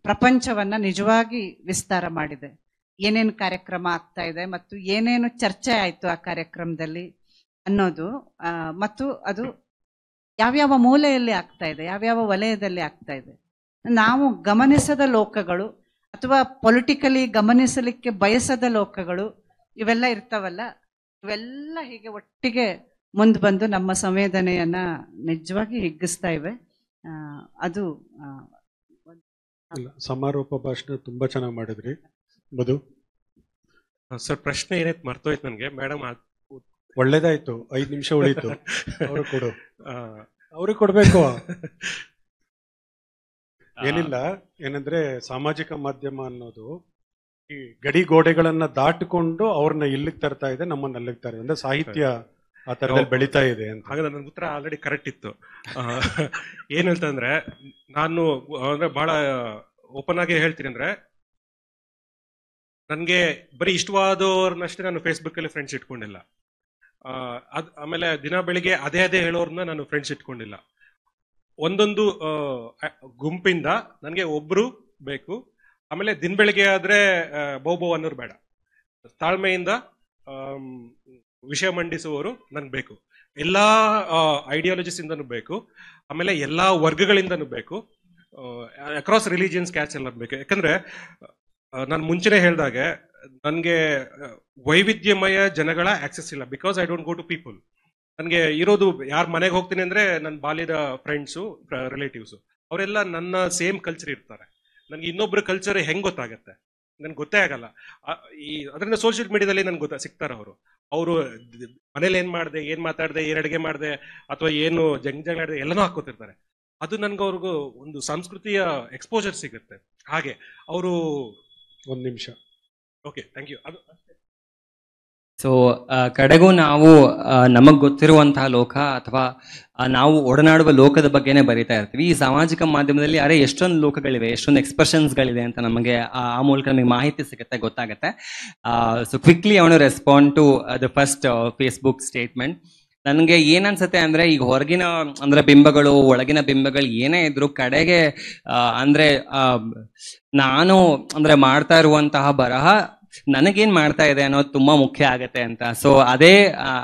ಪ್ರಪಂಚವನ್ನ ನಿಜವಾಗಿ ವಿಸ್ತಾರ ಮಾಡಿದೆ. ಏನೇನು ಕಾರ್ಯಕ್ರಮ ಆಗ್ತಾ ಇದೆ ಮತ್ತು ಏನೇನು ಚರ್ಚೆ ಆಯ್ತು ಆ ಕಾರ್ಯಕ್ರಮದಲ್ಲಿ ಅನ್ನೋದು, ಮತ್ತು ಅದು ಯಾವ್ಯಾವ ಮೂಲೆಯಲ್ಲಿ ಆಗ್ತಾ ಇದೆ, ಯಾವ್ಯಾವ ವಲಯದಲ್ಲಿ ಆಗ್ತಾ ಇದೆ. ನಾವು ಗಮನಿಸದ ಲೋಕಗಳು ಅಥವಾ ಪೊಲಿಟಿಕಲಿ ಗಮನಿಸಲಿಕ್ಕೆ ಬಯಸದ ಲೋಕಗಳು ಇವೆಲ್ಲ ಇರ್ತಾವಲ್ಲ, ಇವೆಲ್ಲ ಹೀಗೆ ಒಟ್ಟಿಗೆ ಮುಂದೆ ಬಂದು ನಮ್ಮ ಸಂವೇದನೆಯನ್ನ ನಿಜವಾಗಿ ಹಿಗ್ಗಿಸ್ತಾ ಇವೆ. ಅದು ಸಮಾರೋಪ ಭಾಷಣ ತುಂಬಾ ಚೆನ್ನಾಗಿ ಮಾಡಿದ್ರಿ. ಮಧು ಸರ್, ಪ್ರಶ್ನೆ ಏನೈತೆ ಮರ್ತೋಯ್ತು ನನಗೆ. ಮೇಡಮ್ ಒಳ್ಳೇದಾಯ್ತು, 5 ನಿಮಿಷ ಉಳಿತು. ಅವ್ರು ಕೊಡು, ಅವ್ರಿಗೆ ಕೊಡ್ಬೇಕು. ಏನಿಲ್ಲ, ಏನಂದ್ರೆ ಸಾಮಾಜಿಕ ಮಾಧ್ಯಮ ಅನ್ನೋದು ಈ ಗಡಿ ಗೋಡೆಗಳನ್ನ ದಾಟಿಕೊಂಡು ಅವ್ರನ್ನ ಇಲ್ಲಿಗೆ ತರ್ತಾ ಇದೆ, ನಮ್ಮನ್ನ ಅಲ್ಲಿಗೆ ತರ ಅಂದ್ರೆ ಸಾಹಿತ್ಯ ಆ ತರದಲ್ಲಿ ಬೆಳೀತಾ ಇದೆ ಅಂತ. ಹಾಗಾದ್ರೆ ನನ್ನ ಉತ್ತರ ಆಲ್ರೆಡಿ ಕರೆಕ್ಟ್ ಇತ್ತು. ಏನ್ ಹೇಳ್ತಂದ್ರೆ, ನಾನು ಅಂದ್ರೆ ಬಹಳ ಓಪನ್ ಆಗಿ ಹೇಳ್ತೀನಿ ಅಂದ್ರೆ, ನನ್ಗೆ ಬರೀ ಇಷ್ಟವಾದವ್ರನ್ನಷ್ಟೇ ನಾನು ಫೇಸ್ಬುಕ್ ಅಲ್ಲಿ ಫ್ರೆಂಡ್ಸ್ ಇಟ್ಕೊಂಡಿಲ್ಲ. ಆಮೇಲೆ ದಿನ ಬೆಳಿಗ್ಗೆ ಅದೇ ಹೇಳೋರ್ನ ನಾನು ಫ್ರೆಂಡ್ಸ್ ಇಟ್ಕೊಂಡಿಲ್ಲ. ಒಂದೊಂದು ಗುಂಪಿಂದ ನನಗೆ ಒಬ್ರು ಬೇಕು. ಆಮೇಲೆ ದಿನ ಬೆಳಿಗ್ಗೆ ಆದ್ರೆ ಬಹು ಅನ್ನೋರು ಬೇಡ. ತಾಳ್ಮೆಯಿಂದ ವಿಷಯ ಮಂಡಿಸುವವರು ನನ್ಗೆ ಬೇಕು. ಎಲ್ಲಾ ಐಡಿಯಾಲಜೀಸ್ ಇಂದನೂ ಬೇಕು. ಆಮೇಲೆ ಎಲ್ಲಾ ವರ್ಗಗಳಿಂದನೂ ಬೇಕು. ಅಕ್ರಾಸ್ ರಿಲಿಜಿಯನ್ಸ್ ಕ್ಯಾಚ್ ಎಲ್ಲ ಬೇಕು. ಯಾಕಂದ್ರೆ ನಾನು ಮುಂಚೆನೆ ಹೇಳ್ದಾಗೆ ನನಗೆ ವೈವಿಧ್ಯಮಯ ಜನಗಳ ಆಕ್ಸೆಸ್ ಇಲ್ಲ. Because I don't go to people. ನನಗೆ ಇರೋದು ಯಾರ ಮನೆಗೆ ಹೋಗ್ತೀನಿ ಅಂದ್ರೆ ನನ್ನ ಬಾಲ್ಯದ ಫ್ರೆಂಡ್ಸು, ರಿಲೇಟಿವ್ಸು, ಅವರೆಲ್ಲ ನನ್ನ ಸೇಮ್ ಕಲ್ಚರ್ ಇರ್ತಾರೆ. ನನಗೆ ಇನ್ನೊಬ್ರ ಕಲ್ಚರ್ ಹೆಂಗ್ ಗೊತ್ತಾಗತ್ತೆ? ನನ್ಗೆ ಗೊತ್ತೇ ಆಗಲ್ಲ. ಅದರಿಂದ ಸೋಷಿಯಲ್ ಮೀಡಿಯಾದಲ್ಲಿ ನನ್ಗೆ ಸಿಗ್ತಾರೆ ಅವರು ಮನೇಲಿ ಏನ್ ಮಾಡಿದೆ, ಏನ್ ಮಾತಾಡಿದೆ, ಏನ್ ಅಡುಗೆ ಮಾಡಿದೆ, ಅಥವಾ ಏನು ಜಗಳಾಡಿದೆ ಎಲ್ಲನೂ ಹಾಕೋತಿರ್ತಾರೆ. ಅದು ನನ್ಗೆ ಅವ್ರಿಗೂ ಒಂದು ಸಂಸ್ಕೃತಿಯ ಎಕ್ಸ್ಪೋಜರ್ ಸಿಗುತ್ತೆ. ಹಾಗೆ ಅವರು 1 ನಿಮಿಷ. Okay, thank you. ಅದು ಸೊ ಕಡೆಗೂ ನಾವು ನಮಗ್ ಗೊತ್ತಿರುವಂತಹ ಲೋಕ ಅಥವಾ ನಾವು ಒಡನಾಡುವ ಲೋಕದ ಬಗ್ಗೆನೇ ಬರಿತಾ ಇರ್ತೀವಿ. ಈ ಸಾಮಾಜಿಕ ಮಾಧ್ಯಮದಲ್ಲಿ ಅರೆ ಎಷ್ಟೊಂದು ಲೋಕಗಳಿವೆ, ಎಷ್ಟೊಂದು ಎಕ್ಸ್ಪ್ರೆಷನ್ಸ್ಗಳಿದೆ ಅಂತ ನಮಗೆ ಆ ಮೂಲಕ ನಮಗೆ ಮಾಹಿತಿ ಸಿಗುತ್ತೆ, ಗೊತ್ತಾಗುತ್ತೆ. So quickly I want to respond to the first Facebook statement. ನನಗೆ ಏನನ್ಸುತ್ತೆ ಅಂದ್ರೆ, ಈಗ ಹೊರಗಿನ ಅಂದ್ರೆ ಬಿಂಬಗಳು, ಒಳಗಿನ ಬಿಂಬಗಳು ಏನೇ ಇದ್ರು ಕಡೆಗೆ ಅಂದ್ರೆ ನಾನು ಅಂದ್ರೆ ಮಾಡ್ತಾ ಇರುವಂತಹ ಬರಹ ನನಗೇನ್ ಮಾಡ್ತಾ ಇದೆ ಅನ್ನೋದು ತುಂಬಾ ಮುಖ್ಯ ಆಗತ್ತೆ ಅಂತ. ಸೊ ಅದೇ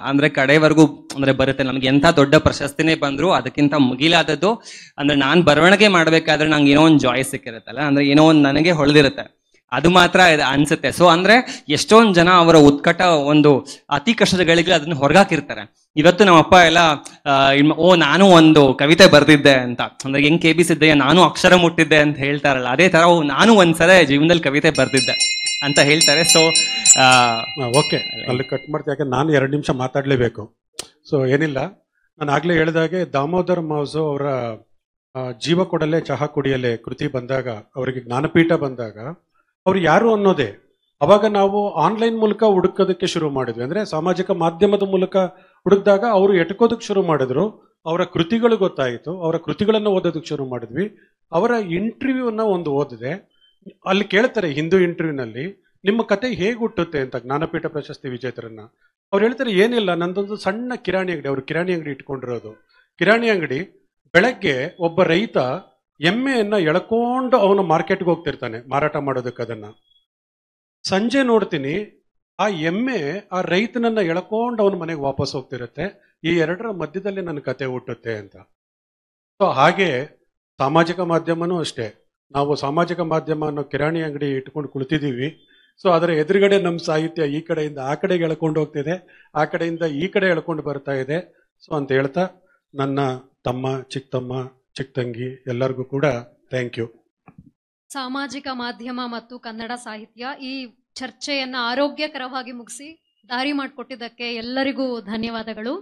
ಅಂದ್ರೆ ಕಡೆವರೆಗೂ ಅಂದ್ರೆ ಬರುತ್ತೆ. ನಮ್ಗೆ ಎಂಥ ದೊಡ್ಡ ಪ್ರಶಸ್ತಿನೇ ಬಂದ್ರು ಅದಕ್ಕಿಂತ ಮುಗಿಲಾದದ್ದು ಅಂದ್ರೆ ನಾನ್ ಬರವಣಿಗೆ ಮಾಡ್ಬೇಕಾದ್ರೆ ನಂಗೆ ಏನೋ ಒಂದು ಜಾಯ್ ಸಿಕ್ಕಿರುತ್ತಲ್ಲ, ಅಂದ್ರೆ ಏನೋ ಒಂದು ನನಗೆ ಹೊಳೆದಿರುತ್ತೆ, ಅದು ಮಾತ್ರ ಅನ್ಸುತ್ತೆ. ಸೊ ಅಂದ್ರೆ ಎಷ್ಟೊಂದು ಜನ ಅವರ ಉತ್ಕಟ ಒಂದು ಅತಿ ಕಷ್ಟಗಳಿಗೆ ಅದನ್ನ ಹೊರಗಾಕಿರ್ತಾರೆ. ಇವತ್ತು ನಮ್ಮಪ್ಪ ಎಲ್ಲ ನಾನು ಒಂದು ಕವಿತೆ ಬರ್ದಿದ್ದೆ ಅಂತ, ಅಂದ್ರೆ ಹೆಂಗ್ KB ಸಿದ್ದಯ್ಯ ನಾನು ಅಕ್ಷರ ಮುಟ್ಟಿದ್ದೆ ಅಂತ ಹೇಳ್ತಾರಲ್ಲ, ಅದೇ ತರ ನಾನು ಒಂದ್ಸಲ ಜೀವನದಲ್ಲಿ ಕವಿತೆ ಬರ್ದಿದ್ದೆ ಅಂತ ಹೇಳ್ತಾರೆ. ಸೊ ಓಕೆ, ಅಲ್ಲಿ ಕಟ್ ಮಾಡ್ತೀವಿ, ಯಾಕೆ ನಾನು 2 ನಿಮಿಷ ಮಾತಾಡ್ಲೇಬೇಕು. ಸೊ ಏನಿಲ್ಲ, ನಾನು ಆಗ್ಲೇ ಹೇಳಿದಾಗೆ ದಾಮೋದರ್ ಮಾವ್ಸೋ ಅವರ ಜೀವ ಕೊಡಲೆ ಚಹಾ ಕುಡಿಯಲೆ ಕೃತಿ ಬಂದಾಗ, ಅವರಿಗೆ ಜ್ಞಾನಪೀಠ ಬಂದಾಗ ಅವ್ರು ಯಾರು ಅನ್ನೋದೇ ಅವಾಗ ನಾವು ಆನ್ಲೈನ್ ಮೂಲಕ ಹುಡುಕೋದಕ್ಕೆ ಶುರು ಮಾಡಿದ್ವಿ. ಅಂದ್ರೆ ಸಾಮಾಜಿಕ ಮಾಧ್ಯಮದ ಮೂಲಕ ಹುಡುಕಿದಾಗ ಅವರು ಎಟ್ಕೋದಕ್ಕೆ ಶುರು ಮಾಡಿದ್ರು. ಅವರ ಕೃತಿಗಳು ಗೊತ್ತಾಯಿತು, ಅವರ ಕೃತಿಗಳನ್ನು ಓದೋದಕ್ಕೆ ಶುರು ಮಾಡಿದ್ವಿ. ಅವರ ಇಂಟರ್ವ್ಯೂನ ಒಂದು ಓದಿದೆ, ಅಲ್ಲಿ ಕೇಳ್ತಾರೆ ಹಿಂದೂ ಇಂಟರ್ವ್ಯೂನಲ್ಲಿ ನಿಮ್ಮ ಕತೆ ಹೇಗೆ ಹುಟ್ಟುತ್ತೆ ಅಂತ ಜ್ಞಾನಪೀಠ ಪ್ರಶಸ್ತಿ ವಿಜೇತರನ್ನ. ಅವ್ರು ಹೇಳ್ತಾರೆ ಏನಿಲ್ಲ, ನಂದೊಂದು ಸಣ್ಣ ಕಿರಾಣಿ ಅಂಗಡಿ, ಅವರು ಕಿರಾಣಿ ಅಂಗಡಿ ಇಟ್ಕೊಂಡಿರೋದು. ಕಿರಾಣಿ ಅಂಗಡಿ ಬೆಳಗ್ಗೆ ಒಬ್ಬ ರೈತ ಎಮ್ಮೆಯನ್ನ ಎಳ್ಕೊಂಡು ಅವನು ಮಾರ್ಕೆಟ್ಗೆ ಹೋಗ್ತಿರ್ತಾನೆ ಮಾರಾಟ ಮಾಡೋದಕ್ಕೆ. ಅದನ್ನ ಸಂಜೆ ನೋಡ್ತೀನಿ, ಆ ಎಮ್ಮೆ ಆ ರೈತನನ್ನ ಎಳ್ಕೊಂಡು ಅವನ ಮನೆಗೆ ವಾಪಸ್ ಹೋಗ್ತಿರುತ್ತೆ. ಈ 2ರ ಮಧ್ಯದಲ್ಲಿ ನನ್ನ ಕತೆ ಹುಟ್ಟುತ್ತೆ ಅಂತ. ಸೊ ಹಾಗೆ ಸಾಮಾಜಿಕ ಮಾಧ್ಯಮನೂ ಅಷ್ಟೇ. ನಾವು ಸಾಮಾಜಿಕ ಮಾಧ್ಯಮ ಅನ್ನೋ ಕಿರಾಣಿ ಅಂಗಡಿ ಇಟ್ಕೊಂಡು ಕುಳಿತಿದ್ದೀವಿ. ಸೊ ಅದರ ಎದುರುಗಡೆ ನಮ್ಮ ಸಾಹಿತ್ಯ ಈ ಕಡೆಯಿಂದ ಆ ಕಡೆಗೆ ಎಳ್ಕೊಂಡು ಹೋಗ್ತಿದೆ, ಆ ಕಡೆಯಿಂದ ಈ ಕಡೆ ಎಳ್ಕೊಂಡು ಬರ್ತಾ ಇದೆ. ಸೊ ಅಂತ ಹೇಳ್ತಾ ನನ್ನ ತಮ್ಮ, ಚಿಕ್ಕತಮ್ಮ, ಚಿಕ್ಕ ತಂಗಿ ಎಲ್ಲರಿಗೂ ಕೂಡ ಥ್ಯಾಂಕ್ ಯು. ಸಾಮಾಜಿಕ ಮಾಧ್ಯಮ ಮತ್ತು ಕನ್ನಡ ಸಾಹಿತ್ಯ ಈ ಚರ್ಚೆಯನ್ನ ಆರೋಗ್ಯಕರವಾಗಿ ಮುಗಿಸಿ ದಾರಿ ಮಾಡಿಕೊಟ್ಟಿದ್ದಕ್ಕೆ ಎಲ್ಲರಿಗೂ ಧನ್ಯವಾದಗಳು.